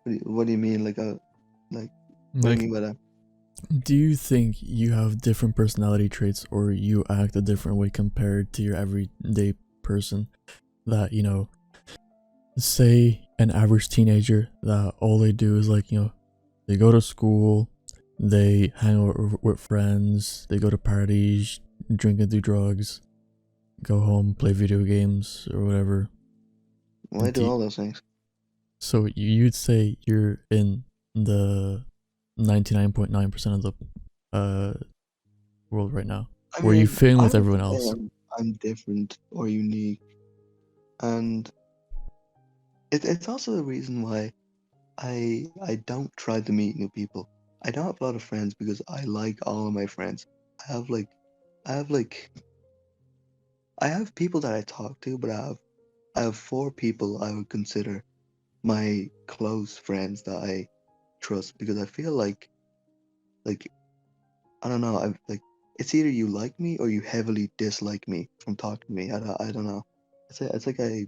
what do you mean? Like, what do you Like, mean by that? do you think you have different personality traits or you act a different way compared to your everyday person? That, say an average teenager that all they do is like, they go to school, they hang out with friends, they go to parties, drink and do drugs, go home, play video games or whatever. Well, I do Do all those things. So you'd say you're in the 99.9% of the world right now, I where you mean, fit in I with would everyone say else. I'm different or unique, and it's also the reason why I don't try to meet new people. I don't have a lot of friends because I like all of my friends. I have like I have like I have people that I talk to, but I have four people I would consider my close friends that I trust because I feel like I don't know, I like it's either you like me or you heavily dislike me from talking to me. I don't know. It's like I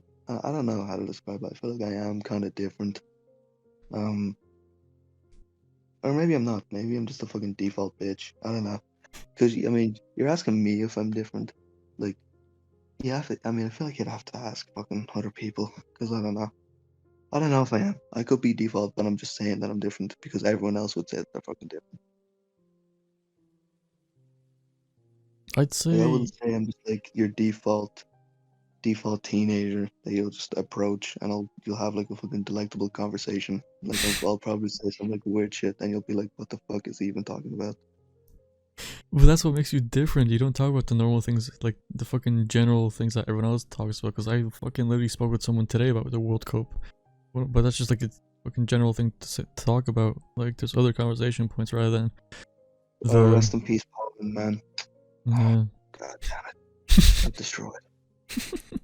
don't know how to describe it. I feel like I am kind of different. Um, or maybe I'm not. Maybe I'm just a fucking default bitch. I don't know. Because I mean, you're asking me if I'm different. Like, you have to. I mean, I feel like you'd have to ask fucking other people. Because I don't know. I don't know if I am. I could be default, but I'm just saying that I'm different because everyone else would say that they're fucking different. I'd Like, I say wouldn't say I'm just like your default teenager that you'll just approach and you'll have like a fucking delectable conversation. Like I'll probably say some like weird shit, and you'll be like, "What the fuck is he even talking about?" But that's what makes you different. You don't talk about the normal things, like the fucking general things that everyone else talks about. Because I fucking literally spoke with someone today about the World Cup. But that's just like a fucking general thing to talk about. Like there's other conversation points rather than Oh, the rest in peace, Paul, man. yeah. God damn it, got destroyed.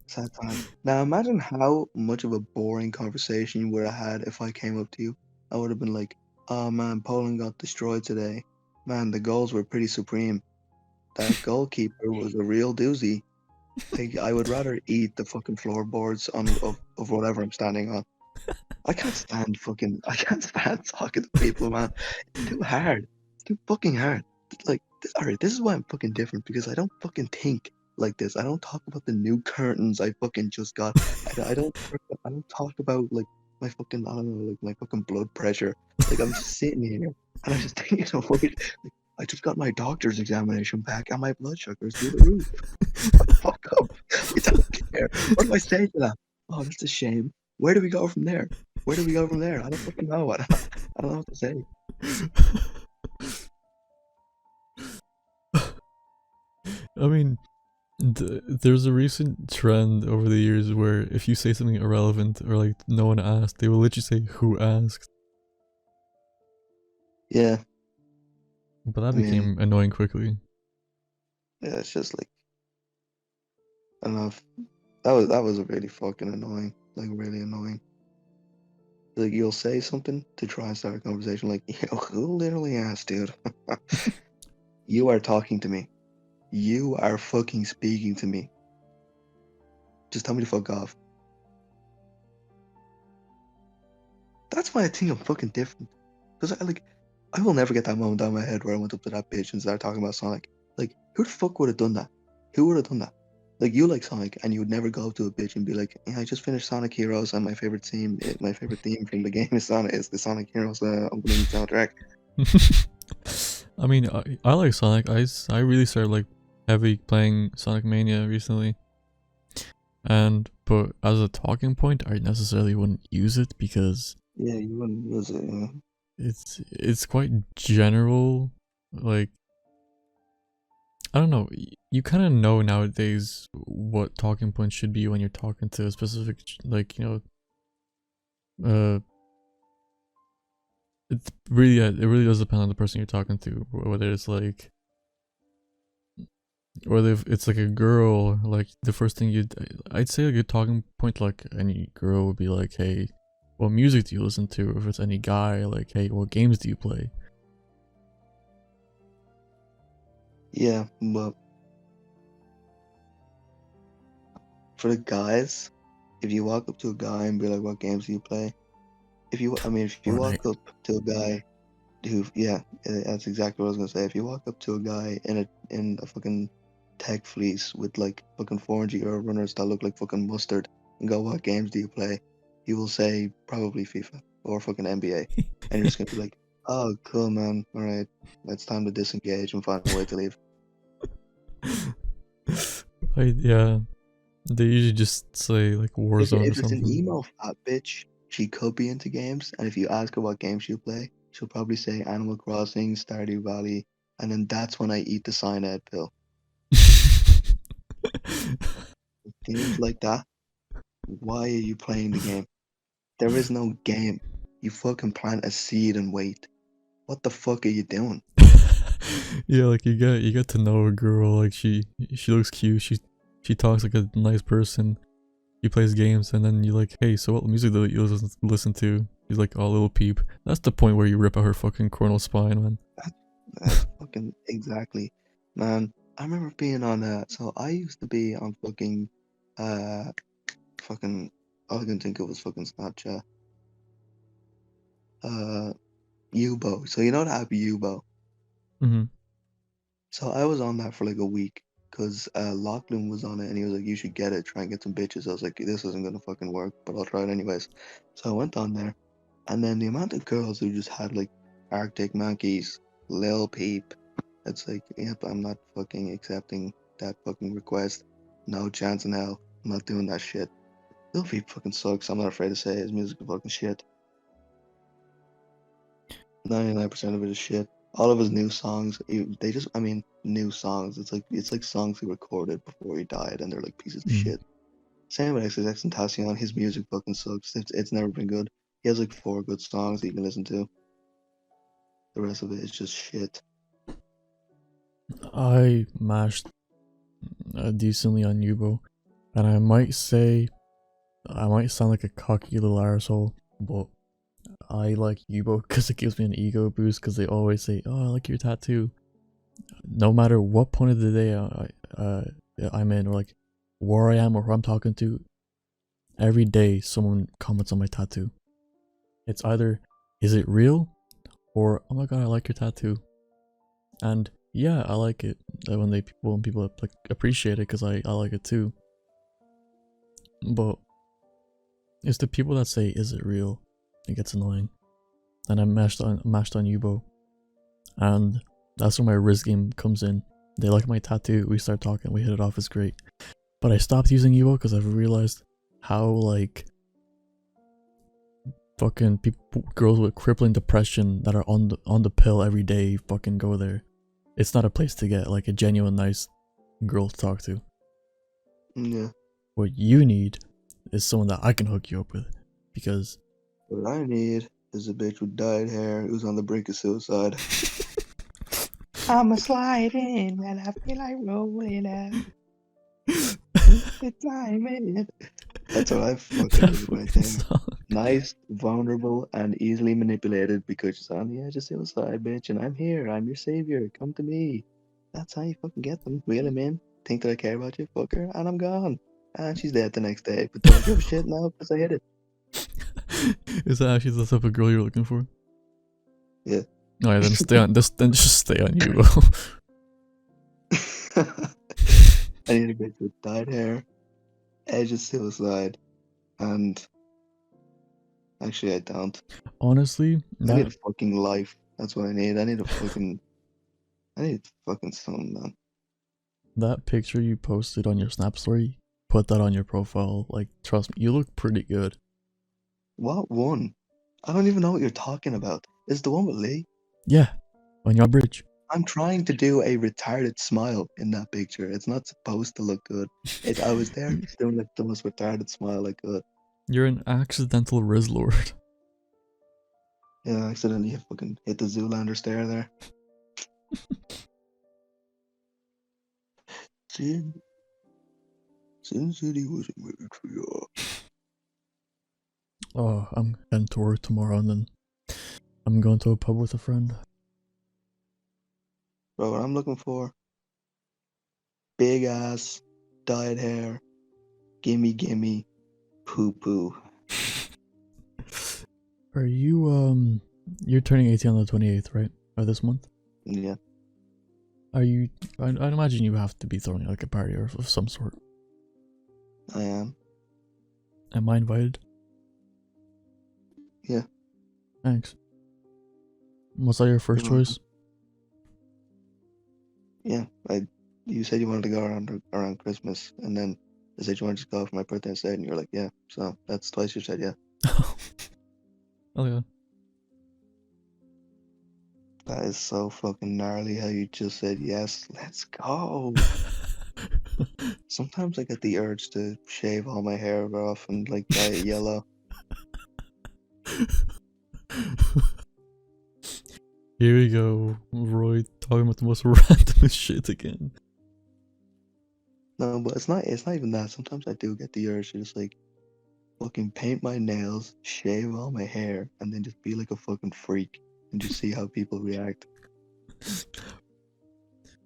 Sad times. Now imagine how much of a boring conversation you would have had if I came up to you. I would have been like, "Oh man, Poland got destroyed today. Man, the goals were pretty supreme. That goalkeeper was a real doozy. Like I would rather eat the fucking floorboards of whatever I'm standing on. I can't stand talking to people, man. It's too hard. It's too fucking hard. Like, alright, this is why I'm fucking different because I don't fucking think like this. I don't talk about the new curtains I fucking just got. I don't talk about like my fucking I don't know like my fucking blood pressure. Like I'm just sitting here and I'm just thinking of wait, like I just got my doctor's examination back and my blood sugar's through the roof. Fuck up. I don't care. What do I say to that? Oh, that's a shame. Where do we go from there? Where do we go from there? I don't fucking know. I don't know what to say. I mean, there's a recent trend over the years where if you say something irrelevant or like no one asked, they will literally say who asked. Yeah, But that I mean, became annoying quickly. yeah, it's just like I don't know. That was really fucking annoying. Like really annoying. Like you'll say something to try and start a conversation. Like, yo, who literally asked, dude? You are talking to me. You are fucking speaking to me. Just tell me to fuck off. That's why I think I'm fucking different. Because I will never get that moment out of my head where I went up to that bitch and started talking about Sonic. Like, who the fuck would have done that? Who would have done that? Like, you like Sonic, and you would never go up to a bitch and be like, "Yeah, I just finished Sonic Heroes, and my favorite theme from the game is the Sonic Heroes opening soundtrack." I mean, I like Sonic. I really started like heavy playing Sonic Mania recently. But as a talking point, I necessarily wouldn't use it because Yeah, you wouldn't use it. it's quite general. Like, I don't know. You kind of know nowadays what talking points should be when you're talking to a specific, like, it really does depend on the person you're talking to. Whether it's like, whether if it's like a girl, like the first thing I'd say a good talking point, like any girl would be like, hey, what music do you listen to? If it's any guy, like, hey, what games do you play? Yeah, but for the guys, if you walk up to a guy and be like, "What games do you play?" If you Fortnite. walk up to a guy yeah, that's exactly what I was gonna say. If you walk up to a guy in a fucking tech fleece with like fucking 400 euro runners that look like fucking mustard and go, "What games do you play?" He will say probably FIFA or fucking NBA, and you're just gonna be like, "Oh, cool, man. All right, it's time to disengage and find a way to leave." Yeah, they usually just say like Warzone or If it's an something. emo fat bitch, she could be into games, and if you ask her what games she'll play, she'll probably say Animal Crossing, Stardew Valley, and then that's when I eat the cyanide pill. Games like that, why are you playing the game? There is no game. You fucking plant a seed and wait. What the fuck are you doing? Yeah, like you get to know a girl, like she looks cute, she talks like a nice person. He plays games, and then you're like, hey, so what music do you listen to? He's like, oh, little peep. That's the point where you rip out her fucking coronal spine, man. That's fucking exactly, man. I remember being on so I used to be on uh fucking all I can think of was fucking Snapchat. Uh Yubo. So you know the app Yubo. Mm-hmm. So I was on that for like a week because Lachlan was on it and he was like, "You should get it, try and get some bitches." I was like, "This isn't gonna fucking work, but I'll try it anyways." So I went on there, and then the amount of girls who just had like Arctic Monkeys, Lil Peep, it's like, yep, I'm not fucking accepting that fucking request. No chance in hell. I'm not doing that shit. Lil Peep fucking sucks. I'm not afraid to say his music is fucking shit. 99% of it is shit. All of his new songs, they just, new songs. It's like songs he recorded before he died, and they're like pieces of Mm. shit. Same with XXXTentacion. His music fucking sucks. It's never been good. He has like 4 good songs that you can listen to. The rest of it is just shit. I mashed decently on Yubo, and I might sound like a cocky little arsehole, but I like Yubo because it gives me an ego boost because they always say, oh, I like your tattoo. No matter what point of the day I'm in, or like where I am or who I'm talking to, every day someone comments on my tattoo. It's either, is it real? Or, oh my god, I like your tattoo. And yeah, I like it. When people like appreciate it, because I like it too. But it's the people that say, is it real? It gets annoying. And I mashed on Yubo. And that's where my Riz game comes in. They like my tattoo, we start talking, we hit it off, it's great. But I stopped using Yubo because I've realized how, like, fucking girls with crippling depression that are on the pill every day fucking go there. It's not a place to get, like, a genuine nice girl to talk to. Yeah. What you need is someone that I can hook you up with, because what I need is a bitch with dyed hair who's on the brink of suicide. I'ma slide in and I feel like rolling out. The time in. That's what I fucking need right there. Nice, vulnerable, and easily manipulated because she's on the edge of suicide, bitch, and I'm here. I'm your savior. Come to me. That's how you fucking get them. Reel them in. Think that I care about you, fuck her, and I'm gone. And she's dead the next day, but don't give a shit now because I hit it. Is that actually the type of girl you're looking for? Yeah. Alright, then stay on. Then just stay on you. I need a bitch with dyed hair, edge of suicide, and actually I don't. Honestly, I need a fucking life. That's what I need. I need fucking something, man. That picture you posted on your Snap story, put that on your profile. Like, trust me, you look pretty good. What one? I don't even know what you're talking about. Is the one with Lee? Yeah, on your bridge. I'm trying to do a retarded smile in that picture. It's not supposed to look good. I was there just doing like the most retarded smile I could. You're an accidental Riz Lord. Yeah, I accidentally fucking hit the Zoolander stare there. Sin City wasn't made for you. Oh, I'm heading to work tomorrow, and then I'm going to a pub with a friend. Bro, what I'm looking for? Big ass, dyed hair, gimme, poo poo. Are you, you're turning 18 on the 28th, right? Or this month? Yeah. Are you, I'd imagine you have to be throwing like a party of some sort. I am. Am I invited? Yeah. Thanks. Was that your first choice? Yeah, you said you wanted to go around Christmas, and then I said you wanted to go for my birthday instead, and you were like, yeah. So that's twice you said yeah. Oh yeah. That is so fucking gnarly how you just said yes. Let's go. Sometimes I get the urge to shave all my hair off and like dye it yellow. Here we go, Roy talking about the most randomest shit again. No, but it's not even that. Sometimes I do get the urge to just like fucking paint my nails, shave all my hair, and then just be like a fucking freak and just see how people react.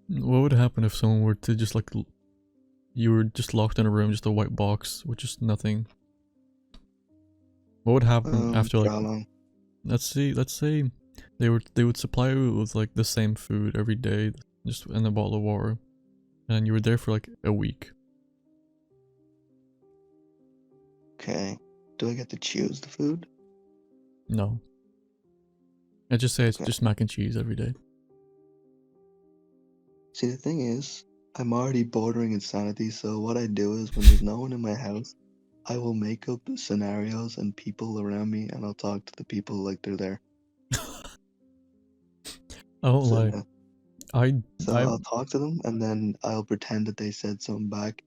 What would happen if someone were to just like, you were just locked in a room, just a white box with just nothing? What would happen after like, how long? let's say they would supply you with like the same food every day, just in a bottle of water, and you were there for like a week. Okay. Do I get to choose the food? No. I just say it's just mac and cheese every day. See, the thing is, I'm already bordering insanity, so what I do is when there's no one in my house, I will make up scenarios and people around me, and I'll talk to the people like they're there. I won't lie. I'll talk to them, and then I'll pretend that they said something back,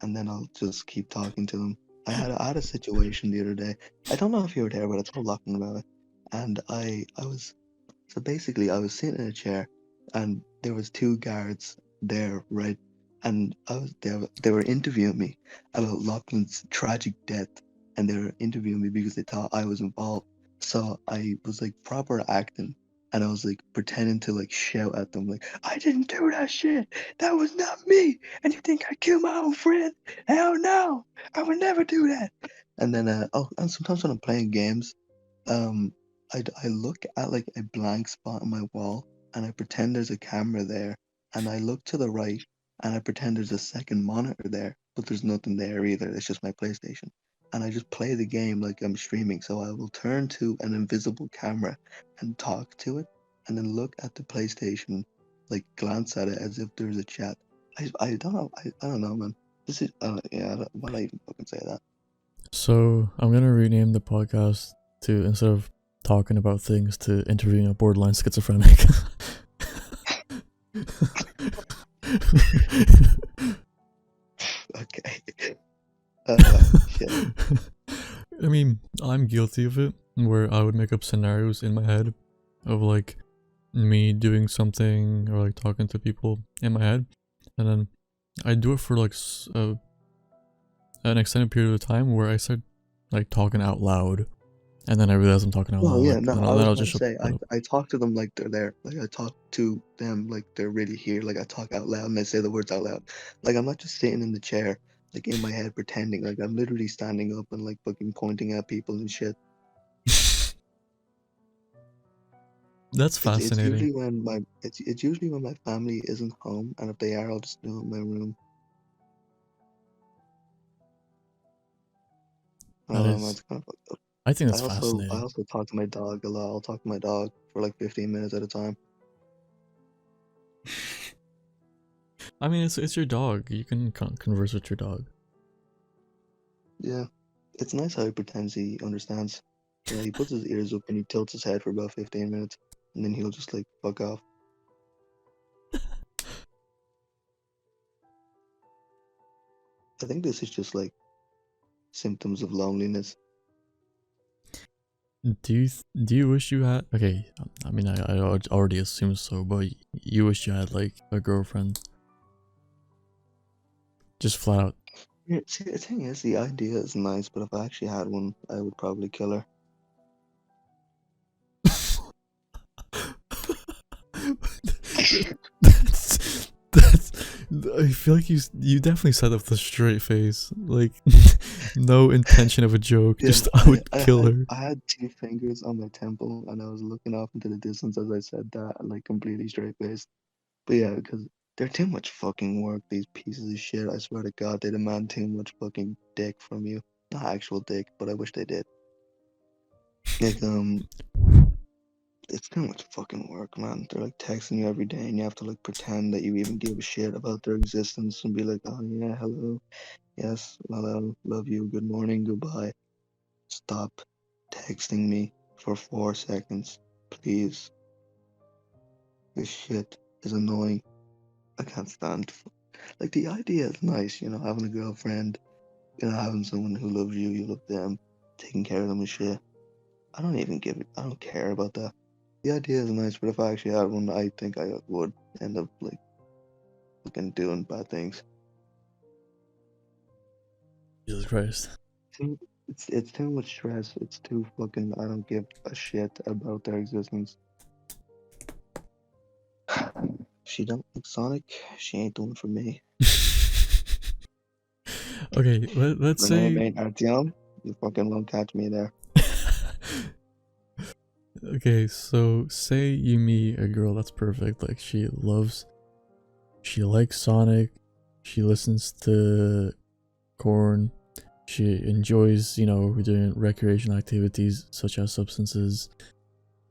and then I'll just keep talking to them. I had a situation the other day. I don't know if you were there, but I told Lachlan about it. And I was sitting in a chair, and there was two guards there, right? And they were interviewing me about Lachlan's tragic death, and they were interviewing me because they thought I was involved. So I was like proper acting, and I was like pretending to like shout at them like, I didn't do that shit. That was not me. And you think I killed my own friend? Hell no. I would never do that. And then and sometimes when I'm playing games, um I look at like a blank spot on my wall and I pretend there's a camera there, and I look to the right and I pretend there's a second monitor there, but there's nothing there either. It's just my PlayStation. And I just play the game like I'm streaming. So I will turn to an invisible camera and talk to it, and then look at the PlayStation, like glance at it as if there's a chat. I don't know. I don't know, man. This is yeah. Why do I even fucking say that? So I'm gonna rename the podcast to, instead of talking about things, to interviewing a borderline schizophrenic. Okay. Shit. I mean, I'm guilty of it, where I would make up scenarios in my head of like me doing something or like talking to people in my head, and then I do it for like an extended period of time where I start like talking out loud, and then I realize I'm talking out Well, loud. yeah, Like, no, and I then was I'll about just to say, shut up. I talk to them like they're there. Like, I talk to them like they're really here. Like, I talk out loud and I say the words out loud. Like, I'm not just sitting in the chair, like, in my head pretending. Like, I'm literally standing up and, like, fucking pointing at people and shit. That's It's fascinating. usually when it's usually when my family isn't home, and if they are, I'll just do it in my room. I That don't know, man, is, it's kind of fucked up. I think I that's also I fascinating. also talk to my dog a lot. I'll talk to my dog for like 15 minutes at a time. I mean, it's your dog. You can converse with your dog. Yeah. It's nice how he pretends he understands. You know, he puts his ears up and he tilts his head for about 15 minutes, and then he'll just like fuck off. I think this is just like symptoms of loneliness. Do you wish you had? Okay, I mean, I already assume so, but you wish you had like a girlfriend, just flat out. Yeah, see, the thing is, the idea is nice, but if I actually had one, I would probably kill her. That's, I feel like you definitely said that with a straight face, like no intention of a joke. Yeah, Just I would kill her. I had two fingers on my temple, and I was looking off into the distance as I said that, like completely straight faced. But yeah, because they're too much fucking work, these pieces of shit. I swear to God, they demand too much fucking dick from you. Not actual dick, but I wish they did. Like, it's too much fucking work, man. They're like texting you every day, and you have to like pretend that you even give a shit about their existence and be like, oh yeah, hello, yes, hello, love you, good morning, goodbye. Stop texting me for 4 seconds, please. This shit is annoying. I can't stand. Like the idea is nice, you know, having a girlfriend, you know, having someone who loves you, you love them, taking care of them and shit. I don't even give it. I don't care about that. The idea is nice, but if I actually had one, I think I would end up like fucking doing bad things. Jesus Christ. Too, it's too much stress. It's too fucking. I don't give a shit about their existence. She don't like Sonic. She ain't the one for me. Okay, let's Her name say. ain't Artyom. You fucking won't catch me there. Okay, so say you meet a girl that's perfect. Like she likes Sonic. She listens to Korn. She enjoys, doing recreational activities such as substances,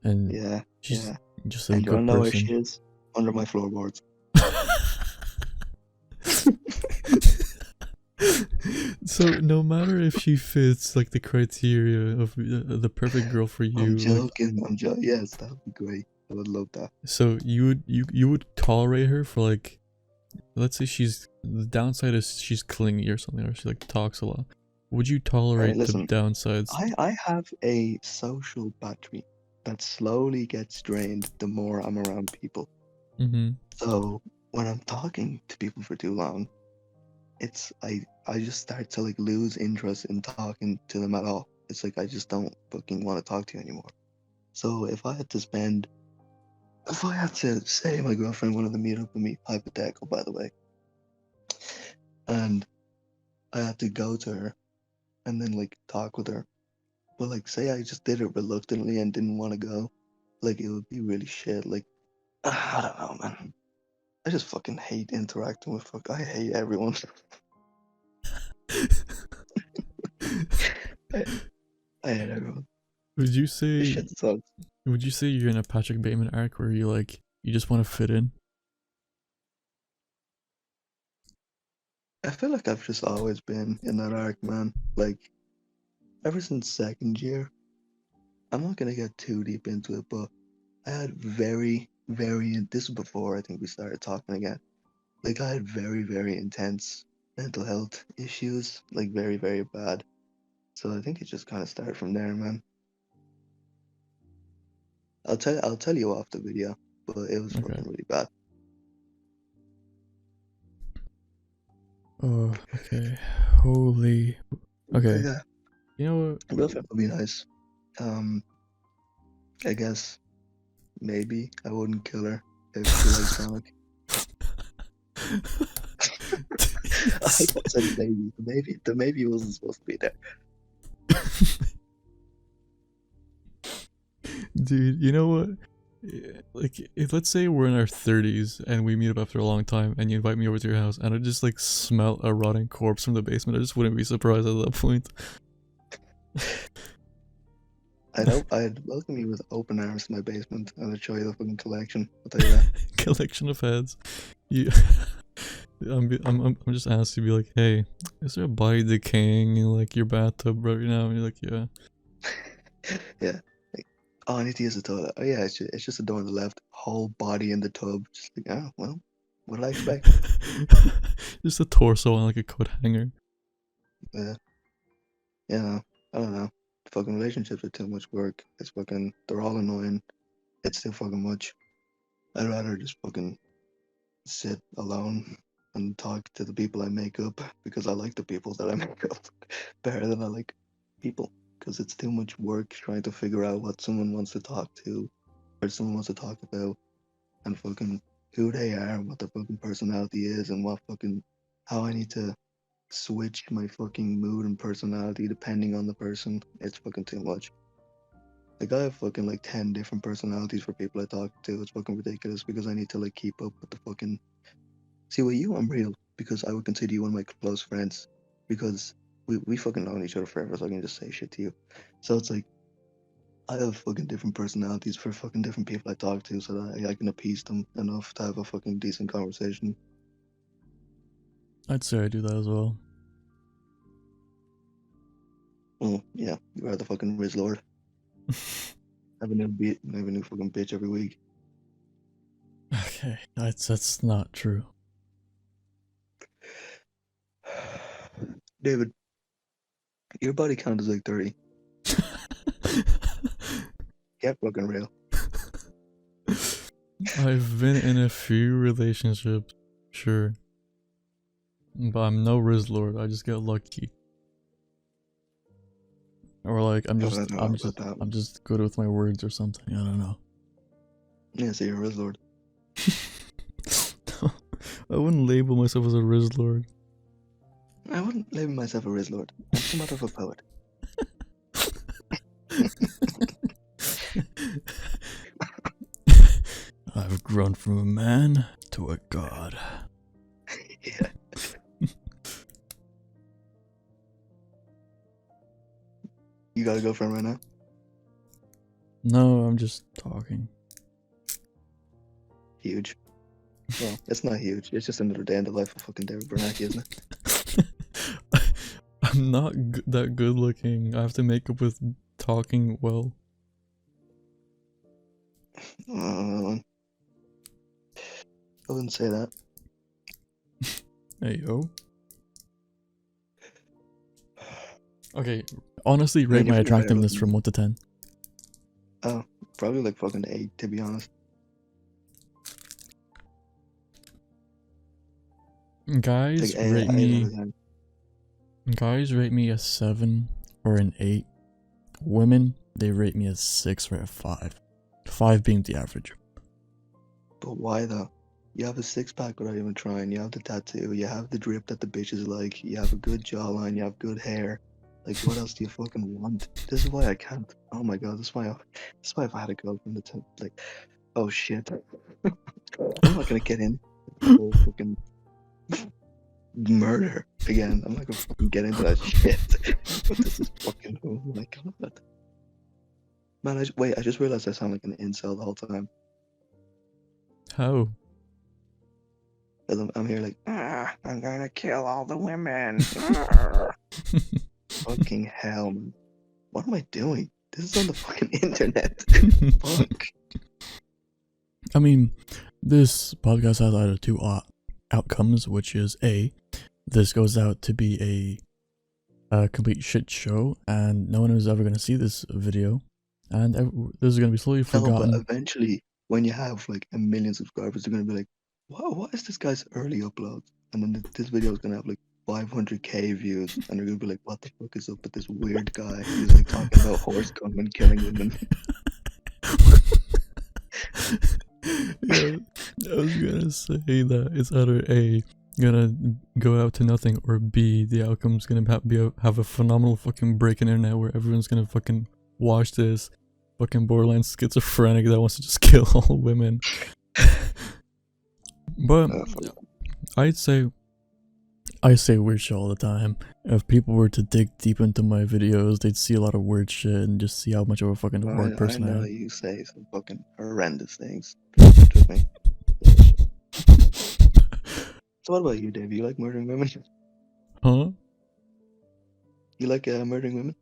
and Yeah, she's yeah. just a And you wanna good know where she person. is? Under my floorboards. So no matter if she fits like the criteria of the perfect girl for I'm you, like, joking. I'm joking. Yes, that would be great. I would love that. so you would tolerate her for, like, let's say the downside is she's clingy or something, or she like talks a lot. Would you Alright, tolerate the listen. downsides? I have a social battery that slowly gets drained the more I'm around people. Mm-hmm. So when I'm talking to people for too long, I just start to like lose interest in talking to them at all. It's like I just don't fucking want to talk to you anymore. So if I had to spend if I had to say my girlfriend wanted to meet up with me, hypothetical by the way, and I had to go to her and then like talk with her, but like say I just did it reluctantly and didn't want to go, like it would be really shit. Like I don't know, man. I just fucking hate interacting with I hate everyone. I, I hate everyone. Would you This say shit sucks. would you say you're in a Patrick Bateman arc where you just want to fit in? I feel like I've just always been in that arc, man. Like ever since second year. I'm not gonna get too deep into it, but I had this was before I think we started talking again. Like I had very intense mental health issues, like very bad. So I think it just kind of started from there, man. I'll tell you off the video, but it was Okay. fucking really bad. Oh, okay. Holy. Okay. Yeah, You know what? girlfriend would be nice. Um, I guess maybe I wouldn't kill her if she likes Sonic. I said maybe. The maybe wasn't supposed to be there. Dude, you know what? Like, let's say we're in our 30s and we meet up after a long time and you invite me over to your house and I just like smell a rotting corpse from the basement. I just wouldn't be surprised at that point. I'd welcome you with open arms to my basement and I'd show you the fucking collection. I'll tell you that. Collection of heads. You, I'm just asking you, be like, hey, is there a body decaying in like your bathtub right now? And you're like, yeah. Yeah. Like, oh, I need to use the toilet. Oh yeah, it's just a door on the left. Whole body in the tub. Just like, oh well, what did I expect? Just a torso on like a coat hanger. Yeah. Yeah. I don't know. Fucking relationships are too much work. It's fucking. They're all annoying. It's too fucking much. I'd rather just fucking sit alone and talk to the people I make up because I like the people that I make up better than I like people because it's too much work trying to figure out what someone wants to talk to or someone wants to talk about and fucking who they are and what their fucking personality is and what fucking how I need to switch my fucking mood and personality depending on the person. It's fucking too much. Like I have fucking like 10 different personalities for people I talk to. It's fucking ridiculous because I need to like keep up with the fucking. See, with you, I'm real because I would consider you one of my close friends because we fucking known each other forever, so I can just say shit to you. So it's like I have fucking different personalities for fucking different people I talk to, so that I can appease them enough to have a fucking decent conversation. I'd say I do that as well. Well, yeah, you are the fucking Riz Lord. Have a new beat, have a new fucking bitch every week. Okay, that's not true. David, your body count is like 30. Get fucking real. I've been in a few relationships, sure. But I'm no Riz Lord, I just get lucky. Or like I'm just good with my words or something, I don't know. Yeah, so you're a Riz Lord. I wouldn't label myself as a Riz Lord. I wouldn't label myself a Riz Lord. I'm somewhat of a poet. I've grown from a man to a god. Yeah. You got a girlfriend right now? No, I'm just talking. Huge. Well, it's not huge. It's just another day in the life of fucking David Bernanke, isn't it? I'm not that good looking. I have to make up with talking well. I wouldn't say that. Hey, yo. Okay, honestly, rate my attractiveness from 1 to 10. Oh, probably like fucking 8, to be honest. Guys Like rate me. Guys rate me a 7 or an 8. Women, they rate me a 6 or a 5. 5 being the average. But why though? You have a six-pack without even trying. You have the tattoo. You have the drip that the bitches like. You have a good jawline. You have good hair. Like, what else do you fucking want? This is why I can't. Oh my god, this is why I've had a girlfriend that's like, oh shit. I'm not gonna get in the whole fucking murder again. I'm not gonna fucking get into that shit. This is fucking, oh my god. Man, wait, I just realized I sound like an incel the whole time. How? Because I'm here like, I'm gonna kill all the women. Fucking hell, man. What am I doing? This is on the fucking internet. Fuck. I mean, this podcast has either two outcomes, which is A, this goes out to be a complete shit show, and no one is ever going to see this video, and this is going to be slowly forgotten. No, but eventually, when you have like 1 million subscribers, they're going to be like, what is this guy's early uploads? And then this video is going to have like 500k views, and they're going to be like, what the fuck is up with this weird guy? He's like talking about horse cum and killing women. Yeah, I was gonna say that it's either A, gonna go out to nothing, or B, the outcome's gonna have a phenomenal fucking break in internet where everyone's gonna fucking watch this fucking borderline schizophrenic that wants to just kill all women. But I say weird shit all the time. If people were to dig deep into my videos, they'd see a lot of weird shit and just see how much of a fucking weird person I am. I know you say some fucking horrendous things. Trust me. So what about you, Dave? You like murdering women? Huh? You like murdering women?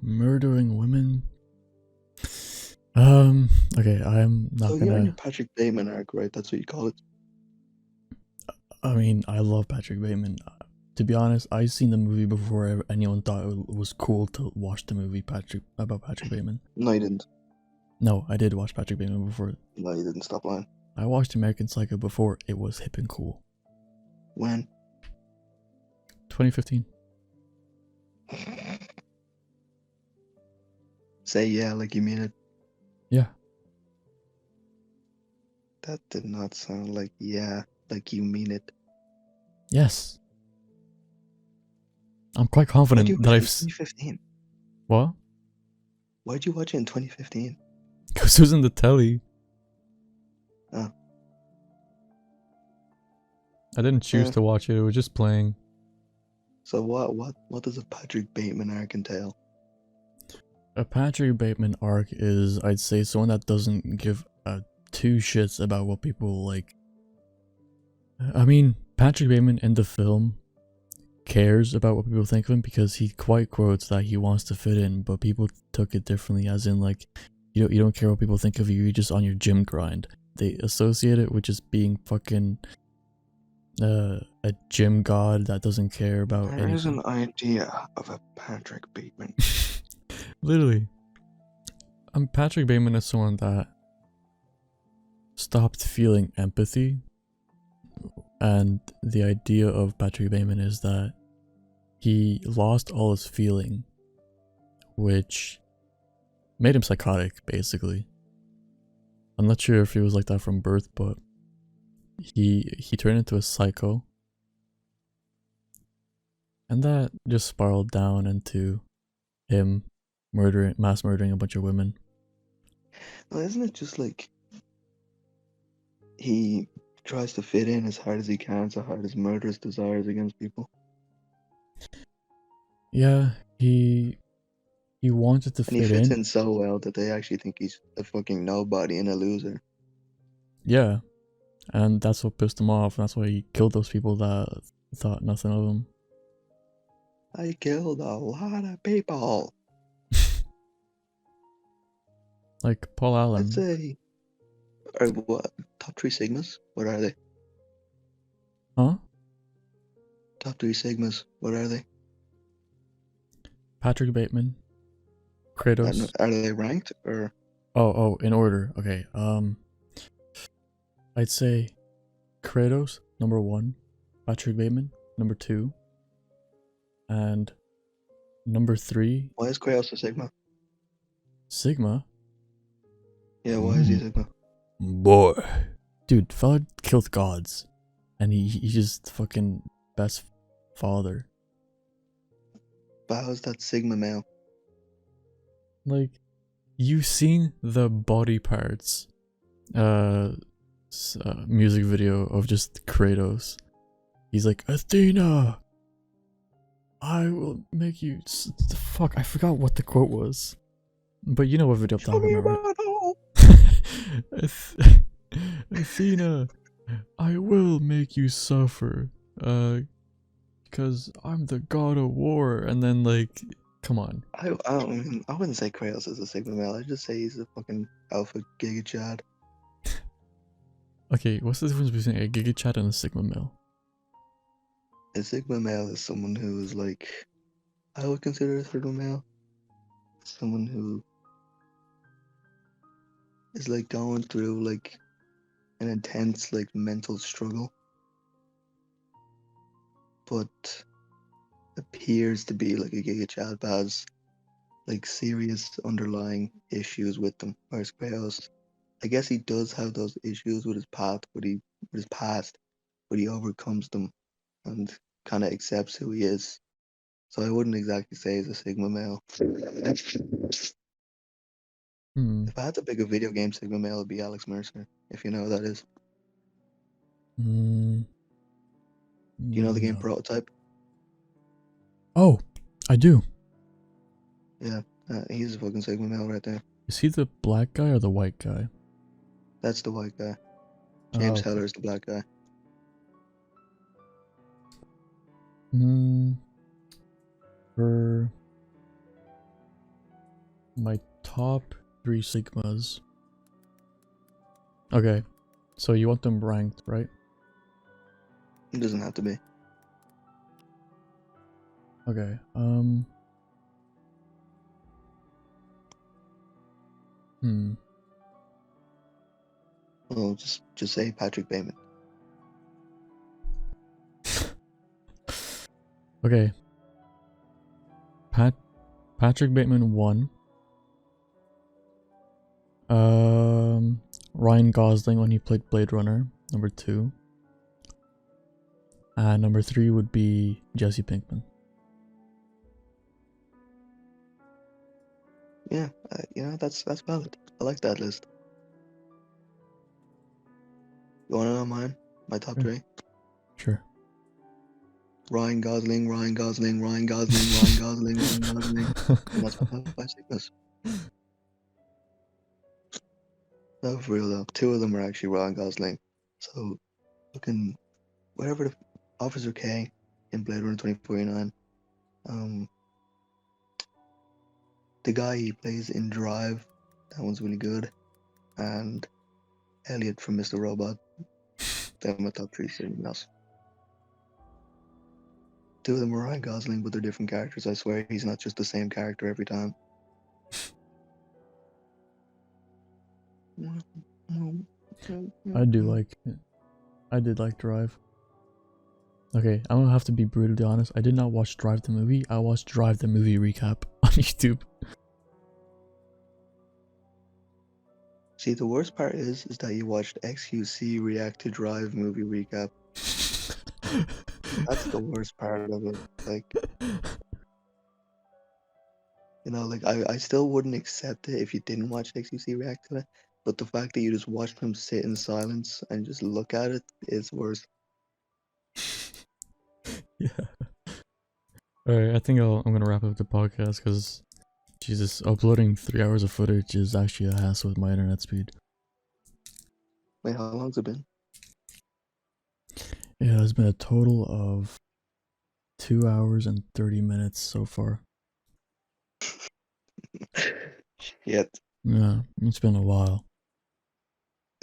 Murdering women? Okay, I'm not So gonna... you're in your Patrick Bateman arc, right? That's what you call it? I mean, I love Patrick Bateman. To be honest, I've seen the movie before anyone thought it was cool to watch the movie about Patrick Bateman. No, you didn't. No, I did watch Patrick Bateman before. No, you didn't. Stop lying. I watched American Psycho before it was hip and cool. When? 2015. Say yeah like you mean it. Yeah. That did not sound like yeah like you mean it. Yes. I'm quite confident that I've... 2015? What? Why'd you watch it in 2015? Because it was in the telly. Oh. I didn't choose to watch it, it was just playing. So what does a Patrick Bateman arc entail? A Patrick Bateman arc is, I'd say, someone that doesn't give two shits about what people like. I mean, Patrick Bateman in the film cares about what people think of him because he quite quotes that he wants to fit in, but people took it differently, as in like, you don't care what people think of you, you're just on your gym grind. They associate it with just being fucking a gym god that doesn't care about anything. There is an idea of a Patrick Bateman. Literally. Patrick Bateman is someone that stopped feeling empathy, and the idea of Patrick Bateman is that he lost all his feeling, which made him psychotic, basically. I'm not sure if he was like that from birth, but he turned into a psycho, and that just spiraled down into him mass murdering a bunch of women. Well, isn't it just like he tries to fit in as hard as he can, so hard as murderous desires against people? Yeah, he wanted to fit in. And he fits in so well that they actually think he's a fucking nobody and a loser. Yeah, and that's what pissed him off, and that's why he killed those people that thought nothing of him. I killed a lot of people. Like Paul Allen. Let's say, or what? Top 3 Sigmas? What are they? Huh? Top 3 Sigmas. What are they? Patrick Bateman. Kratos. Are they ranked or? Oh, in order. Okay. I'd say Kratos number 1, Patrick Bateman number 2, and number 3. Why is Kratos a Sigma? Sigma. Yeah, why is he a Sigma? Boy, dude, fella killed gods, and he's just fucking best father. But how's that Sigma male? Like, you've seen the body parts, music video of just Kratos. He's like, Athena, I will make you. Fuck, I forgot what the quote was, but you know what video I'm Show me talking your about, butthole. right? Athena, I will make you suffer, because I'm the god of war. And then, like, come on. I wouldn't say Kratos is a Sigma male. I'd just say he's a fucking alpha giga chad. Okay, what's the difference between a Giga Chad and a Sigma male? A Sigma male is someone who is like, I would consider a Sigma male someone who is like going through like an intense like mental struggle, but appears to be like a Giga Chad, but has like serious underlying issues with them. Whereas Kratos, I guess he does have those issues with his path, with his past, but he overcomes them and kind of accepts who he is. So I wouldn't exactly say he's a Sigma male. Hmm. If I had to pick a video game Sigma male, it'd be Alex Mercer, if you know who that is. Hmm. Do you know the game No. Prototype? Oh, I do. Yeah, he's a fucking Sigma male right there. Is he the black guy or the white guy? That's the white guy. Oh, James okay. Heller is the black guy. Hmm. For my top 3 Sigmas. Okay, so you want them ranked, right? It doesn't have to be. Okay. Hmm. Well, just say Patrick Bateman. Okay. Patrick Bateman 1. Ryan Gosling when he played Blade Runner, number 2. And number 3 would be Jesse Pinkman. Yeah, that's valid. I like that list. You want to know mine? My top Yeah. 3? Sure. Ryan Gosling, Ryan Gosling, Ryan Gosling, Ryan Gosling, Ryan Gosling. And that's my top 5 Sigmas. No, for real though. 2 of them are actually Ryan Gosling. So, looking, whatever the Officer K in Blade Runner 2049, the guy he plays in Drive, that one's really good. And Elliot from Mr. Robot, they're my top 3 Sigmas. 2 of them are Ryan Gosling, but they're different characters. I swear he's not just the same character every time. I did like Drive. Okay, I'm gonna have to be brutally honest. I did not watch Drive the movie. I watched Drive the movie recap on YouTube. See, the worst part is that you watched XQC react to Drive movie recap. That's the worst part of it. Like, like I still wouldn't accept it if you didn't watch XQC react to it. But the fact that you just watched him sit in silence and just look at it is worse. Yeah. Alright, I think I'm gonna wrap up the podcast because, Jesus, uploading 3 hours of footage is actually a hassle with my internet speed. Wait, how long's it been? Yeah, it's been a total of 2 hours and 30 minutes so far. Yet, Yeah, it's been a while.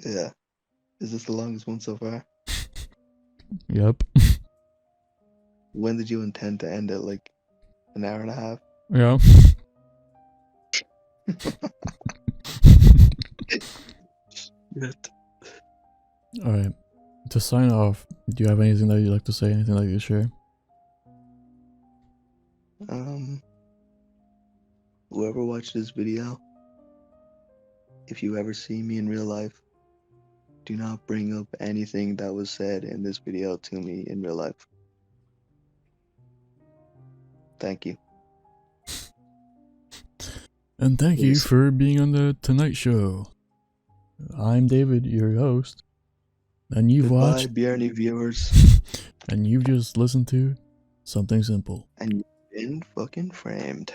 yeah. Is this the longest one so far? Yep. When did you intend to end it? Like an hour and a half? Yeah. Yet. Alright. To sign off, do you have anything that you'd like to say? Anything that you share? Whoever watched this video, if you ever see me in real life, do not bring up anything that was said in this video to me in real life. Thank you. And thank you Please. for being on the Tonight Show. I'm David, your host, and you've Goodbye, watched Biern viewers. and you've just listened to Something Simple. And you've been fucking framed.